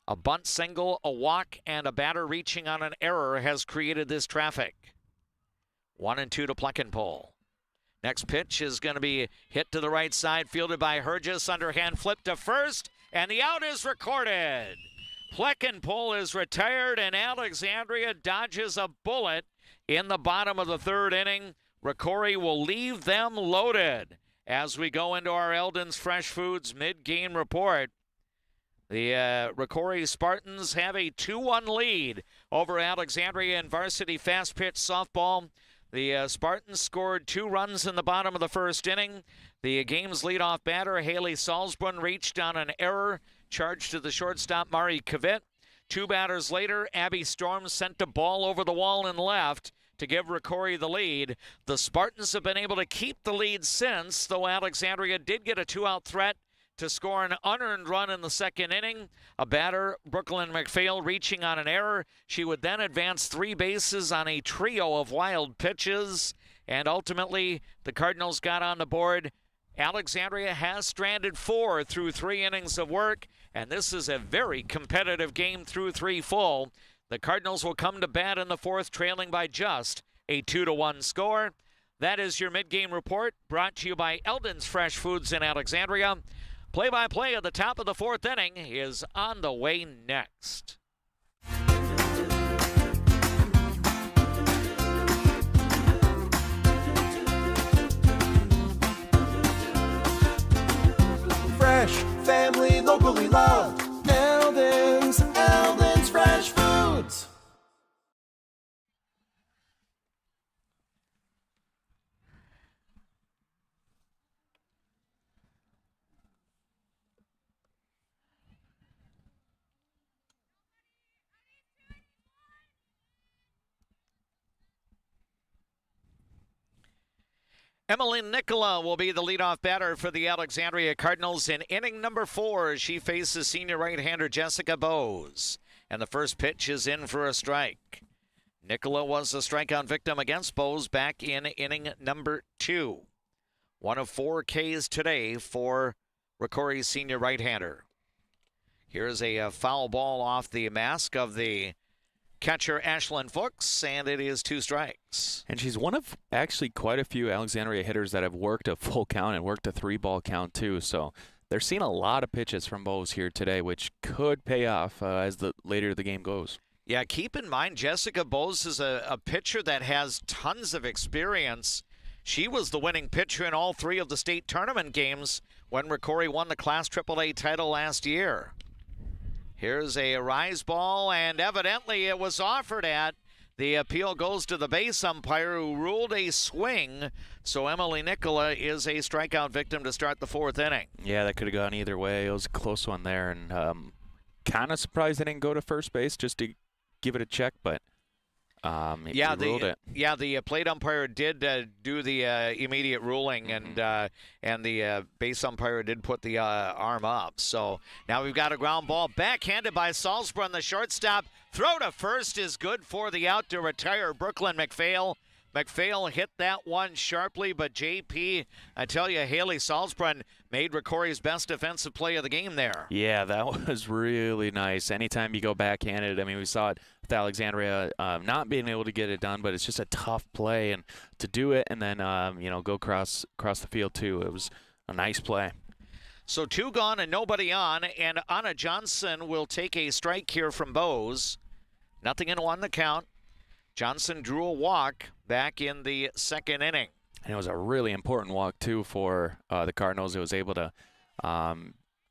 A bunt single, a walk, and a batter reaching on an error has created this traffic. 1-2 to Pleckenpole. Next pitch is going to be hit to the right side, fielded by Hergis, underhand flip to first, and the out is recorded. Pleckenpole is retired, and Alexandria dodges a bullet in the bottom of the third inning. Rocori will leave them loaded as we go into our Eldon's Fresh Foods mid-game report. The Rocori Spartans have a 2-1 lead over Alexandria in varsity fast pitch softball. The Spartans scored 2 runs in the bottom of the first inning. The game's leadoff batter, Haley Salzbrunn, reached on an error, charged to the shortstop, Mari Kavit. 2 batters later, Abby Storm sent a ball over the wall and left to give Rocori the lead. The Spartans have been able to keep the lead since, though Alexandria did get a 2-out threat to score an unearned run in the second inning. A batter, Brooklyn McPhail, reaching on an error. She would then advance 3 bases on a trio of wild pitches, and ultimately the Cardinals got on the board. Alexandria has stranded 4 through 3 innings of work, and this is a very competitive game through 3 full. The Cardinals will come to bat in the 4th, trailing by just a 2-1 score. That is your mid-game report, brought to you by Eldon's Fresh Foods in Alexandria. Play-by-play at the top of the 4th inning is on the way next. Fresh, family, locally loved. Eldon's Fresh Foods. Emily Nicola will be the leadoff batter for the Alexandria Cardinals in inning number 4 as she faces senior right-hander Jessica Bowes. And the first pitch is in for a strike. Nicola was a strikeout victim against Bowes back in inning number 2. 1 of 4 Ks today for Rocori's senior right-hander. Here's a foul ball off the mask of the catcher Ashlyn Fuchs, and it is 2 strikes. And she's one of actually quite a few Alexandria hitters that have worked a full count and worked a 3-ball count too. So they're seeing a lot of pitches from Bowes here today, which could pay off as the later the game goes. Yeah, keep in mind Jessica Bowes is a pitcher that has tons of experience. She was the winning pitcher in all 3 of the state tournament games when Rocori won the Class AAA title last year. Here's a rise ball, and evidently it was offered at. The appeal goes to the base umpire who ruled a swing. So Emily Nicola is a strikeout victim to start the 4th inning. Yeah, that could have gone either way. It was a close one there, and kind of surprised they didn't go to first base just to give it a check, but he ruled it. Yeah, the plate umpire did do the immediate ruling, and the base umpire did put the arm up. So now we've got a ground ball backhanded by Salzbrunn, the shortstop. Throw to first is good for the out to retire Brooklyn McPhail. McPhail hit that one sharply, but JP, I tell you, Haley Salzbrunn made Rocori's best defensive play of the game there. Yeah, that was really nice. Anytime you go backhanded, I mean, we saw it with Alexandria not being able to get it done, but it's just a tough play, and to do it and then go across the field too. It was a nice play. So 2 gone and nobody on, and Anna Johnson will take a strike here from Bowes. 0-1 the count. Johnson drew a walk back in the 2nd inning. And it was a really important walk, too, for the Cardinals. It was able to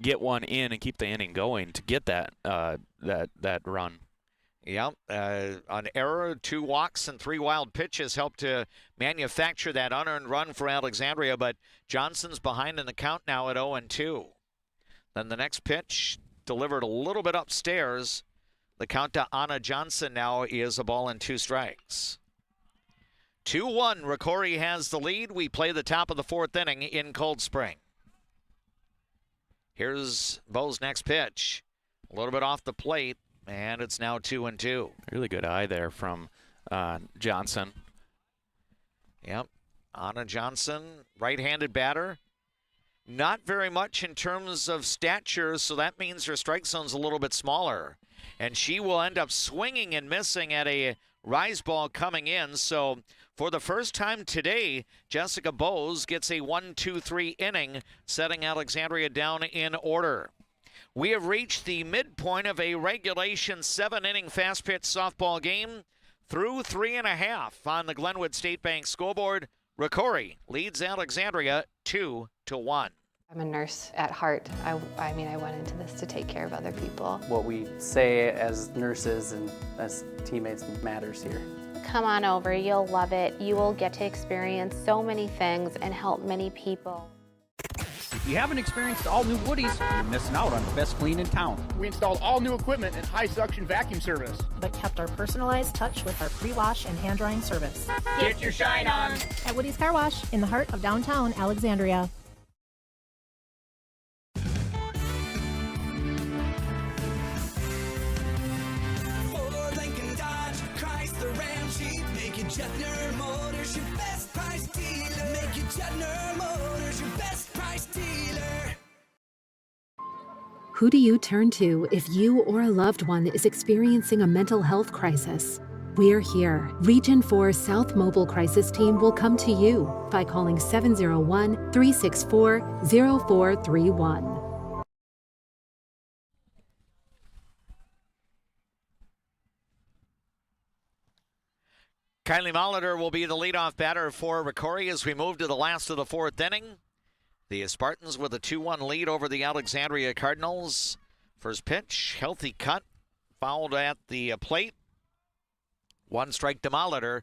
get one in and keep the inning going to get that run. Yeah, an error, 2 walks, and 3 wild pitches helped to manufacture that unearned run for Alexandria, but Johnson's behind in the count now at 0-2. Then the next pitch delivered a little bit upstairs. The count to Anna Johnson now is a ball and 2 strikes. 2-1, Rocori has the lead. We play the top of the 4th inning in Cold Spring. Here's Bowes' next pitch. A little bit off the plate, and it's now 2-2. Really good eye there from Johnson. Yep, Anna Johnson, right-handed batter. Not very much in terms of stature, so that means her strike zone's a little bit smaller. And she will end up swinging and missing at a rise ball coming in. So for the first time today, Jessica Bowes gets a 1-2-3 inning, setting Alexandria down in order. We have reached the midpoint of a regulation 7-inning fast pitch softball game through 3.5 on the Glenwood State Bank scoreboard. Rocori leads Alexandria 2-1. I'm a nurse at heart. I mean, I went into this to take care of other people. What we say as nurses and as teammates matters here. Come on over, you'll love it. You will get to experience so many things and help many people. If you haven't experienced all new Woodies, you're missing out on the best clean in town. We installed all new equipment and high suction vacuum service, but kept our personalized touch with our pre-wash and hand drying service. Get your shine on at Woody's Car Wash in the heart of downtown Alexandria. Juettner Motors, your best price dealer. Make your Juettner Motors your best price dealer. Who do you turn to if you or a loved one is experiencing a mental health crisis? We're here. Region 4 South Mobile Crisis Team will come to you by calling 701-364-0431. Kylie Molitor will be the leadoff batter for Rocori as we move to the last of the 4th inning. The Spartans with a 2-1 lead over the Alexandria Cardinals. First pitch, healthy cut, fouled at the plate. 1 strike to Molitor.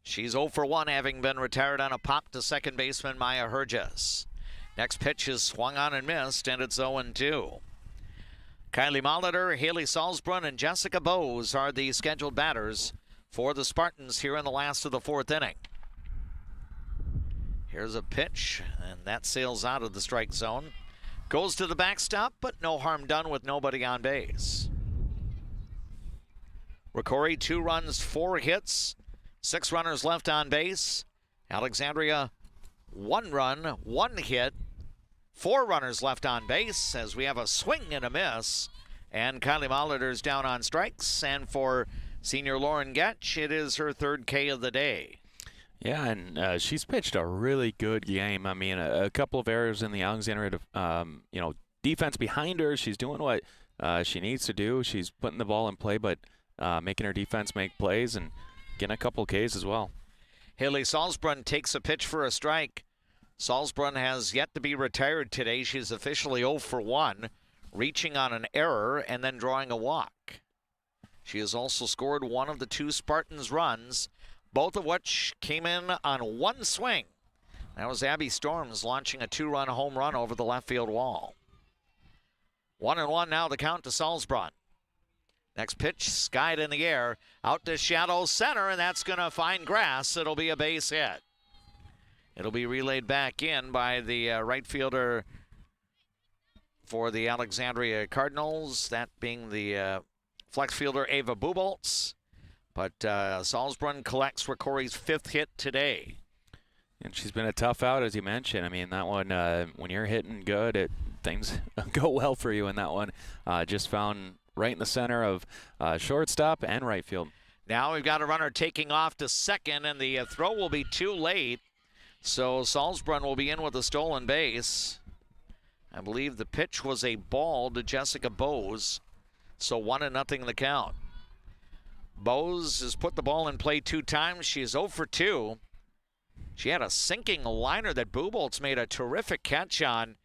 She's 0 for 1, having been retired on a pop to second baseman Maya Herges. Next pitch is swung on and missed, and it's 0-2. Kylie Molitor, Haley Salzbrunn, and Jessica Bowes are the scheduled batters for the Spartans here in the last of the 4th inning. Here's a pitch, and that sails out of the strike zone. Goes to the backstop, but no harm done with nobody on base. Rocori, 2 runs, 4 hits, 6 runners left on base. Alexandria, 1 run, 1 hit, 4 runners left on base as we have a swing and a miss. And Kylie Molitor's down on strikes, and for senior Lauren Getch, it is her 3rd K of the day. Yeah, and she's pitched a really good game. I mean, a couple of errors in the Alexandria, defense behind her. She's doing what she needs to do. She's putting the ball in play, but making her defense make plays and getting a couple of Ks as well. Haley Salzbrunn takes a pitch for a strike. Salzbrunn has yet to be retired today. She's officially 0 for 1, reaching on an error and then drawing a walk. She has also scored 1 of the 2 Spartans' runs, both of which came in on 1 swing. That was Abby Storms launching a 2-run home run over the left field wall. 1-1 now the count to Salzbrunn. Next pitch, skied in the air, out to shadow center, and that's going to find grass. It'll be a base hit. It'll be relayed back in by the right fielder for the Alexandria Cardinals, that being the flex fielder Ava Buboltz. But Salzbrunn collects Rocori's 5th hit today. And she's been a tough out, as you mentioned. I mean, that one, when you're hitting good, things go well for you in that one. Just found right in the center of shortstop and right field. Now we've got a runner taking off to second, and the throw will be too late. So Salzbrunn will be in with a stolen base. I believe the pitch was a ball to Jessica Bowes. So 1-0 the count. Bowes has put the ball in play 2 times. She is 0 for 2. She had a sinking liner that Buboltz made a terrific catch on.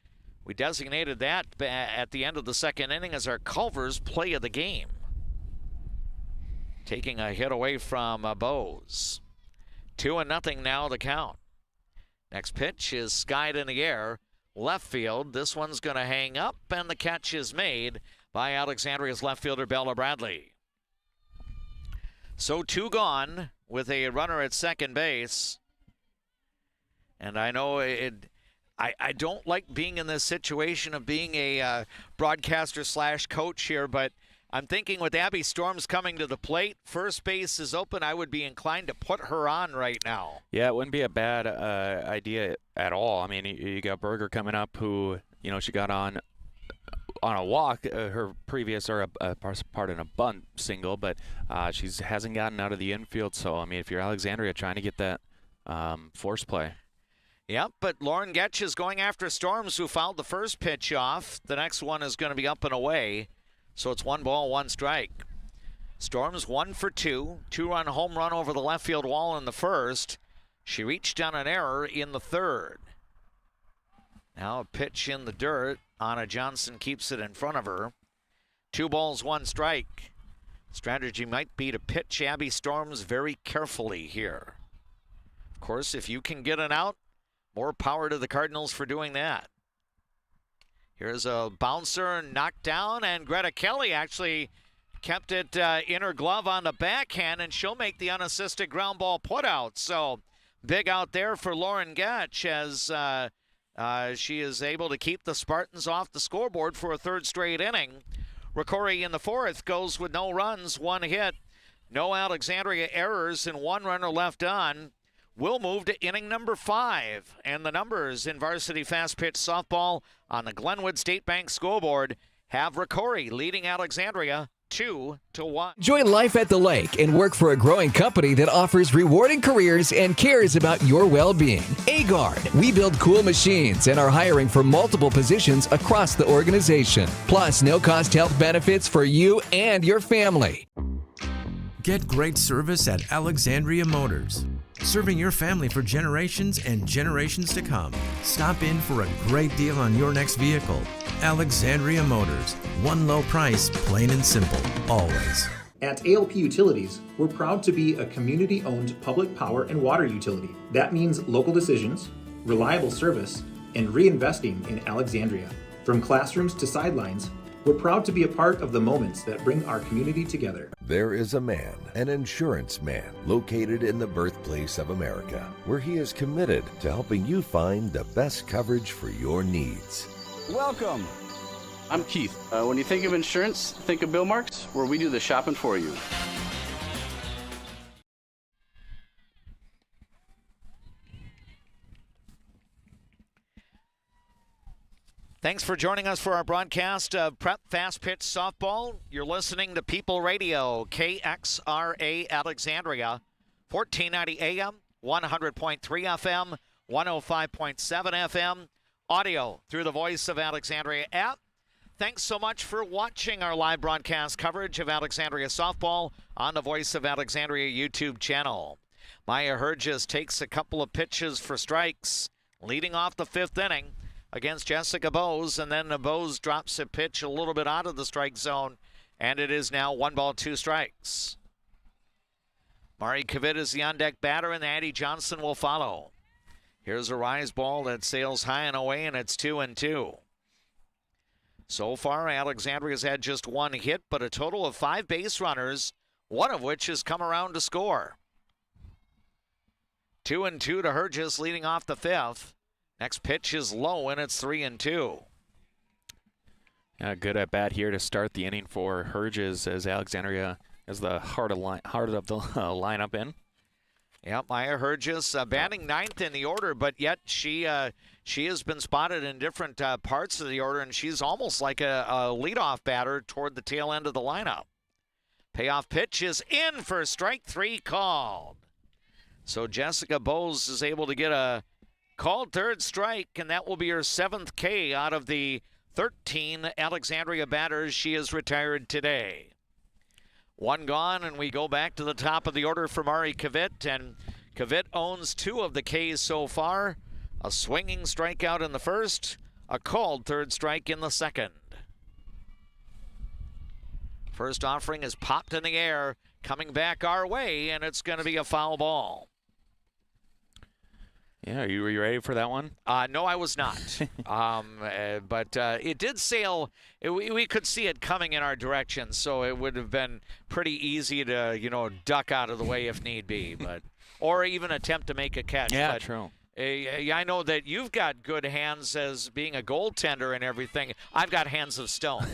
We designated that at the end of the 2nd inning as our Culver's play of the game. Taking a hit away from Bowes. 2-0 now the count. Next pitch is skied in the air. Left field. This one's going to hang up, and the catch is made by Alexandria's left fielder Bella Bradley. So 2 gone with a runner at second base. And I know I don't like being in this situation of being a broadcaster / coach here, but I'm thinking with Abby Storms coming to the plate, first base is open. I would be inclined to put her on right now. Yeah, it wouldn't be a bad idea at all. I mean, you got Berger coming up who, she got on on a walk, her previous, or a bunt single, but she hasn't gotten out of the infield. So, I mean, if you're Alexandria, trying to get that force play. Yep, but Lauren Getch is going after Storms, who fouled the first pitch off. The next one is going to be up and away. So it's 1 ball, 1 strike. Storms 1 for 2. 2-run home run over the left field wall in the first. She reached on an error in the third. Now a pitch in the dirt. Anna Johnson keeps it in front of her. 2 balls, 1 strike. Strategy might be to pitch Abby Storms very carefully here. Of course, if you can get an out, more power to the Cardinals for doing that. Here's a bouncer knocked down, and Greta Kelly actually kept it in her glove on the backhand, and she'll make the unassisted ground ball put out. So big out there for Lauren Getch as she is able to keep the Spartans off the scoreboard for a 3rd straight inning. Rocori in the 4th goes with no runs, 1 hit, no Alexandria errors, and 1 runner left on. We'll move to inning number 5, and the numbers in varsity fast pitch softball on the Glenwood State Bank scoreboard have Rocori leading Alexandria 2-1. Enjoy life at the lake and work for a growing company that offers rewarding careers and cares about your well-being. Agard, we build cool machines and are hiring for multiple positions across the organization. Plus, no-cost health benefits for you and your family. Get great service at Alexandria Motors. Serving your family for generations and generations to come. Stop in for a great deal on your next vehicle. Alexandria Motors. One low price, plain and simple, always. At ALP Utilities, we're proud to be a community-owned public power and water utility. That means local decisions, reliable service, and reinvesting in Alexandria. From classrooms to sidelines, we're proud to be a part of the moments that bring our community together. There is a man, an insurance man, located in the birthplace of America, where he is committed to helping you find the best coverage for your needs. Welcome. I'm Keith. When you think of insurance, think of Bill Marks, where we do the shopping for you. Thanks for joining us for our broadcast of Prep Fast Pitch Softball. You're listening to People Radio, KXRA Alexandria, 1490 AM, 100.3 FM, 105.7 FM, audio through the Voice of Alexandria app. Thanks so much for watching our live broadcast coverage of Alexandria Softball on the Voice of Alexandria YouTube channel. Maya Herges takes a couple of pitches for strikes, leading off the 5th inning against Jessica Bose, and then Bose drops a pitch a little bit out of the strike zone, and it is now 1 ball, 2 strikes. Mari Kavit is the on-deck batter, and Addie Johnson will follow. Here's a rise ball that sails high and away, and it's 2-2. So far, Alexandria's had just 1 hit, but a total of 5 base runners, one of which has come around to score. 2-2 to Herges leading off the 5th. Next pitch is low, and it's 3-2. Yeah, good at bat here to start the inning for Herges as Alexandria has the heart of the lineup in. Yeah, Maya Herges batting 9th in the order, but yet she has been spotted in different parts of the order, and she's almost like a leadoff batter toward the tail end of the lineup. Payoff pitch is in for strike 3 called. So Jessica Bose is able to get a called 3rd strike, and that will be her 7th K out of the 13 Alexandria batters she has retired today. 1 gone, and we go back to the top of the order for Mari Kavit, and Kavit owns 2 of the Ks so far. A swinging strikeout in the 1st, a called 3rd strike in the 2nd. First offering is popped in the air, coming back our way, and it's going to be a foul ball. Yeah, were you ready for that one? No, I was not. But it did sail. We could see it coming in our direction, so it would have been pretty easy to, duck out of the way if need be, or even attempt to make a catch. Yeah, but, true. I know that you've got good hands as being a goaltender and everything. I've got hands of stone.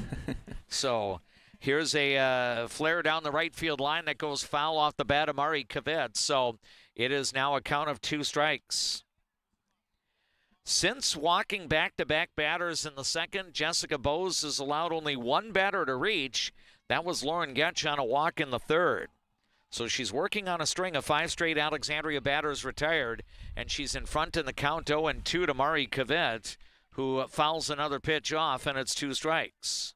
So here's a flare down the right field line that goes foul off the bat of Mari Kavit. So it is now a count of 2 strikes. Since walking back-to-back batters in the second, Jessica Bowes has allowed only one batter to reach. That was Lauren Getch on a walk in the third. So she's working on a string of 5 straight Alexandria batters retired, and she's in front in the count 0-2 to Mari Kavett, who fouls another pitch off, and it's 2 strikes.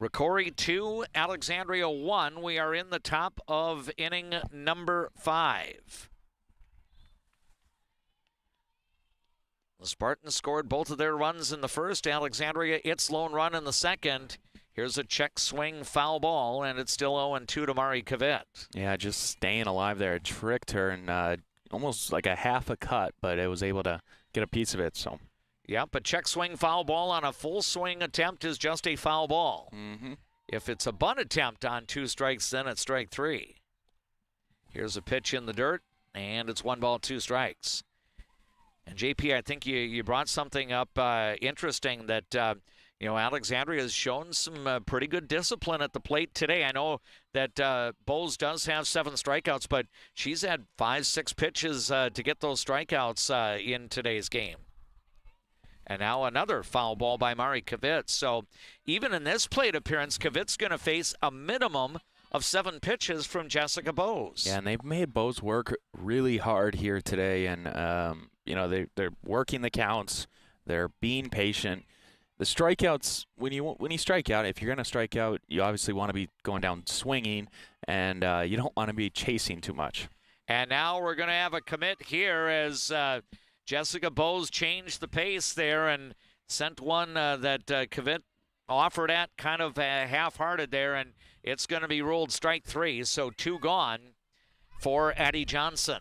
Rocori 2, Alexandria 1. We are in the top of inning number 5. The Spartans scored both of their runs in the first. Alexandria, its lone run in the second. Here's a check swing foul ball, and it's still 0-2 to Mari Kavett. Yeah, just staying alive there. It tricked her and almost like a half a cut, but it was able to get a piece of it. So. Yep, a check swing foul ball on a full swing attempt is just a foul ball. If it's a bunt attempt on 2 strikes, then it's strike 3. Here's a pitch in the dirt, and it's 1 ball, 2 strikes. And JP, I think you brought something up interesting that, Alexandria has shown some pretty good discipline at the plate today. I know that Bowles does have 7 strikeouts, but she's had 5-6 pitches to get those strikeouts in today's game. And now another foul ball by Mari Kavett. So even in this plate appearance, Kavett's going to face a minimum of 7 pitches from Jessica Bowes. Yeah, and they've made Bowes work really hard here today, and they're working the counts. They're being patient. The strikeouts, when you strike out, if you're going to strike out, you obviously want to be going down swinging, and you don't want to be chasing too much. And now we're going to have a commit here as Jessica Bowes changed the pace there and sent one that Kavett offered at kind of half-hearted there, and it's going to be ruled strike 3, so 2 gone for Addie Johnson.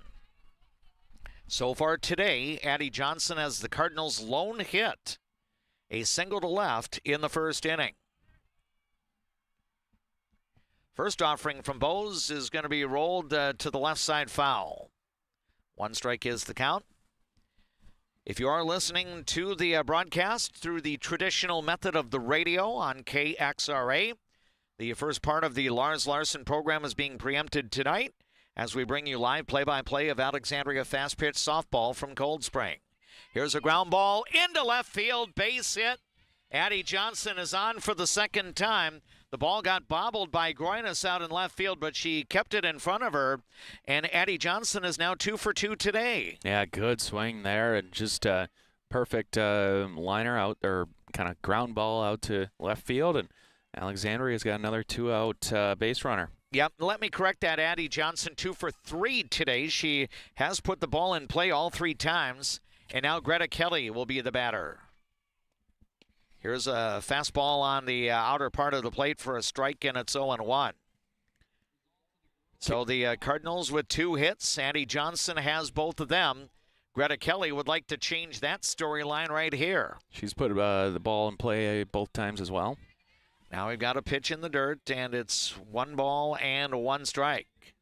So far today, Addie Johnson has the Cardinals' lone hit, a single to left in the first inning. First offering from Bowes is going to be rolled to the left side foul. 1 strike is the count. If you are listening to the broadcast through the traditional method of the radio on KXRA, the first part of the Lars Larson program is being preempted tonight as we bring you live play-by-play of Alexandria fast-pitch softball from Cold Spring. Here's a ground ball into left field, base hit. Addie Johnson is on for the second time. The ball got bobbled by Groinus out in left field, but she kept it in front of her, and Addie Johnson is now 2 for 2 today. Yeah, good swing there, and just a perfect liner out, or kind of ground ball out to left field, and Alexandria's got another 2-out base runner. Yep, let me correct that. Addie Johnson 2 for 3 today. She has put the ball in play all 3 times, and now Greta Kelly will be the batter. Here's a fastball on the outer part of the plate for a strike, and it's 0-1. So the Cardinals with 2 hits. Addie Johnson has both of them. Greta Kelly would like to change that storyline right here. She's put the ball in play both times as well. Now we've got a pitch in the dirt, and it's 1 ball and 1 strike.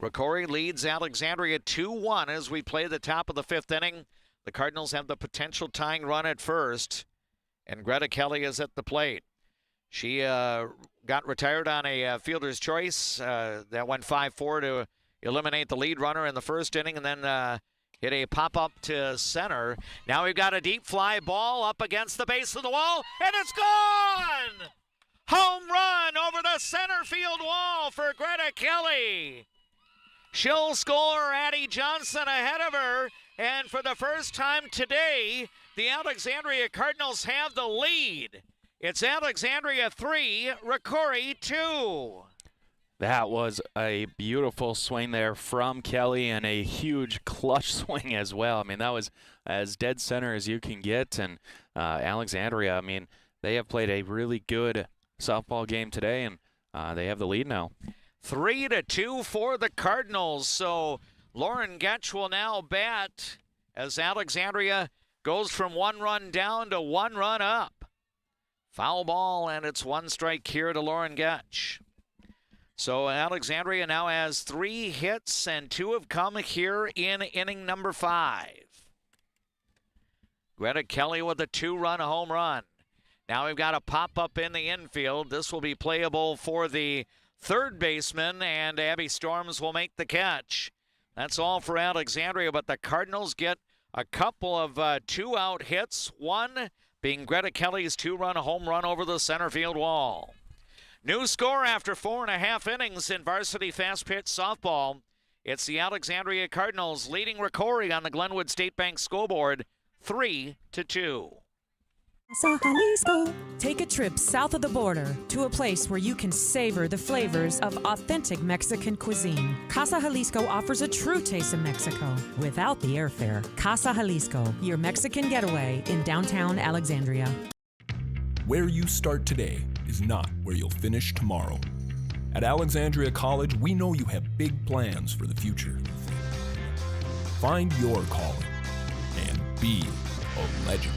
Rocori leads Alexandria 2-1 as we play the top of the 5th inning. The Cardinals have the potential tying run at first, and Greta Kelly is at the plate. She got retired on a fielder's choice that went 5-4 to eliminate the lead runner in the first inning, and then hit a pop-up to center. Now we've got a deep fly ball up against the base of the wall, and it's gone! Home run over the center field wall for Greta Kelly. She'll score. Addie Johnson ahead of her. And for the first time today, the Alexandria Cardinals have the lead. It's Alexandria 3, Rocori 2. That was a beautiful swing there from Kelly, and a huge clutch swing as well. I mean, that was as dead center as you can get. And Alexandria, I mean, they have played a really good softball game today, and they have the lead now. 3-2 for the Cardinals. So Lauren Getch will now bat as Alexandria goes from 1 run down to 1 run up. Foul ball, and it's 1 strike here to Lauren Getch. So Alexandria now has 3 hits, and 2 have come here in inning number 5. Greta Kelly with a 2-run home run. Now we've got a pop-up in the infield. This will be playable for the third baseman, and Abby Storms will make the catch. That's all for Alexandria, but the Cardinals get a couple of two-out hits, one being Greta Kelly's two-run home run over the center field wall. New score after 4.5 innings in varsity fast-pitch softball. It's the Alexandria Cardinals leading Rocori on the Glenwood State Bank scoreboard 3-2. Casa Jalisco. Take a trip south of the border to a place where you can savor the flavors of authentic Mexican cuisine. Casa Jalisco offers a true taste of Mexico without the airfare. Casa Jalisco, your Mexican getaway in downtown Alexandria. Where you start today is not where you'll finish tomorrow. At Alexandria College, we know you have big plans for the future. Find your calling and be a legend.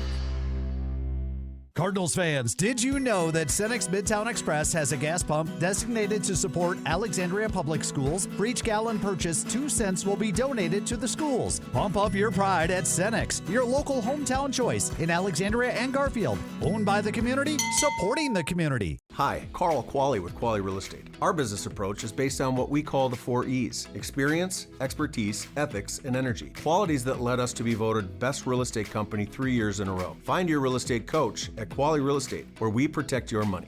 Cardinals fans, did you know that Cenex Midtown Express has a gas pump designated to support Alexandria Public Schools? For each gallon purchased, 2 cents will be donated to the schools. Pump up your pride at Cenex, your local hometown choice in Alexandria and Garfield. Owned by the community, supporting the community. Hi, Carl Qualley with Qualley Real Estate. Our business approach is based on what we call the 4 E's: experience, expertise, ethics, and energy. Qualities that led us to be voted best real estate company 3 years in a row. Find your real estate coach at Qualley Real Estate, where we protect your money.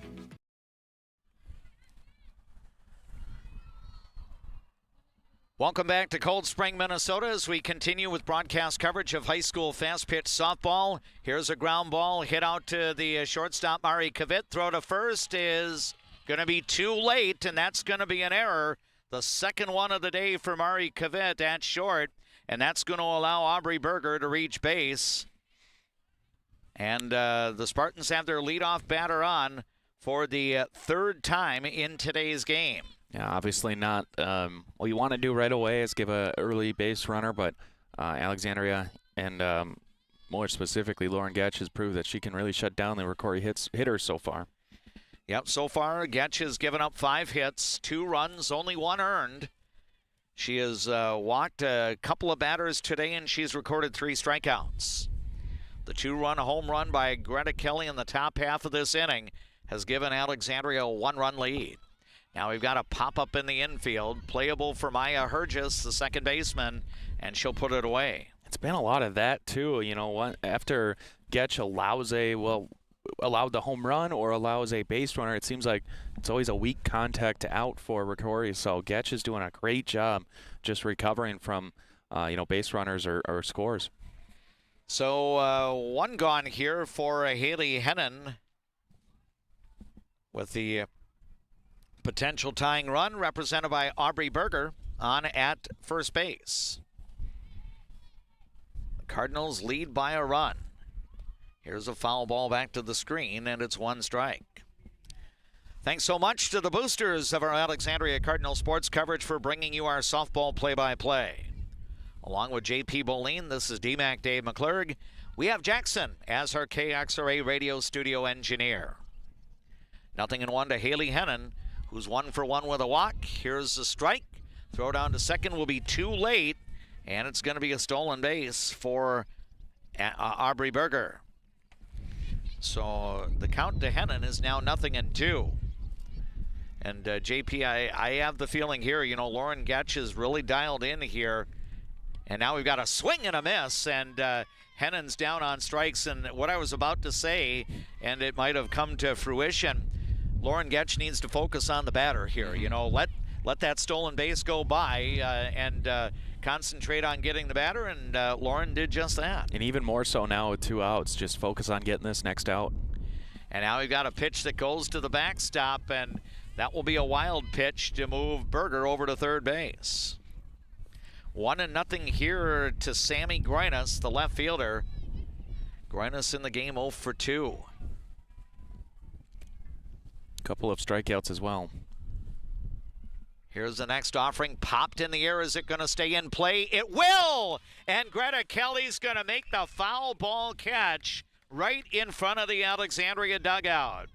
Welcome back to Cold Spring, Minnesota, as we continue with broadcast coverage of high school fast-pitch softball. Here's a ground ball hit out to the shortstop, Mari Kavit. Throw to first is going to be too late, and that's going to be an error. The second one of the day for Mari Kavit at short, and that's going to allow Aubrey Berger to reach base. And the Spartans have their leadoff batter on for the third time in today's game. Yeah, obviously not. What you want to do right away is give an early base runner, but Alexandria and more specifically Lauren Getch has proved that she can really shut down the Rocori hitters so far. Yep, so far Getch has given up 5 hits, 2 runs, only 1 earned. She has walked a couple of batters today, and she's recorded 3 strikeouts. The 2-run home run by Greta Kelly in the top half of this inning has given Alexandria a 1-run lead. Now we've got a pop-up in the infield, playable for Maya Hergis, the second baseman, and she'll put it away. It's been a lot of that, too. You know what? After Getch allowed the home run or allows a base runner, it seems like it's always a weak contact out for Rocori. So Getch is doing a great job just recovering from, base runners or scores. So 1 gone here for Haley Hennon with the potential tying run represented by Aubrey Berger on at first base. The Cardinals lead by a run. Here's a foul ball back to the screen, and it's 1 strike. Thanks so much to the boosters of our Alexandria Cardinal sports coverage for bringing you our softball play-by-play. Along with JP Boline, this is D-Mac Dave McClurg. We have Jackson as our KXRA radio studio engineer. 0-1 to Haley Hennon, who's 1 for 1 with a walk. Here's the strike. Throw down to second will be too late, and it's going to be a stolen base for Aubrey Berger. So the count to Hennon is now 0-2. And JP, I have the feeling here, Lauren Getch is really dialed in here. And now we've got a swing and a miss, and Hennon's down on strikes. And what I was about to say, and it might have come to fruition, Lauren Getch needs to focus on the batter here. Let that stolen base go by and concentrate on getting the batter, and Lauren did just that. And even more so now with 2 outs, just focus on getting this next out. And now we've got a pitch that goes to the backstop, and that will be a wild pitch to move Berger over to third base. 1-0 here to Sammy Groinas, the left fielder. Groinas in the game 0 for 2. Couple of strikeouts as well. Here's the next offering, popped in the air. Is it going to stay in play? It will! And Greta Kelly's going to make the foul ball catch right in front of the Alexandria dugout.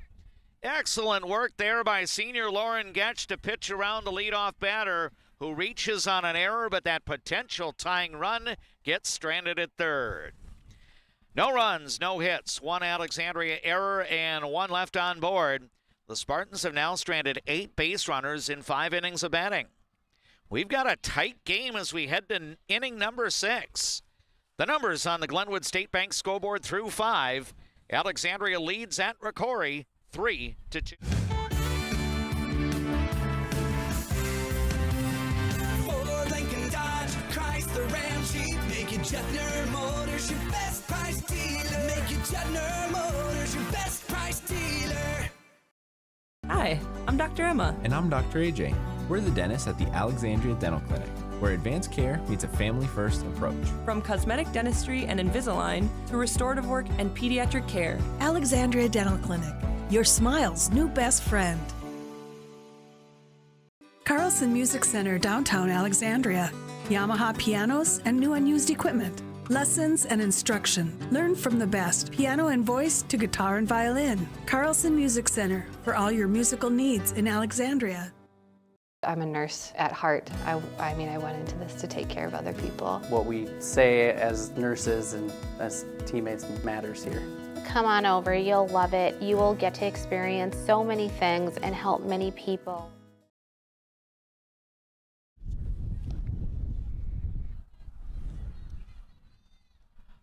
Excellent work there by senior Lauren Getch to pitch around the leadoff batter, who reaches on an error, but that potential tying run gets stranded at third. No runs, no hits, 1 Alexandria error, and 1 left on board. The The Spartans have now stranded 8 base runners in 5 innings of batting. We've got a tight game as we head to inning number 6. The numbers on the Glenwood State Bank scoreboard through 5. Alexandria leads at Rocori 3-2. Ford, Lincoln, Dodge, Chrysler, Ram, Jeep. Make it Juettner Motors, your best price dealer. Make it Juettner Motors, your best price dealer. Hi, I'm Dr. Emma. And I'm Dr. AJ. We're the dentists at the Alexandria Dental Clinic, where advanced care meets a family-first approach. From cosmetic dentistry and Invisalign to restorative work and pediatric care. Alexandria Dental Clinic, your smile's new best friend. Carlson Music Center, downtown Alexandria. Yamaha pianos and new unused equipment. Lessons and instruction. Learn from the best, piano and voice to guitar and violin. Carlson Music Center, for all your musical needs in Alexandria. I'm a nurse at heart. I mean, I went into this to take care of other people. What we say as nurses and as teammates matters here. Come on over, you'll love it. You will get to experience so many things and help many people.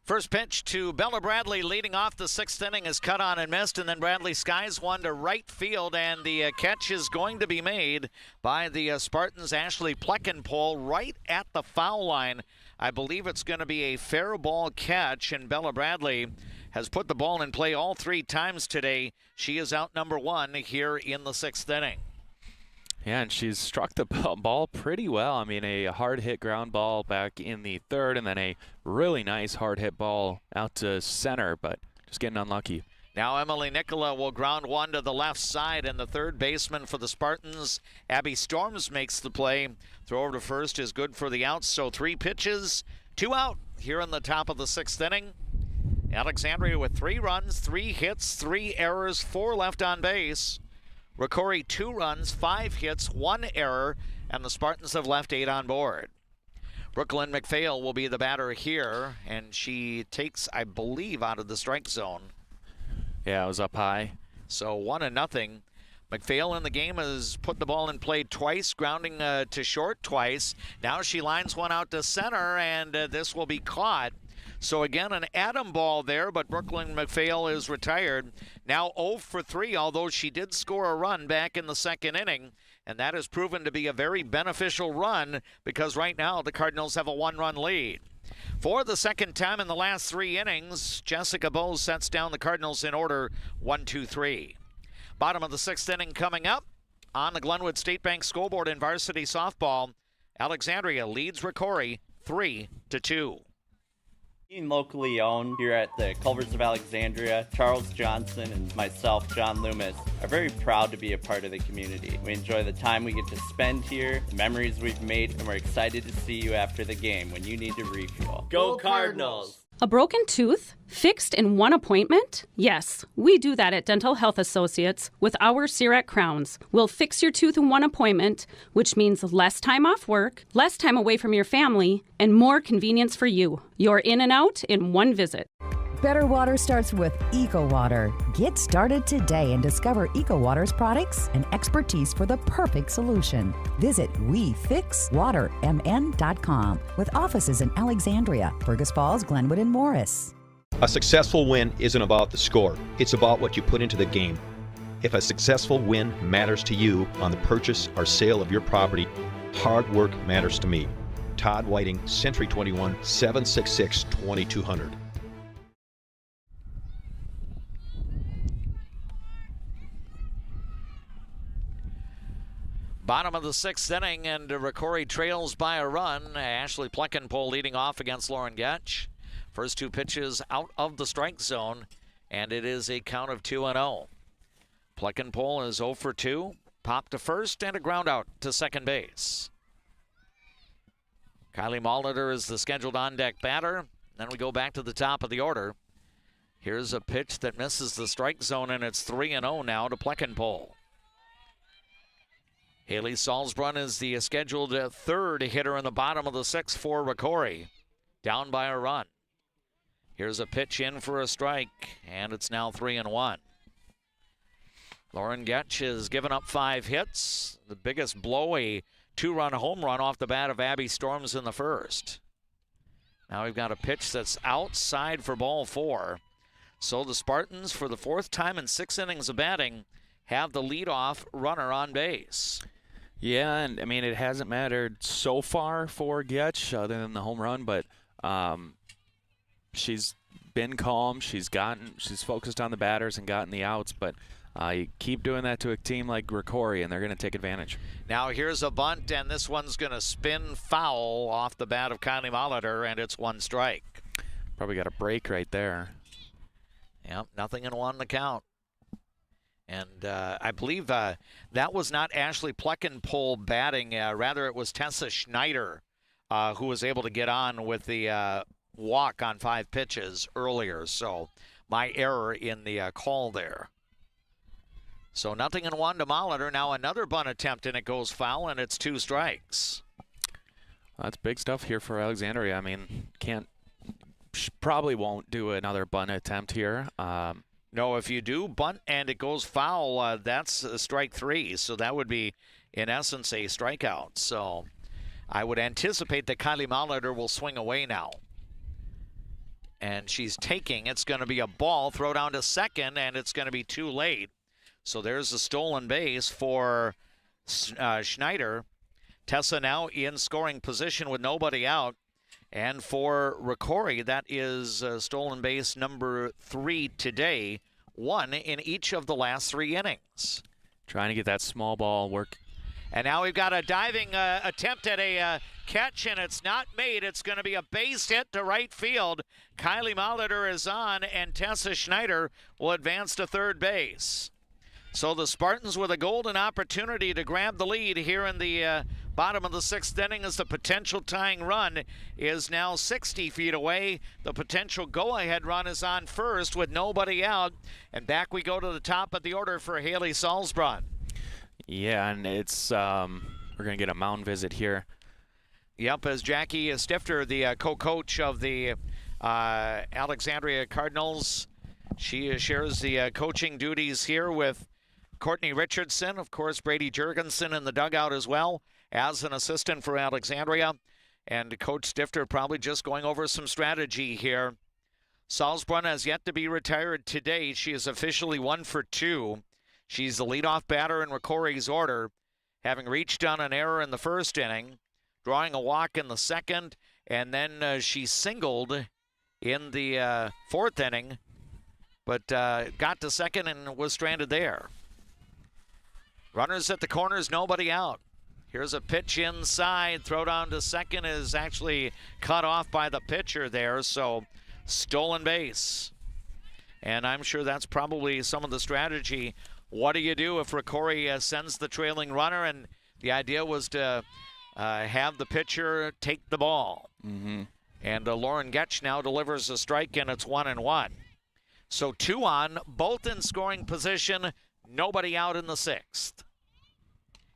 First pitch to Bella Bradley leading off the 6th inning is cut on and missed, and then Bradley skies one to right field, and the catch is going to be made by the Spartans' Ashley Pleckenpole right at the foul line. I believe it's going to be a fair ball catch, and Bella Bradley has put the ball in play all 3 times today. She is out number 1 here in the 6th inning. Yeah, and she's struck the ball pretty well. I mean, a hard-hit ground ball back in the 3rd, and then a really nice hard-hit ball out to center, but just getting unlucky. Now Emily Nicola will ground one to the left side, and the third baseman for the Spartans, Abby Storms, makes the play. Throw over to first is good for the outs, so 3 pitches, 2 out here in the top of the 6th inning. Alexandria with 3 runs, 3 hits, 3 errors, 4 left on base. Rocori 2 runs, 5 hits, 1 error, and the Spartans have left 8 on board. Brooklyn McPhail will be the batter here, and she takes, I believe, out of the strike zone. Yeah, it was up high. So 1-0. McPhail in the game has put the ball in play twice, grounding to short twice. Now she lines one out to center, and this will be caught. So again, an atom ball there, but Brooklyn McPhail is retired. Now 0 for 3, although she did score a run back in the 2nd inning, and that has proven to be a very beneficial run because right now the Cardinals have a 1-run lead. For the 2nd time in the last 3 innings, Jessica Bowes sets down the Cardinals in order 1-2-3. Bottom of the 6th inning coming up on the Glenwood State Bank scoreboard in varsity softball. Alexandria leads Rocori 3-2. Being locally owned here at the Culvers of Alexandria, Charles Johnson and myself, John Loomis, are very proud to be a part of the community. We enjoy the time we get to spend here, the memories we've made, and we're excited to see you after the game when you need to refuel. Go Cardinals! A broken tooth? Fixed in one appointment? Yes, we do that at Dental Health Associates with our CIRAC crowns. We'll fix your tooth in one appointment, which means less time off work, less time away from your family, and more convenience for you. You're in and out in one visit. Better water starts with EcoWater. Get started today and discover EcoWater's products and expertise for the perfect solution. Visit WeFixWaterMN.com with offices in Alexandria, Fergus Falls, Glenwood, and Morris. A successful win isn't about the score. It's about what you put into the game. If a successful win matters to you on the purchase or sale of your property, hard work matters to me. Todd Whiting, Century 21, 766-2200. Bottom of the 6th inning, and Rocori trails by a run. Ashley Pleckenpole leading off against Lauren Getch. First 2 pitches out of the strike zone, and it is a count of 2-0. Pleckenpole is 0 for 2. Pop to first and a ground out to second base. Kylie Molitor is the scheduled on-deck batter. Then we go back to the top of the order. Here's a pitch that misses the strike zone, and it's 3-0 now to Pleckenpole. Haley Salzbrunn is the scheduled 3rd hitter in the bottom of the 6th for Rocori. Down by a run. Here's a pitch in for a strike, and it's now 3-1. Lauren Getch has given up 5 hits. The biggest blow, a 2-run home run off the bat of Abby Storms in the first. Now we've got a pitch that's outside for ball 4. So the Spartans, for the 4th time in 6 innings of batting, have the leadoff runner on base. Yeah, and I mean, it hasn't mattered so far for Getch other than the home run, but she's been calm. She's focused on the batters and gotten the outs, but you keep doing that to a team like Rocori, and they're going to take advantage. Now here's a bunt, and this one's going to spin foul off the bat of Kylie Molitor, and it's 1 strike. Probably got a break right there. Yep, 0-1 the count. And I believe that was not Ashley Pleckenpole batting. Rather, it was Tessa Schneider who was able to get on with the walk on 5 pitches earlier. So my error in the call there. So 0-1 to Molitor. Now another bunt attempt, and it goes foul, and it's 2 strikes. That's big stuff here for Alexandria. I mean, probably won't do another bunt attempt here. No, if you do bunt and it goes foul, that's strike 3. So that would be, in essence, a strikeout. So I would anticipate that Kylie Molitor will swing away now. And she's taking. It's going to be a ball, throw down to second, and it's going to be too late. So there's a stolen base for Schneider. Tessa now in scoring position with nobody out. And for Rocori, that is stolen base number 3 today, 1 in each of the last 3 innings. Trying to get that small ball work. And now we've got a diving attempt at a catch, and it's not made. It's going to be a base hit to right field. Kylie Molitor is on, and Tessa Schneider will advance to third base. So the Spartans with a golden opportunity to grab the lead here in the bottom of the 6th inning, as the potential tying run is now 60 feet away. The potential go-ahead run is on first with nobody out. And back we go to the top of the order for Haley Salzbrunn. Yeah, and it's we're going to get a mound visit here. Yep, as Jackie Stifter, the co-coach of the Alexandria Cardinals, she shares the coaching duties here with Courtney Richardson, of course, Brady Jurgensen in the dugout as well as an assistant for Alexandria. And Coach Stifter probably just going over some strategy here. Salzbrunn has yet to be retired today. She is officially 1 for 2. She's the leadoff batter in Rocori's order, having reached on an error in the 1st inning, drawing a walk in the 2nd, and then she singled in the 4th inning, but got to 2nd and was stranded there. Runners at the corners, nobody out. Here's a pitch inside. Throw down to 2nd is actually cut off by the pitcher there, so stolen base. And I'm sure that's probably some of the strategy. What do you do if Rocori sends the trailing runner? And the idea was to have the pitcher take the ball. Mm-hmm. And Lauren Getch now delivers a strike, and it's 1-1. So 2 on, both in scoring position. Nobody out in the 6th.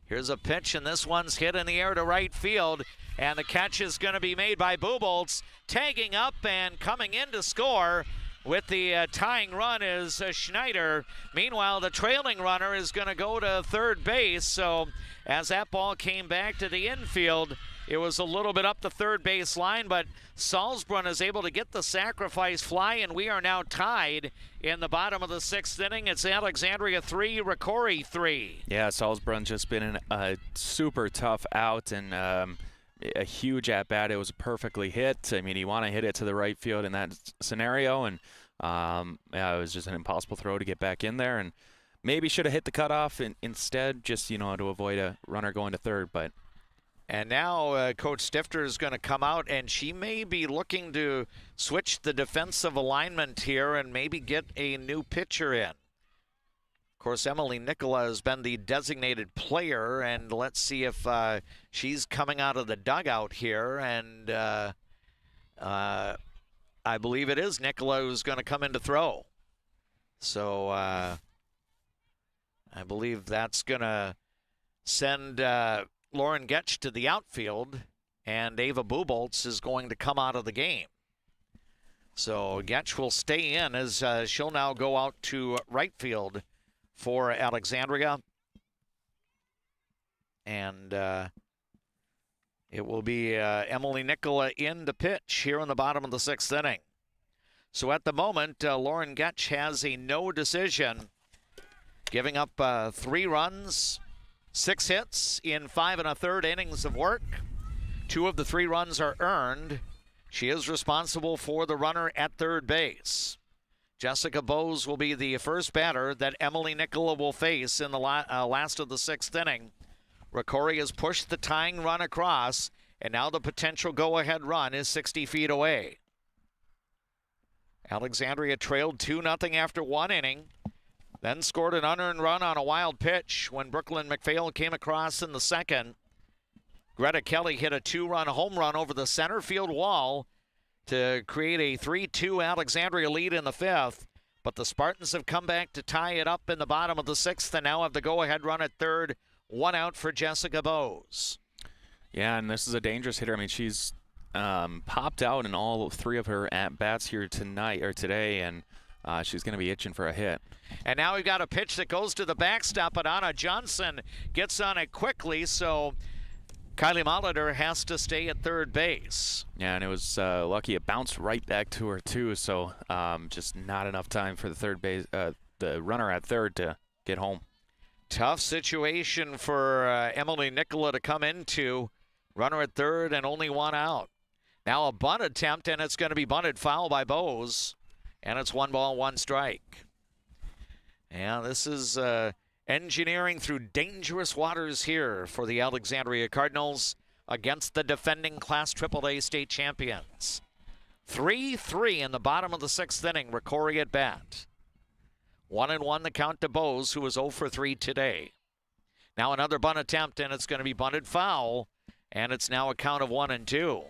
Here's a pitch, and this one's hit in the air to right field. And the catch is going to be made by Buboltz. Tagging up and coming in to score with the tying run is Schneider. Meanwhile, the trailing runner is going to go to third base. So as that ball came back to the infield, it was a little bit up the third base line, but Salzbrunn is able to get the sacrifice fly, and we are now tied in the bottom of the 6th inning. It's Alexandria 3, Rocori 3. Yeah, Salzbrunn's just been in a super tough out and a huge at-bat. It was perfectly hit. I mean, you want to hit it to the right field in that scenario, and yeah, it was just an impossible throw to get back in there, and maybe should have hit the cutoff instead, just, to avoid a runner going to third, but... And now Coach Stifter is going to come out, and she may be looking to switch the defensive alignment here and maybe get a new pitcher in. Of course, Emily Nicola has been the designated player, and let's see if she's coming out of the dugout here. And I believe it is Nicola who's going to come in to throw. So I believe that's going to send... Lauren Getch to the outfield, and Ava Buboltz is going to come out of the game. So Getch will stay in as she'll now go out to right field for Alexandria. And it will be Emily Nicola in to pitch here in the bottom of the 6th inning. So at the moment, Lauren Getch has a no decision, giving up 3 runs, 6 hits in 5 1/3 innings of work. 2 of the 3 runs are earned. She is responsible for the runner at third base. Jessica Bowes will be the first batter that Emily Nicola will face in the last of the 6th inning. Rocori has pushed the tying run across, and now the potential go-ahead run is 60 feet away. Alexandria trailed 2-0 after 1 inning, then scored an unearned run on a wild pitch when Brooklyn McPhail came across in the 2nd. Greta Kelly hit a 2-run home run over the center field wall to create a 3-2 Alexandria lead in the 5th, but the Spartans have come back to tie it up in the bottom of the 6th and now have the go-ahead run at third. 1 out for Jessica Bowes. Yeah, and this is a dangerous hitter. I mean, she's popped out in all 3 of her at-bats here today, and she's going to be itching for a hit. And now we've got a pitch that goes to the backstop, but Anna Johnson gets on it quickly, so Kylie Molitor has to stay at third base. Yeah, and it was lucky it bounced right back to her, too, so just not enough time for the third base, the runner at third to get home. Tough situation for Emily Nicola to come into. Runner at third and only 1 out. Now a bunt attempt, and it's going to be bunted foul by Bowes. And it's 1 ball, 1 strike. Yeah, this is engineering through dangerous waters here for the Alexandria Cardinals against the defending Class AAA state champions. 3-3 in the bottom of the 6th inning. Rocori at bat. 1-1 the count to Bowes, who was 0 for 3 today. Now another bunt attempt, and it's going to be bunted foul, and it's now a count of 1-2.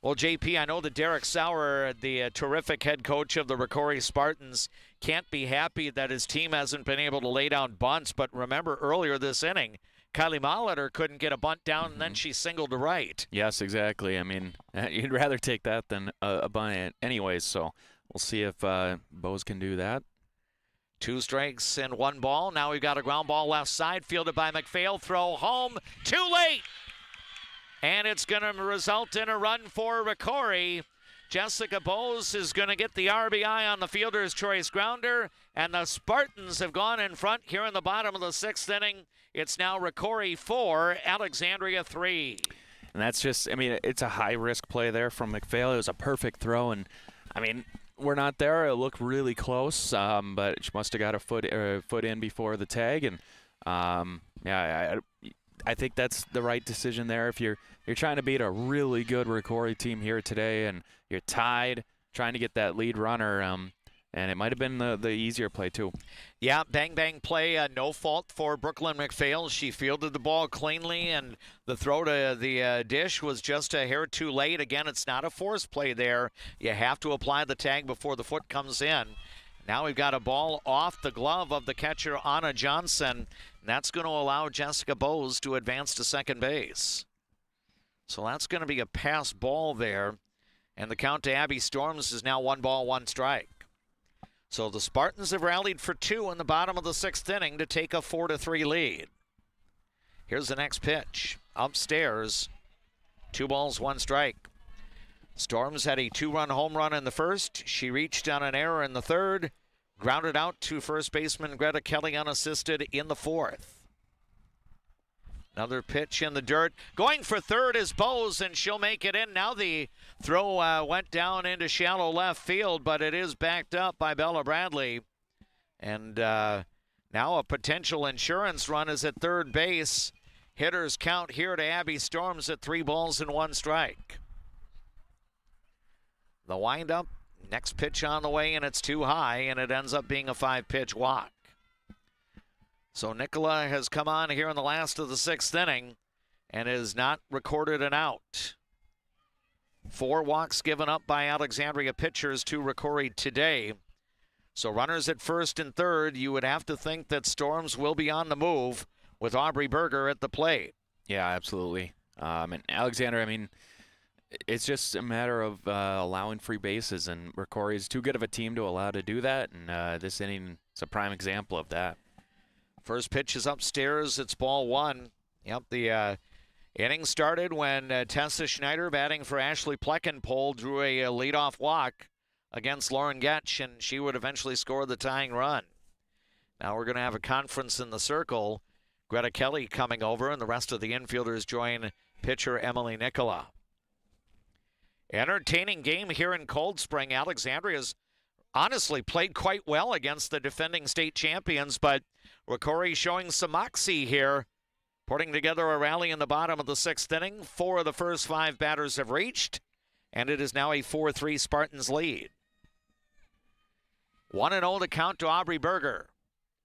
Well, JP, I know that Derek Sauer, the terrific head coach of the Rocori Spartans, can't be happy that his team hasn't been able to lay down bunts, but remember earlier this inning, Kylie Molitor couldn't get a bunt down, and then she singled to right. Yes, exactly. I mean, you'd rather take that than a bunt anyways, so we'll see if Bowes can do that. 2 strikes and 1 ball. Now we've got a ground ball left side, fielded by McPhail. Throw home, too late! And it's going to result in a run for Rocori. Jessica Bowes is going to get the RBI on the fielder's choice grounder, and the Spartans have gone in front here in the bottom of the 6th inning. It's now Rocori 4, Alexandria 3. And that's just, I mean, it's a high-risk play there from McPhail. It was a perfect throw, and, I mean, we're not there. It looked really close, but she must have got a foot in before the tag, and, yeah, I think that's the right decision there. If you're trying to beat a really good Rocori team here today and you're tied, trying to get that lead runner, and it might have been the easier play too. Yeah, bang play, no fault for Brooklyn McPhail. She fielded the ball cleanly, and the throw to the dish was just a hair too late. Again, it's not a forced play there. You have to apply the tag before the foot comes in. Now we've got a ball off the glove of the catcher, Anna Johnson. And that's going to allow Jessica Bowes to advance to second base. So that's going to be a pass ball there. And the count to Abby Storms is now 1 ball, 1 strike. So the Spartans have rallied for 2 in the bottom of the 6th inning to take a 4-3 lead. Here's the next pitch. Upstairs, 2 balls, 1 strike. Storms had a 2-run home run in the first. She reached on an error in the third. Grounded out to first baseman Greta Kelly unassisted in the 4th. Another pitch in the dirt. Going for third is Bowes, and she'll make it in. Now the throw went down into shallow left field, but it is backed up by Bella Bradley. And now a potential insurance run is at third base. Hitters count here to Abby Storms at 3 balls and 1 strike. The windup, next pitch on the way, and it's too high, and it ends up being a 5-pitch walk. So Nicola has come on here in the last of the 6th inning and has not recorded an out. 4 walks given up by Alexandria pitchers to Rocori today. So runners at first and third, you would have to think that Storms will be on the move with Aubrey Berger at the plate. Yeah, absolutely. And Alexandria, I mean, It's just a matter of allowing free bases, and Rocori is too good of a team to allow to do that, and this inning is a prime example of that. First pitch is upstairs. It's ball one. Yep, the inning started when Tessa Schneider, batting for Ashley Pleckenpole, drew a leadoff walk against Lauren Getch, and she would eventually score the tying run. Now we're going to have a conference in the circle. Greta Kelly coming over, and the rest of the infielders join pitcher Emily Nicola. Entertaining game here in Cold Spring. Alexandria's honestly played quite well against the defending state champions, but Rocori showing some moxie here, putting together a rally in the bottom of the sixth inning. 4 of the first 5 batters have reached, and it is now a 4-3 Spartans lead. 1-0 the count to Aubrey Berger.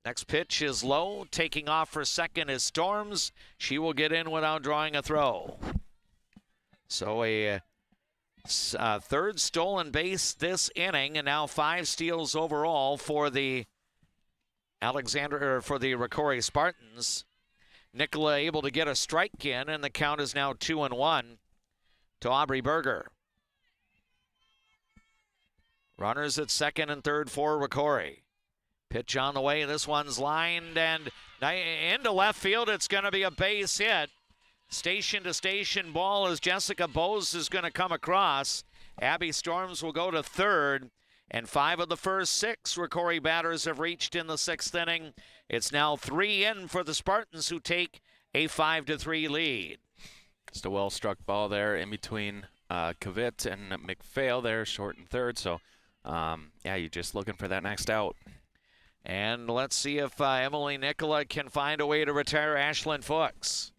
Next pitch is low. Taking off for second is Storms. She will get in without drawing a throw. So a third stolen base this inning, and now 5 steals overall for the Rocori Spartans. Nicola able to get a strike in, and the count is now 2-1 to Aubrey Berger. Runners at second and third for Rocori. Pitch on the way. This one's lined and into left field. It's going to be a base hit. Station to station ball as Jessica Bose is going to come across. Abby Storms will go to third. And 5 of the first 6 Rocori batters have reached in the sixth inning. It's now 3 in for the Spartans, who take a 5-3 lead. Just a well-struck ball there in between Kavit and McPhail there, short and third. So, yeah, you're just looking for that next out. And let's see if Emily Nicola can find a way to retire Ashlyn Fuchs.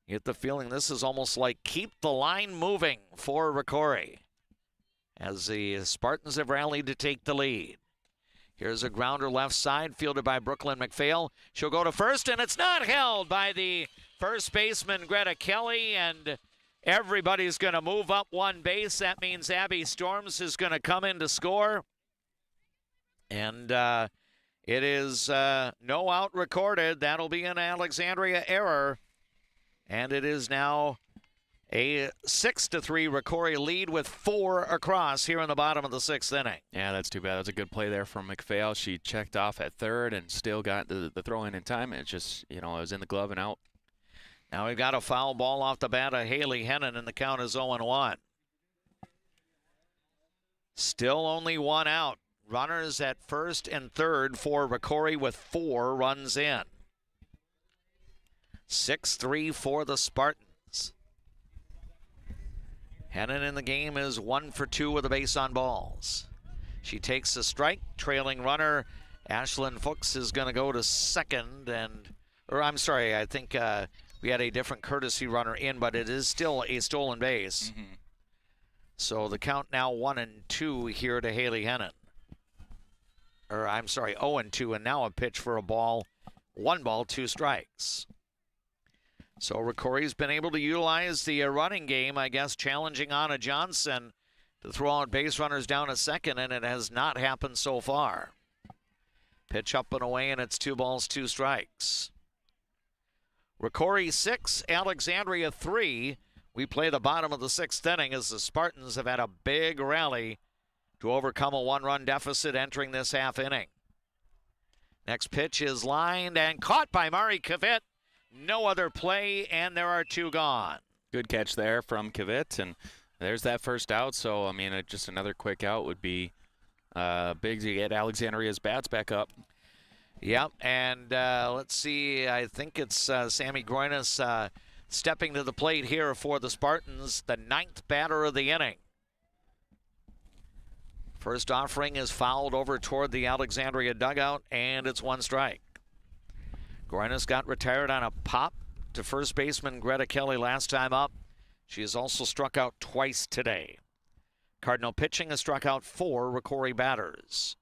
You get the feeling this is almost like keep the line moving for Rocori, as the Spartans have rallied to take the lead. Here's a grounder left side, fielded by Brooklyn McPhail. She'll go to first, and it's not held by the first baseman, Greta Kelly, and everybody's going to move up one base. That means Abby Storms is going to come in to score. And it is no out recorded. That'll be an Alexandria error. And it is now a 6-3 Rocori lead with 4 across here in the bottom of the sixth inning. Yeah, that's too bad. That's a good play there from McPhail. She checked off at third and still got the throw in time. It just, it was in the glove and out. Now we've got a foul ball off the bat of Haley Hennon, and the count is 0-1. Still only 1 out. Runners at first and third for Rocori with 4 runs in. 6-3 for the Spartans. Hennon in the game is 1 for 2 with a base on balls. She takes a strike. Trailing runner Ashlyn Fuchs is going to go to second, I think we had a different courtesy runner in, but it is still a stolen base. Mm-hmm. So the count now 1-2 here to Haley Hennon. 0-2, and now a pitch for a ball. 1 ball, 2 strikes. So Rocori's been able to utilize the running game, I guess, challenging Anna Johnson to throw out base runners down at second, and it has not happened so far. Pitch up and away, and it's 2 balls, 2 strikes. Rocori 6, Alexandria 3. We play the bottom of the sixth inning as the Spartans have had a big rally to overcome a 1-run deficit entering this half inning. Next pitch is lined and caught by Mari Kavit. No other play, and there are 2 gone. Good catch there from Kavit, and there's that first out. So, just another quick out would be big to get Alexandria's bats back up. Yep, and let's see. I think it's Sammy Groinas stepping to the plate here for the Spartans, the 9th batter of the inning. First offering is fouled over toward the Alexandria dugout, and it's 1 strike. Groinas got retired on a pop to first baseman Greta Kelly last time up. She has also struck out twice today. Cardinal pitching has struck out 4 Rocori batters,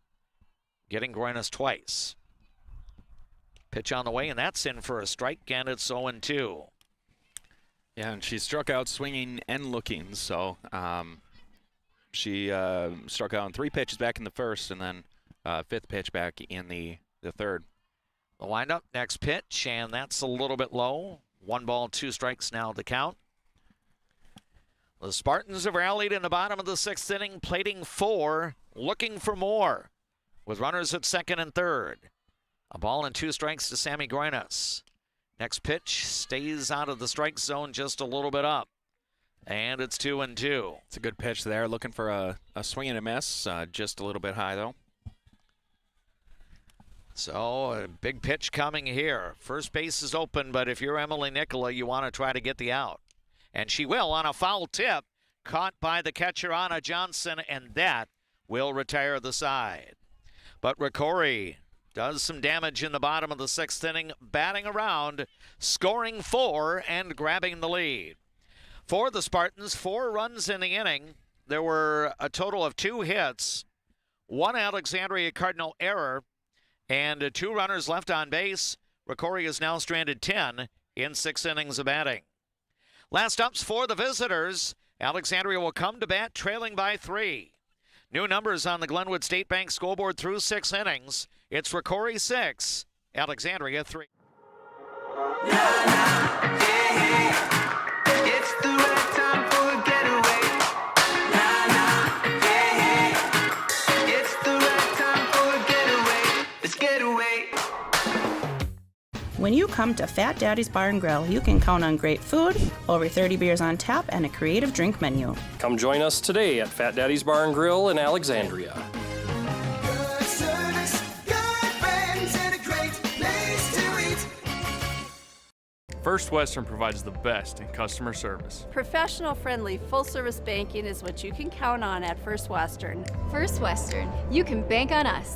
getting Groinas twice. Pitch on the way, and that's in for a strike, and it's 0-2. Yeah, and she struck out swinging and looking, so she struck out on 3 pitches back in the first, and then 5th pitch back in the third. The windup, next pitch, and that's a little bit low. 1 ball, 2 strikes now the count. The Spartans have rallied in the bottom of the 6th inning, plating 4, looking for more, with runners at second and third. A ball and 2 strikes to Sammy Groinas. Next pitch stays out of the strike zone just a little bit up. And it's 2-2. It's a good pitch there. Looking for a swing and a miss. Just a little bit high, though. So a big pitch coming here. First base is open, but if you're Emily Nicola, you want to try to get the out. And she will on a foul tip. Caught by the catcher, Anna Johnson, and that will retire the side. But Rocori does some damage in the bottom of the 6th inning, batting around, scoring 4 and grabbing the lead. For the Spartans, 4 runs in the inning. There were a total of 2 hits, 1 Alexandria Cardinal error, and 2 runners left on base. Rocori is now stranded 10 in 6 innings of batting. Last ups for the visitors. Alexandria will come to bat trailing by 3. New numbers on the Glenwood State Bank scoreboard through 6 innings. It's Rocori 6, Alexandria 3. It's the right time for a getaway. It's the right time for a getaway. Let's get away. When you come to Fat Daddy's Bar and Grill, you can count on great food, over 30 beers on tap, and a creative drink menu. Come join us today at Fat Daddy's Bar and Grill in Alexandria. Good service, good friends, and a great place to eat. First Western provides the best in customer service. Professional, friendly, full-service banking is what you can count on at First Western. First Western, you can bank on us.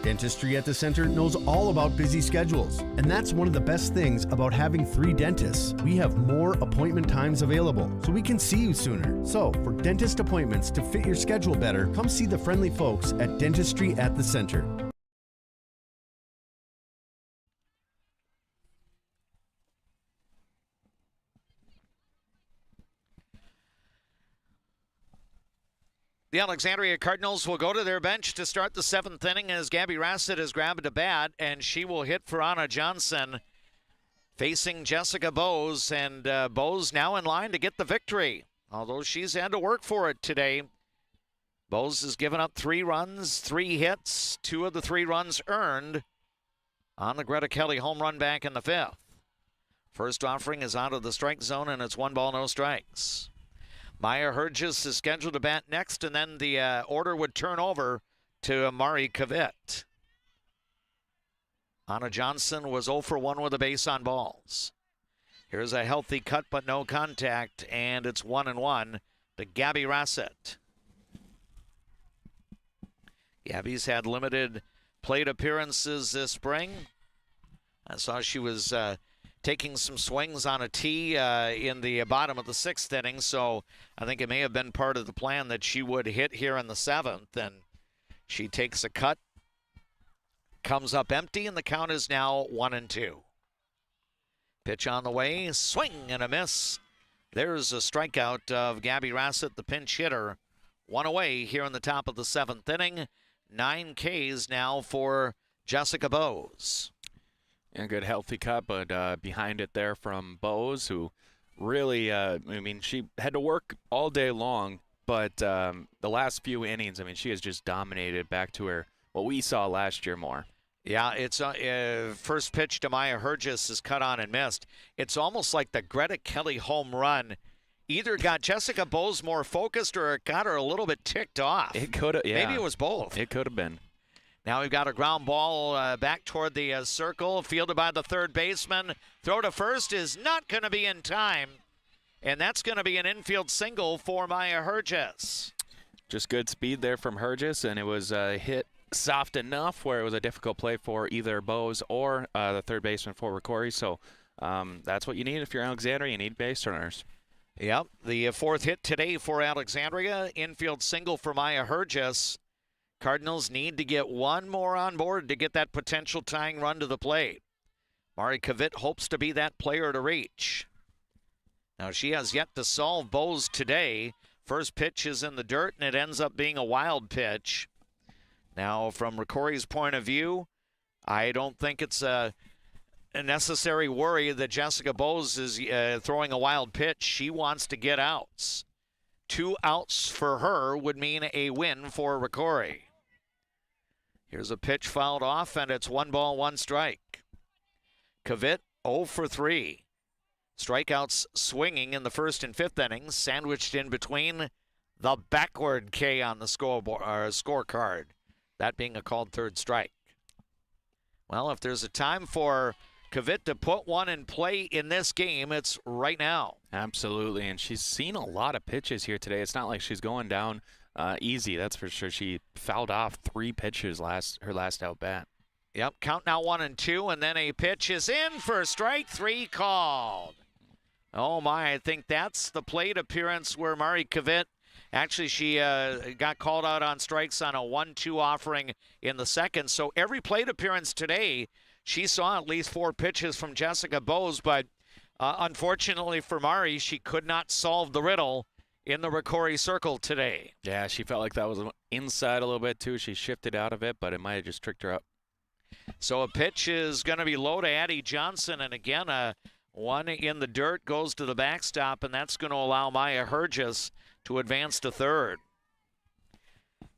Dentistry at the Center knows all about busy schedules, and that's one of the best things about having 3 dentists. We have more appointment times available, so we can see you sooner. So, for dentist appointments to fit your schedule better, come see the friendly folks at Dentistry at the Center. The Alexandria Cardinals will go to their bench to start the 7th inning as Gabby Rassett has grabbed a bat, and she will hit for Anna Johnson, facing Jessica Bowes, and Bowes now in line to get the victory, although she's had to work for it today. Bowes has given up 3 runs, 3 hits, 2 of the 3 runs earned on the Greta Kelly home run back in the 5th. First offering is out of the strike zone, and it's 1 ball, no strikes. Maya Hergis is scheduled to bat next, and then the order would turn over to Amari Kavit. Anna Johnson was 0 for 1 with a base on balls. Here's a healthy cut but no contact, and it's 1-1 to Gabby Rassett. Gabby's had limited plate appearances this spring. I saw she was taking some swings on a tee in the bottom of the 6th inning, so I think it may have been part of the plan that she would hit here in the 7th, and she takes a cut, comes up empty, and the count is now 1-2. Pitch on the way, swing and a miss. There's a strikeout of Gabby Rassett, the pinch hitter. 1 away here in the top of the 7th inning. 9 Ks now for Jessica Bowes. A good healthy cut, but behind it there from Bowes, who really, she had to work all day long, but the last few innings, she has just dominated back to what we saw last year more. Yeah, it's first pitch to Maya Hergis is cut on and missed. It's almost like the Greta Kelly home run either got Jessica Bowes more focused or it got her a little bit ticked off. It could have, yeah. Maybe it was both. It could have been. Now we've got a ground ball back toward the circle, fielded by the third baseman. Throw to first is not going to be in time, and that's going to be an infield single for Maya Hergis. Just good speed there from Hergis, and it was hit soft enough where it was a difficult play for either Bowes or the third baseman for Rocori. So that's what you need if you're Alexandria. You need base runners. Yep, the 4th hit today for Alexandria. Infield single for Maya Hergis. Cardinals need to get 1 more on board to get that potential tying run to the plate. Mari Kavit hopes to be that player to reach. Now she has yet to solve Bowes today. First pitch is in the dirt, and it ends up being a wild pitch. Now, from Rocori's point of view, I don't think it's a necessary worry that Jessica Bowes is throwing a wild pitch. She wants to get outs. 2 outs for her would mean a win for Rocori. Here's a pitch fouled off, and it's 1 ball, 1 strike. Kvitt 0 for 3. Strikeouts swinging in the first and fifth innings, sandwiched in between the backward K on the scorecard, that being a called third strike. Well, if there's a time for Kvitt to put one in play in this game, it's right now. Absolutely, and she's seen a lot of pitches here today. It's not like she's going down easy, that's for sure. She fouled off 3 pitches her last out bat. Yep, count now 1 and 2, and then a pitch is in for strike 3 called. Oh my, I think that's the plate appearance where Mari Kvitt, actually she got called out on strikes on a 1-2 offering in the second. So every plate appearance today, she saw at least 4 pitches from Jessica Bowes, but unfortunately for Mari, she could not solve the riddle in the Rocori circle today. Yeah, she felt like that was inside a little bit too. She shifted out of it, but it might have just tricked her up. So a pitch is going to be low to Addie Johnson, and again, one in the dirt goes to the backstop, and that's going to allow Maya Hergis to advance to third.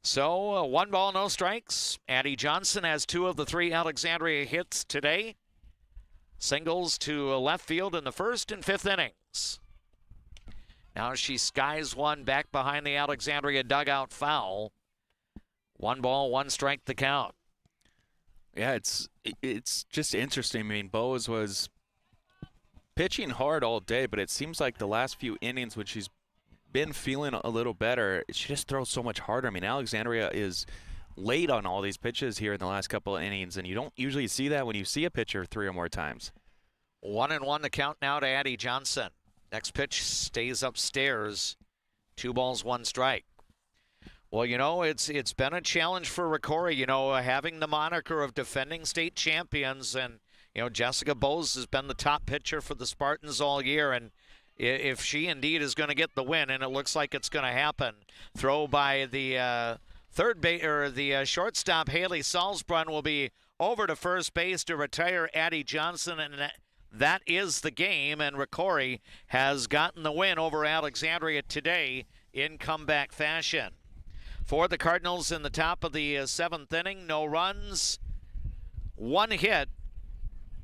So 1 ball, no strikes. Addie Johnson has 2 of the 3 Alexandria hits today. Singles to left field in the first and fifth innings. Now she skies one back behind the Alexandria dugout foul. 1 ball, 1 strike the count. Yeah, it's just interesting. I mean, Bowes was pitching hard all day, but it seems like the last few innings when she's been feeling a little better, she just throws so much harder. I mean, Alexandria is late on all these pitches here in the last couple of innings, and you don't usually see that when you see a pitcher 3 or more times. 1-1 the count now to Addie Johnson. Next pitch stays upstairs. 2 balls, 1 strike. Well, you know, it's been a challenge for Rocori, you know, having the moniker of defending state champions. And, you know, Jessica Bowes has been the top pitcher for the Spartans all year. And if she indeed is going to get the win, and it looks like it's going to happen, throw by the shortstop, Haley Salzbrunn, will be over to first base to retire Addie Johnson. And that is the game. And Rocori has gotten the win over Alexandria today in comeback fashion. For the Cardinals in the top of the 7th inning, no runs, 1 hit,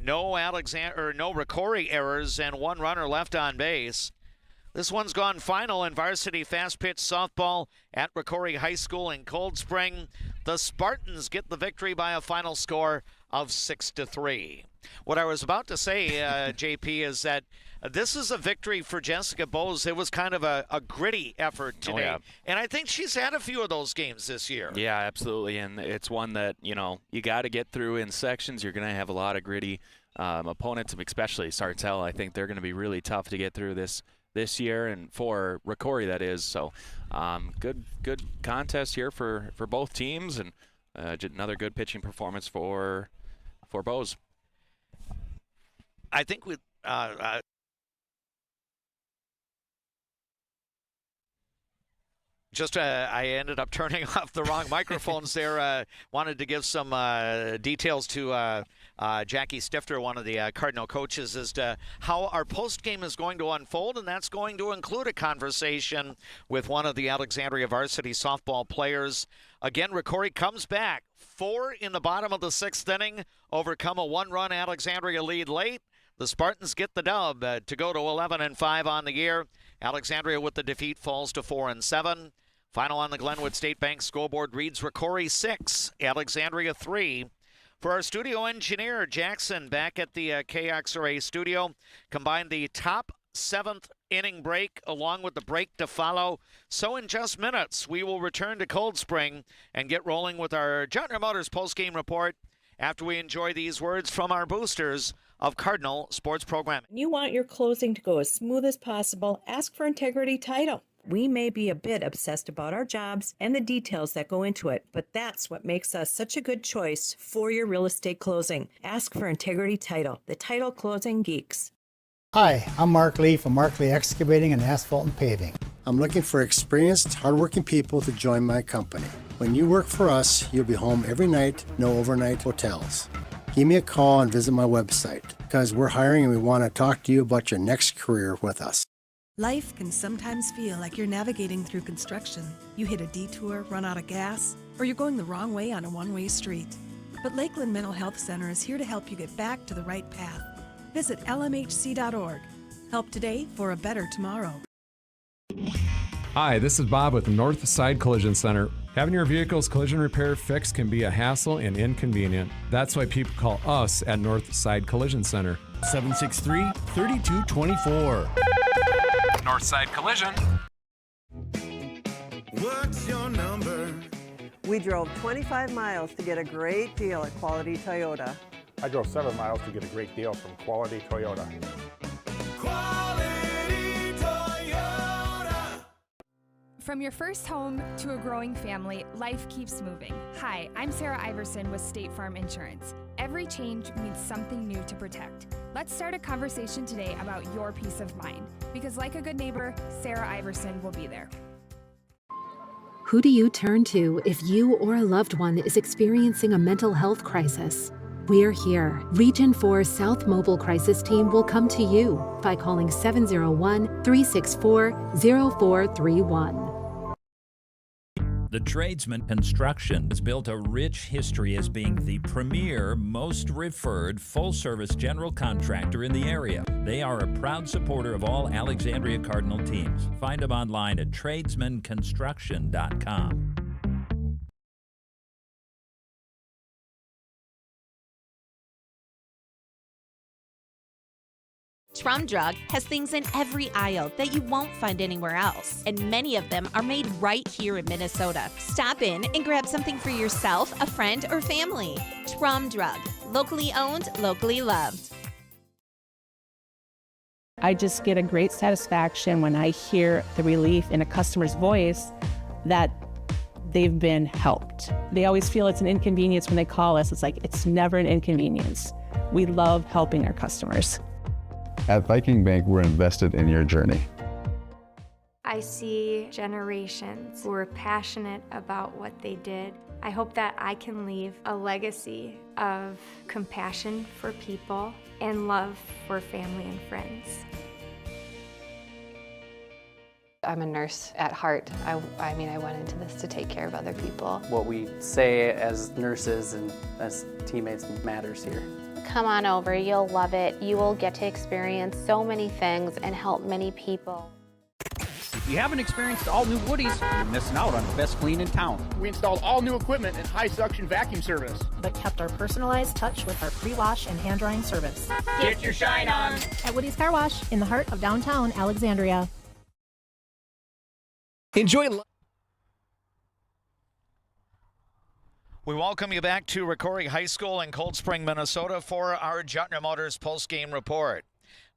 no Rocori errors, and 1 runner left on base. This one's gone final in varsity fast pitch softball at Rocori High School in Cold Spring. The Spartans get the victory by a final score of 6-3. What I was about to say, JP, is that this is a victory for Jessica Bowes. It was kind of a gritty effort today. Oh, yeah. And I think she's had a few of those games this year. Yeah, absolutely. And it's one that, you know, you got to get through in sections. You're going to have a lot of gritty opponents, especially Sartell. I think they're going to be really tough to get through this year, and for Rocori, that is. So good contest here for both teams, and another good pitching performance for Bowes. I think with I ended up turning off the wrong microphones there. Wanted to give some details to Jackie Stifter, one of the Cardinal coaches, as to how our post-game is going to unfold, and that's going to include a conversation with one of the Alexandria varsity softball players. Again, Rocori comes back. 4 in the bottom of the 6th inning, overcome a 1-run Alexandria lead late. The Spartans get the dub to go to 11-5 on the year. Alexandria with the defeat falls to 4-7. Final on the Glenwood State Bank scoreboard reads Rocori 6, Alexandria 3. For our studio engineer, Jackson, back at the KXRA studio, combined the top 7th inning break along with the break to follow. So in just minutes, we will return to Cold Spring and get rolling with our Juettner Motors postgame report after we enjoy these words from our boosters of Cardinal Sports Programming. When you want your closing to go as smooth as possible, ask for Integrity Title. We may be a bit obsessed about our jobs and the details that go into it, but that's what makes us such a good choice for your real estate closing. Ask for Integrity Title, the title closing geeks. Hi, I'm Mark Lee from Mark Lee Excavating and Asphalt and Paving. I'm looking for experienced, hardworking people to join my company. When you work for us, you'll be home every night, no overnight hotels. Give me a call and visit my website, because we're hiring and we want to talk to you about your next career with us. Life can sometimes feel like you're navigating through construction. You hit a detour, run out of gas, or you're going the wrong way on a one-way street. But Lakeland Mental Health Center is here to help you get back to the right path. Visit lmhc.org. Help today for a better tomorrow. Hi, this is Bob with the North Side Collision Center. Having your vehicle's collision repair fixed can be a hassle and inconvenient. That's why people call us at North Side Collision Center. 763-3224. Northside Collision. What's your number? We drove 25 miles to get a great deal at Quality Toyota. I drove 7 miles to get a great deal from Quality Toyota. Quality Toyota. From your first home to a growing family, life keeps moving. Hi, I'm Sarah Iverson with State Farm Insurance. Every change means something new to protect. Let's start a conversation today about your peace of mind, because like a good neighbor, Sarah Iverson will be there. Who do you turn to if you or a loved one is experiencing a mental health crisis? We're here. Region 4 South Mobile Crisis Team will come to you by calling 701-364-0431. The Tradesman Construction has built a rich history as being the premier, most referred, full-service general contractor in the area. They are a proud supporter of all Alexandria Cardinal teams. Find them online at tradesmanconstruction.com. Trum Drug has things in every aisle that you won't find anywhere else, and many of them are made right here in Minnesota. Stop in and grab something for yourself, a friend, or family. Trum Drug, locally owned, locally loved. I just get a great satisfaction when I hear the relief in a customer's voice that they've been helped. They always feel it's an inconvenience when they call us. It's like, it's never an inconvenience. We love helping our customers. At Viking Bank, we're invested in your journey. I see generations who are passionate about what they did. I hope that I can leave a legacy of compassion for people and love for family and friends. I'm a nurse at heart. I went into this to take care of other people. What we say as nurses and as teammates matters here. Come on over, you'll love it. You will get to experience so many things and help many people. If you haven't experienced all new Woodies, you're missing out on the best clean in town. We installed all new equipment and high suction vacuum service. But kept our personalized touch with our pre-wash and hand drying service. Get your shine on at Woody's Car Wash in the heart of downtown Alexandria. Enjoy. We welcome you back to Rocori High School in Cold Spring, Minnesota for our Juettner Motors post-game report.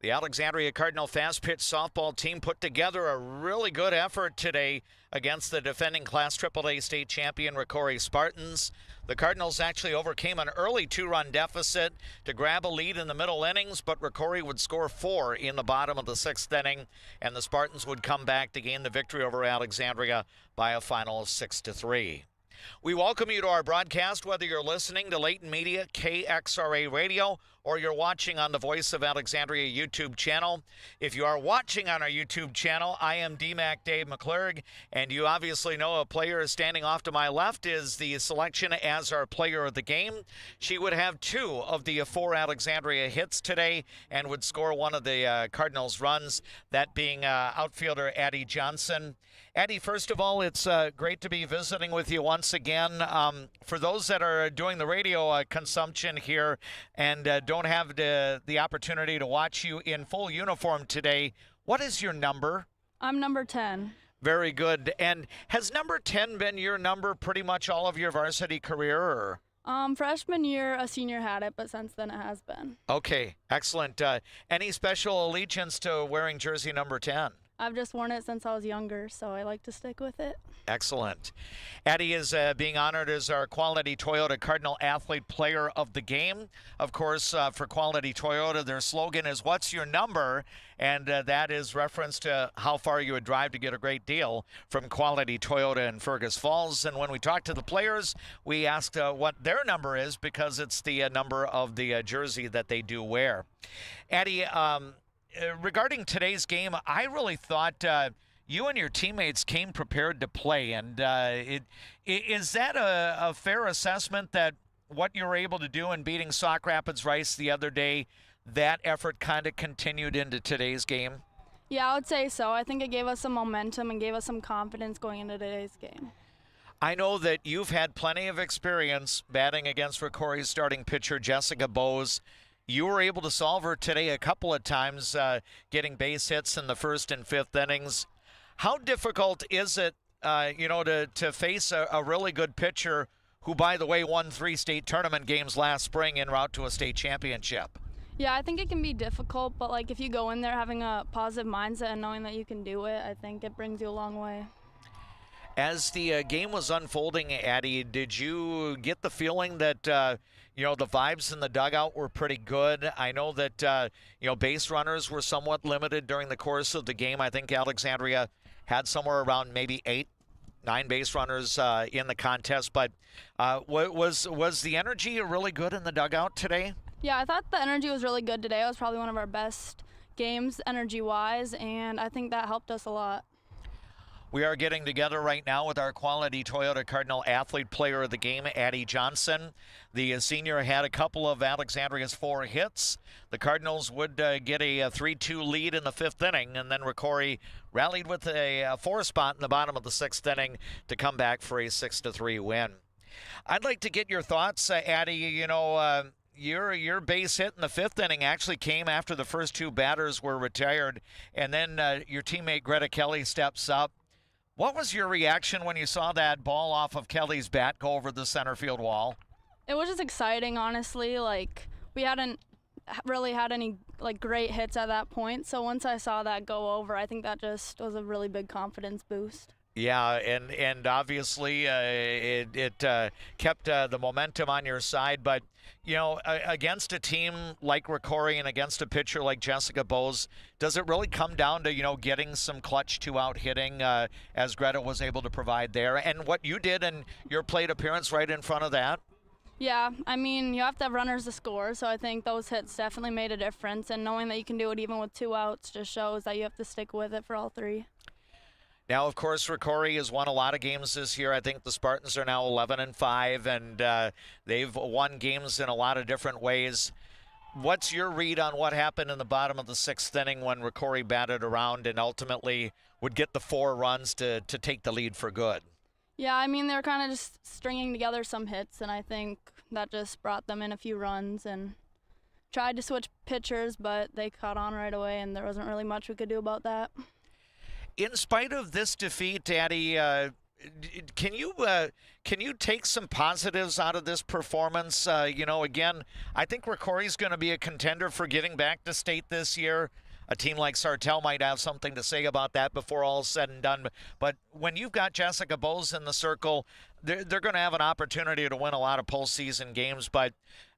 The Alexandria Cardinal fast-pitch softball team put together a really good effort today against the defending Class AAA state champion Rocori Spartans. The Cardinals actually overcame an early 2-run deficit to grab a lead in the middle innings, but Rocori would score 4 in the bottom of the 6th inning, and the Spartans would come back to gain the victory over Alexandria by a final of 6-3. We welcome you to our broadcast, whether you're listening to Layton Media, KXRA Radio, or you're watching on the Voice of Alexandria YouTube channel. If you are watching on our YouTube channel, I am D-Mac Dave McClurg, and you obviously know a player standing off to my left is the selection as our player of the game. She would have 2 of the 4 Alexandria hits today and would score one of the Cardinals' runs, that being outfielder Addie Johnson. Addie, first of all, it's great to be visiting with you once again. For those that are doing the radio consumption here and don't have the opportunity to watch you in full uniform today, what is your number? I'm number 10. Very good. And has number 10 been your number pretty much all of your varsity career? Or? Freshman year, a senior had it, but since then it has been. Okay, excellent. Any special allegiance to wearing jersey number 10? I've just worn it since I was younger, so I like to stick with it. Excellent. Addie is being honored as our Quality Toyota Cardinal Athlete Player of the Game. Of course, for Quality Toyota, their slogan is, "What's your number?" And that is reference to how far you would drive to get a great deal from Quality Toyota in Fergus Falls. And when we talked to the players, we asked what their number is, because it's the number of the jersey that they do wear. Addie, regarding today's game, I really thought you and your teammates came prepared to play. And is that a fair assessment that what you were able to do in beating Sauk Rapids Rice the other day, that effort kind of continued into today's game? Yeah, I would say so. I think it gave us some momentum and gave us some confidence going into today's game. I know that you've had plenty of experience batting against Rocori's starting pitcher, Jessica Bowes. You were able to solve her today a couple of times, getting base hits in the first and fifth innings. How difficult is it, to face a really good pitcher who, by the way, won 3 state tournament games last spring en route to a state championship? Yeah, I think it can be difficult, but like if you go in there having a positive mindset and knowing that you can do it, I think it brings you a long way. As the game was unfolding, Addie, did you get the feeling that, the vibes in the dugout were pretty good? I know that, base runners were somewhat limited during the course of the game. I think Alexandria had somewhere around maybe 8-9 base runners in the contest. But was the energy really good in the dugout today? Yeah, I thought the energy was really good today. It was probably one of our best games energy-wise, and I think that helped us a lot. We are getting together right now with our Quality Toyota Cardinal Athlete Player of the Game, Addie Johnson. The senior had a couple of Alexandria's 4 hits. The Cardinals would get a 3-2 lead in the 5th inning, and then Rocori rallied with a 4 spot in the bottom of the 6th inning to come back for a 6-3 win. I'd like to get your thoughts, Addie. Your base hit in the 5th inning actually came after the first 2 batters were retired, and then your teammate Greta Kelly steps up. What was your reaction when you saw that ball off of Kelly's bat go over the center field wall? It was just exciting, honestly. We hadn't really had any great hits at that point, so once I saw that go over, I think that just was a really big confidence boost. Yeah, and obviously it kept the momentum on your side. But, against a team like Rocori and against a pitcher like Jessica Bowes, does it really come down to, getting some clutch 2-out hitting as Greta was able to provide there? And what you did in your plate appearance right in front of that? Yeah, I mean, you have to have runners to score, so I think those hits definitely made a difference. And knowing that you can do it even with 2 outs just shows that you have to stick with it for all 3. Now, of course, Rocori has won a lot of games this year. I think the Spartans are now 11-5, and they've won games in a lot of different ways. What's your read on what happened in the bottom of the 6th inning when Rocori batted around and ultimately would get the 4 runs to take the lead for good? Yeah, I mean, they were kind of just stringing together some hits, and I think that just brought them in a few runs and tried to switch pitchers, but they caught on right away, and there wasn't really much we could do about that. In spite of this defeat, Addie, can you take some positives out of this performance? Again, I think Rocori's going to be a contender for getting back to state this year. A team like Sartell might have something to say about that before all is said and done. But when you've got Jessica Bowes in the circle, they're going to have an opportunity to win a lot of postseason games. But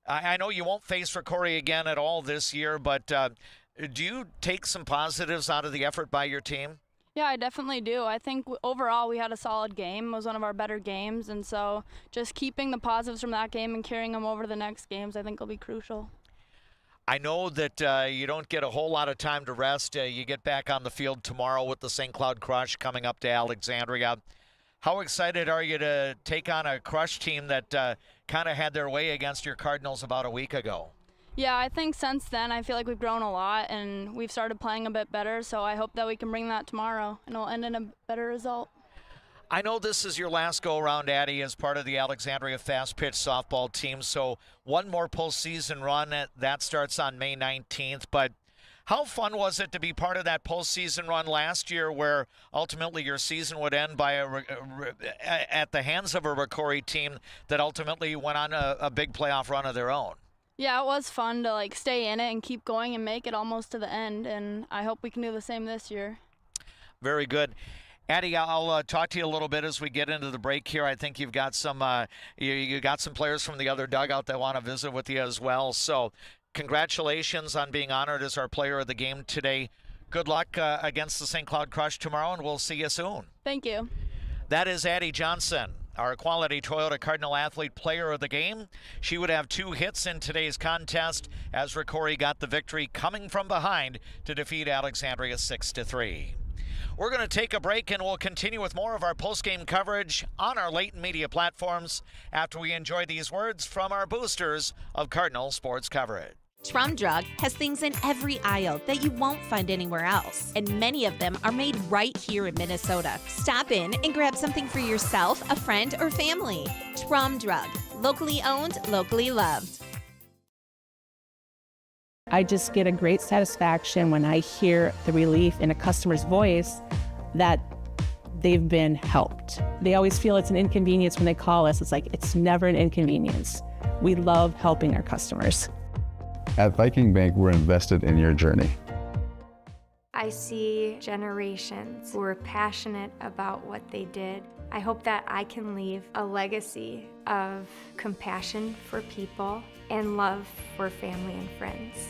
I know you won't face Rocori again at all this year, but do you take some positives out of the effort by your team? Yeah, I definitely do. I think overall we had a solid game. It was one of our better games, and so just keeping the positives from that game and carrying them over to the next games I think will be crucial. I know that you don't get a whole lot of time to rest. You get back on the field tomorrow with the St. Cloud Crush coming up to Alexandria. How excited are you to take on a Crush team that kind of had their way against your Cardinals about a week ago? Yeah, I think since then I feel like we've grown a lot and we've started playing a bit better, so I hope that we can bring that tomorrow and it'll end in a better result. I know this is your last go-around, Addie, as part of the Alexandria Fast Pitch softball team, so one more postseason run. That starts on May 19th, but how fun was it to be part of that postseason run last year where ultimately your season would end by at the hands of a Rocori team that ultimately went on a big playoff run of their own? Yeah, it was fun to stay in it and keep going and make it almost to the end, and I hope we can do the same this year. Very good. Addie, I'll talk to you a little bit as we get into the break here. I think you've got some you got some players from the other dugout that want to visit with you as well. So congratulations on being honored as our player of the game today. Good luck against the St. Cloud Crush tomorrow, and we'll see you soon. Thank you. That is Addie Johnson, our Quality Toyota Cardinal Athlete Player of the Game. She would have 2 hits in today's contest as Rocori got the victory coming from behind to defeat Alexandria 6-3. We're going to take a break and we'll continue with more of our post-game coverage on our latent media platforms after we enjoy these words from our boosters of Cardinal sports coverage. Trum Drug has things in every aisle that you won't find anywhere else, and many of them are made right here in Minnesota. Stop in and grab something for yourself, a friend, or family. Trum Drug, locally owned, locally loved. I just get a great satisfaction when I hear the relief in a customer's voice that they've been helped. They always feel it's an inconvenience when they call us. It's like, it's never an inconvenience. We love helping our customers. At Viking Bank, we're invested in your journey. I see generations who are passionate about what they did. I hope that I can leave a legacy of compassion for people and love for family and friends.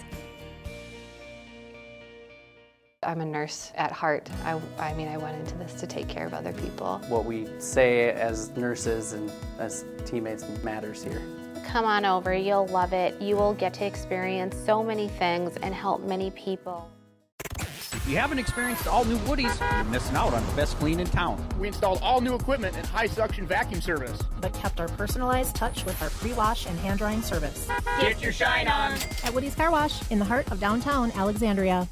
I'm a nurse at heart. I went into this to take care of other people. What we say as nurses and as teammates matters here. Come on over, you'll love it. You will get to experience so many things and help many people. If you haven't experienced all new Woodies, you're missing out on the best clean in town. We installed all new equipment and high suction vacuum service, but kept our personalized touch with our pre-wash and hand drying service. Get your shine on at Woody's Car Wash in the heart of downtown Alexandria.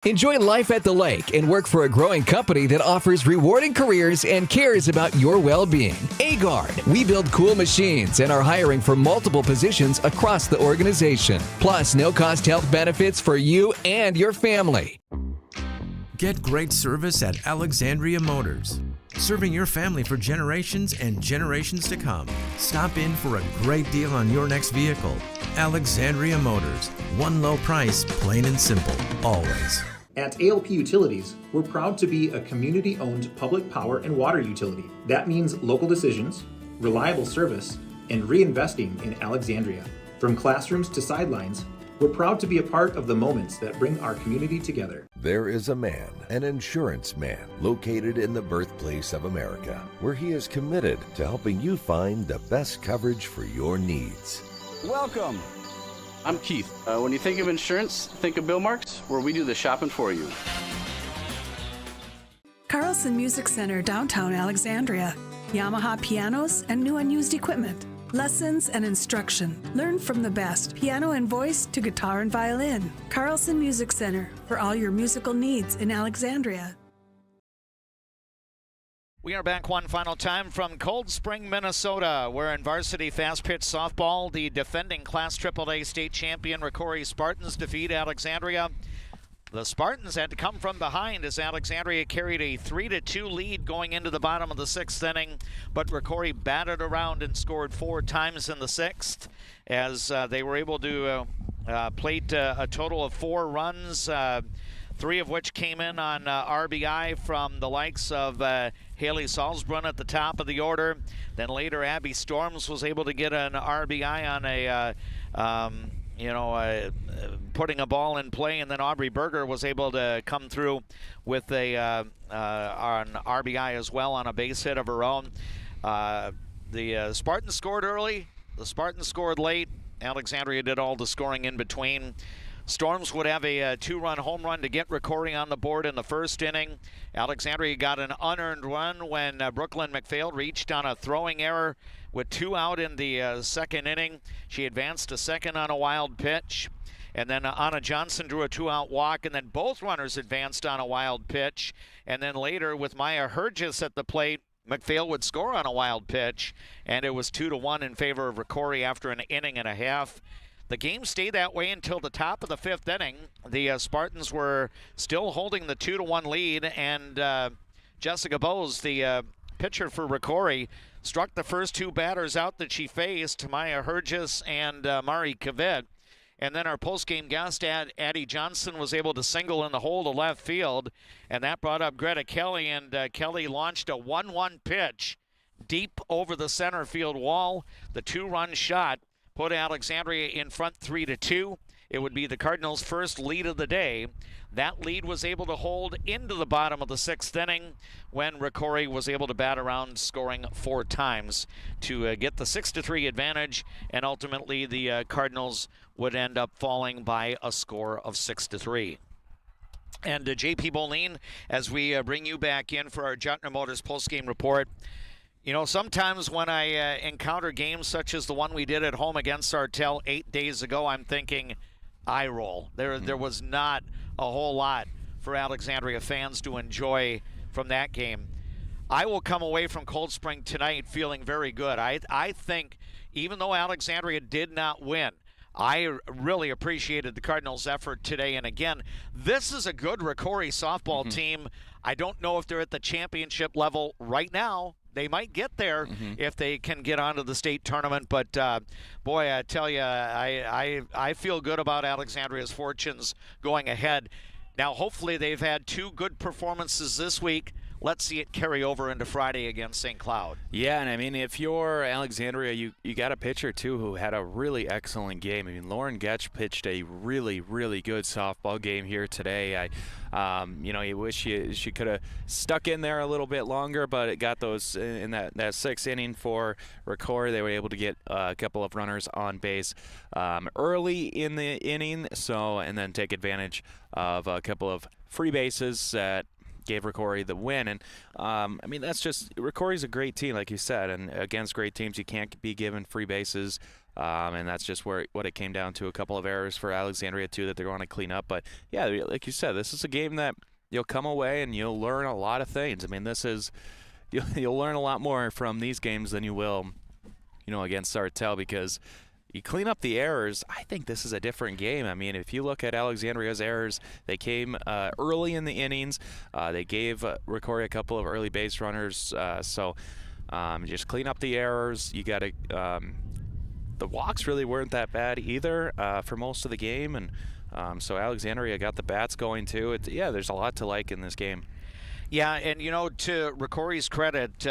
Enjoy life at the lake and work for a growing company that offers rewarding careers and cares about your well-being. Agard, we build cool machines and are hiring for multiple positions across the organization. Plus, no-cost health benefits for you and your family. Get great service at Alexandria Motors. Serving your family for generations and generations to come. Stop in for a great deal on your next vehicle. Alexandria Motors. One low price, plain and simple, always. At ALP Utilities, we're proud to be a community-owned public power and water utility. That means local decisions, reliable service, and reinvesting in Alexandria. From classrooms to sidelines, we're proud to be a part of the moments that bring our community together. There is a man, an insurance man, located in the birthplace of America, where he is committed to helping you find the best coverage for your needs. Welcome. I'm Keith. When you think of insurance, think of Bill Marks, where we do the shopping for you. Carlson Music Center, downtown Alexandria. Yamaha pianos and new and used equipment. Lessons and instruction. Learn from the best, piano and voice to guitar and violin. Carlson Music Center, for all your musical needs in Alexandria. We are back one final time from Cold Spring, Minnesota, where in varsity fast-pitch softball, the defending Class AAA state champion Rocori Spartans defeat Alexandria. The Spartans had to come from behind as Alexandria carried a 3-2 lead going into the bottom of the 6th inning, but Rocori batted around and scored 4 times in the 6th as they were able to plate a total of 4 runs, 3 of which came in on RBI from the likes of Haley Salzbrunn at the top of the order. Then later Abby Storms was able to get an RBI on a putting a ball in play, and then Aubrey Berger was able to come through with an RBI as well on a base hit of her own. The Spartans scored early. The Spartans scored late. Alexandria did all the scoring in between. Storms would have a 2-run home run to get Rocori on the board in the 1st inning. Alexandria got an unearned run when Brooklyn McPhail reached on a throwing error with 2 out in the 2nd inning. She advanced to 2nd on a wild pitch. And then Anna Johnson drew a 2-out walk, and then both runners advanced on a wild pitch. And then later, with Maya Hergis at the plate, McPhail would score on a wild pitch, and it was 2-1 in favor of Rocori after an inning and a half. The game stayed that way until the top of the 5th inning. The Spartans were still holding the 2-1 lead, and Jessica Bowes, the pitcher for Rocori, struck the first 2 batters out that she faced, Maya Hergis and Mari Kavit. And then our post-game guest, Addie Johnson, was able to single in the hole to left field, and that brought up Greta Kelly, and Kelly launched a 1-1 pitch deep over the center field wall. The 2-run shot put Alexandria in front 3-2. it would be the Cardinals' first lead of the day. That lead was able to hold into the bottom of the 6th inning when Rocori was able to bat around, scoring 4 times to get the 6-3 advantage, and ultimately the Cardinals would end up falling by a score of 6-3. And JP Boline, as we bring you back in for our Juettner Motors postgame report, you know, sometimes when I encounter games such as the one we did at home against Sartell 8 days ago, I'm thinking eye roll. There was not a whole lot for Alexandria fans to enjoy from that game. I will come away from Cold Spring tonight feeling very good. I think even though Alexandria did not win, I really appreciated the Cardinals' effort today. And again, this is a good Rocori softball team. I don't know if they're at the championship level right now. They might get there if they can get onto the state tournament. But, boy, I tell you, I feel good about Alexandria's fortunes going ahead. Now, hopefully they've had 2 good performances this week. Let's see it carry over into Friday against St. Cloud. Yeah, and I mean, if you're Alexandria, you got a pitcher, too, who had a really excellent game. I mean, Lauren Getch pitched a really, really good softball game here today. You know, you wish she could have stuck in there a little bit longer, but it got those in that 6th inning for Rocori. They were able to get a couple of runners on base early in the inning, and then take advantage of a couple of free bases that gave Rocori the win. And I mean, that's just, Rocori's a great team, like you said, and against great teams you can't be given free bases, and that's just what it came down to. A couple of errors for Alexandria too that they're going to clean up. But yeah, like you said, this is a game that you'll come away and you'll learn a lot of things. I mean, this is, you'll learn a lot more from these games than you will, you know, against Sartell, because you clean up the errors. I think this is a different game. I mean, if you look at Alexandria's errors, they came early in the innings. They gave Rocori a couple of early base runners. Just clean up the errors. You got to. The walks really weren't that bad either for most of the game, and so Alexandria got the bats going too. There's a lot to like in this game. Yeah, and you know, to Rocori's credit,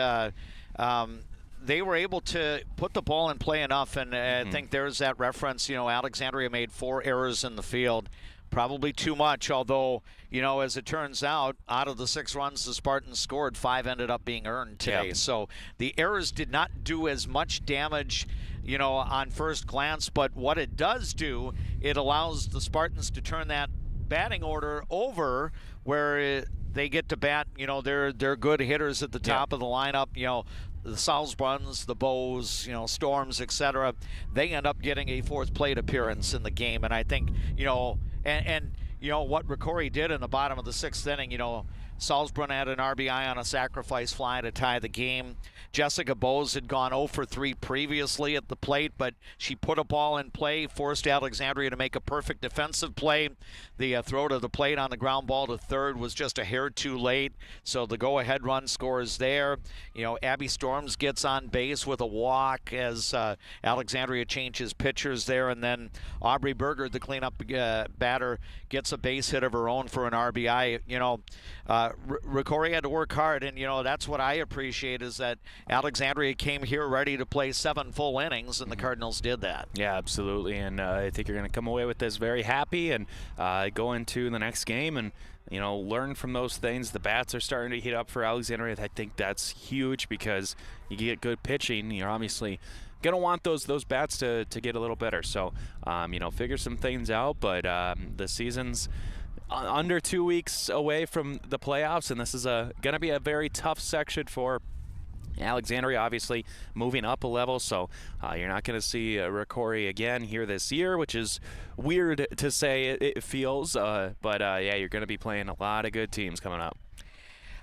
they were able to put the ball in play enough, and I think there's that reference. You know, Alexandria made 4 errors in the field, probably too much, although, you know, as it turns out of the 6 runs the Spartans scored, 5 ended up being earned today. Yep. So the errors did not do as much damage, you know, on first glance, but what it does do, it allows the Spartans to turn that batting order over where they get to bat. You know, they're good hitters at the top of the lineup. You know, the Salisbuns, the Bows, you know, Storms, etc. They end up getting a 4th plate appearance in the game, and I think, you know, and you know what Rocori did in the bottom of the 6th inning. You know, Salzbrunn had an RBI on a sacrifice fly to tie the game. Jessica Bowes had gone 0 for 3 previously at the plate, but she put a ball in play, forced Alexandria to make a perfect defensive play. The throw to the plate on the ground ball to third was just a hair too late, so the go-ahead run scores there. You know, Abby Storms gets on base with a walk as Alexandria changes pitchers there, and then Aubrey Berger, the cleanup batter, gets a base hit of her own for an RBI. You know, Rocori had to work hard, and, you know, that's what I appreciate, is that Alexandria came here ready to play 7 full innings, and the Cardinals did that. Yeah, absolutely, and I think you're going to come away with this very happy and go into the next game and, you know, learn from those things. The bats are starting to heat up for Alexandria. I think that's huge because you get good pitching. You're obviously going to want those bats to get a little better. So, you know, figure some things out, but the season's under 2 weeks away from the playoffs, and this is going to be a very tough section for Alexandria, obviously moving up a level, so you're not going to see Rocori again here this year, which is weird to say, it feels, but yeah, you're going to be playing a lot of good teams coming up.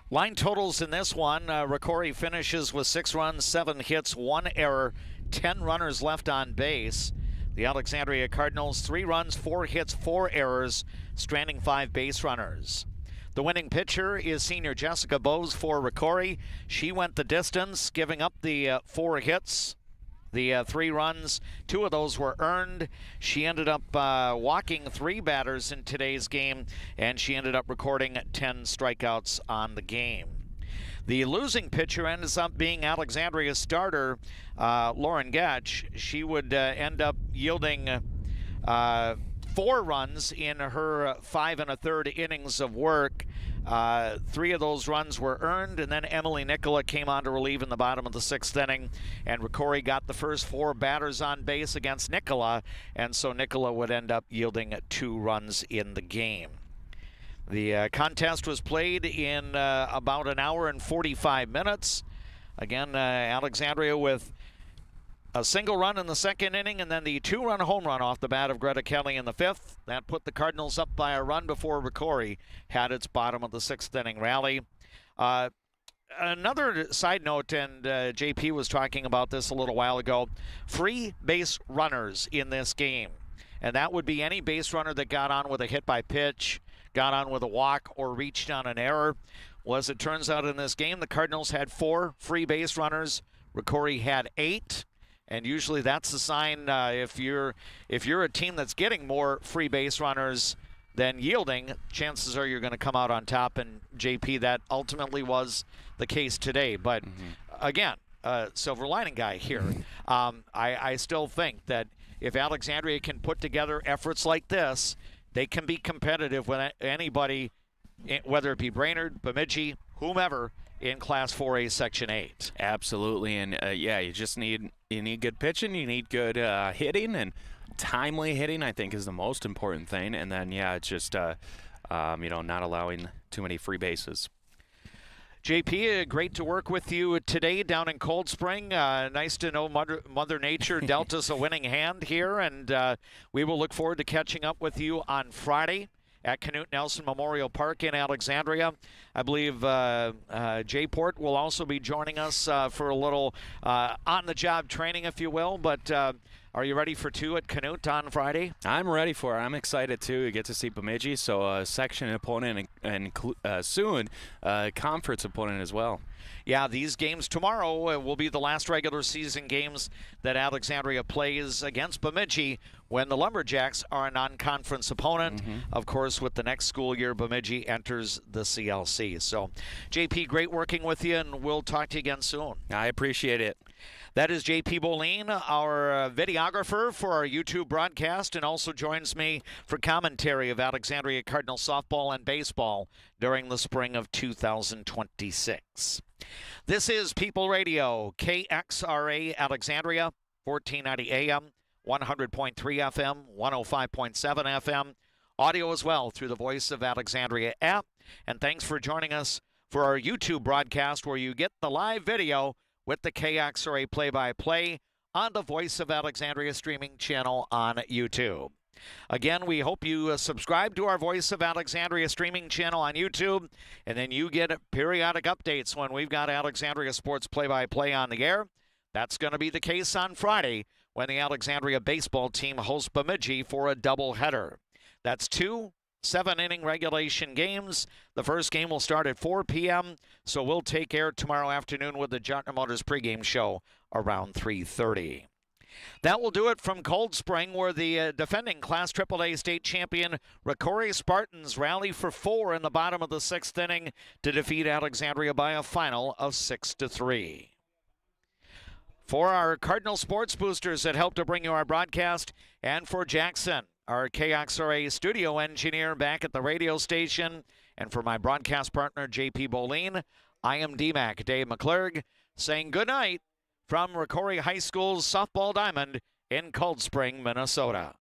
Line totals in this one, Rocori finishes with 6 runs, 7 hits, 1 error, 10 runners left on base. The Alexandria Cardinals, 3 runs, 4 hits, 4 errors, stranding 5 base runners. The winning pitcher is senior Jessica Bowes for Rocori. She went the distance, giving up the 4 hits, the 3 runs. 2 of those were earned. She ended up walking 3 batters in today's game, and she ended up recording 10 strikeouts on the game. The losing pitcher ends up being Alexandria's starter, Lauren Getch. She would end up yielding 4 runs in her 5 1/3 innings of work. 3 of those runs were earned, and then Emily Nicola came on to relieve in the bottom of the 6th inning, and Rocori got the first 4 batters on base against Nicola, and so Nicola would end up yielding 2 runs in the game. The contest was played in about an hour and 45 minutes. Again, Alexandria with a single run in the 2nd inning, and then the 2-run home run off the bat of Greta Kelly in the 5th. That put the Cardinals up by a run before Rocori had its bottom of the 6th inning rally. Another side note, and JP was talking about this a little while ago, free base runners in this game. And that would be any base runner that got on with a hit by pitch, got on with a walk, or reached on an error. Well, as it turns out in this game, the Cardinals had 4 free base runners. Rocori had 8. And usually that's a sign if you're a team that's getting more free base runners than yielding, chances are you're going to come out on top. And JP, that ultimately was the case today. But again, silver lining guy here. I still think that if Alexandria can put together efforts like this, they can be competitive with anybody, whether it be Brainerd, Bemidji, whomever, in Class 4A Section 8. Absolutely, and yeah, you need good pitching, you need good hitting, and timely hitting, I think, is the most important thing. And then, yeah, it's just not allowing too many free bases. JP, great to work with you today down in Cold Spring. Nice to know Mother Nature dealt us a winning hand here, and we will look forward to catching up with you on Friday at Canute Nelson Memorial Park in Alexandria. I believe J-Port will also be joining us for a little on-the-job training, if you will. But are you ready for 2 at Canute on Friday? I'm ready for it. I'm excited, too. You get to see Bemidji, so a section opponent and soon a conference opponent as well. Yeah, these games tomorrow will be the last regular season games that Alexandria plays against Bemidji when the Lumberjacks are a non-conference opponent. Of course, with the next school year, Bemidji enters the CLC. So, JP, great working with you, and we'll talk to you again soon. I appreciate it. That is JP Boline, our videographer for our YouTube broadcast, and also joins me for commentary of Alexandria Cardinals softball and baseball during the spring of 2026. This is People Radio, KXRA Alexandria, 1490 AM, 100.3 FM, 105.7 FM. Audio as well through the Voice of Alexandria app. And thanks for joining us for our YouTube broadcast where you get the live video with the KXRA play-by-play on the Voice of Alexandria streaming channel on YouTube. Again, we hope you subscribe to our Voice of Alexandria streaming channel on YouTube, and then you get periodic updates when we've got Alexandria sports play-by-play on the air. That's going to be the case on Friday when the Alexandria baseball team hosts Bemidji for a doubleheader. That's 2 7-inning regulation games. The first game will start at 4 p.m., so we'll take air tomorrow afternoon with the Juettner Motors pregame show around 3:30. That will do it from Cold Spring, where the defending Class AAA state champion Rocori Spartans rally for 4 in the bottom of the 6th inning to defeat Alexandria by a final of 6-3. For our Cardinal Sports Boosters that helped to bring you our broadcast, and for Jackson, our KXRA studio engineer back at the radio station, and for my broadcast partner, JP Boline, I am D-Mac Dave McClurg, saying good night from Rocori High School's softball diamond in Cold Spring, Minnesota.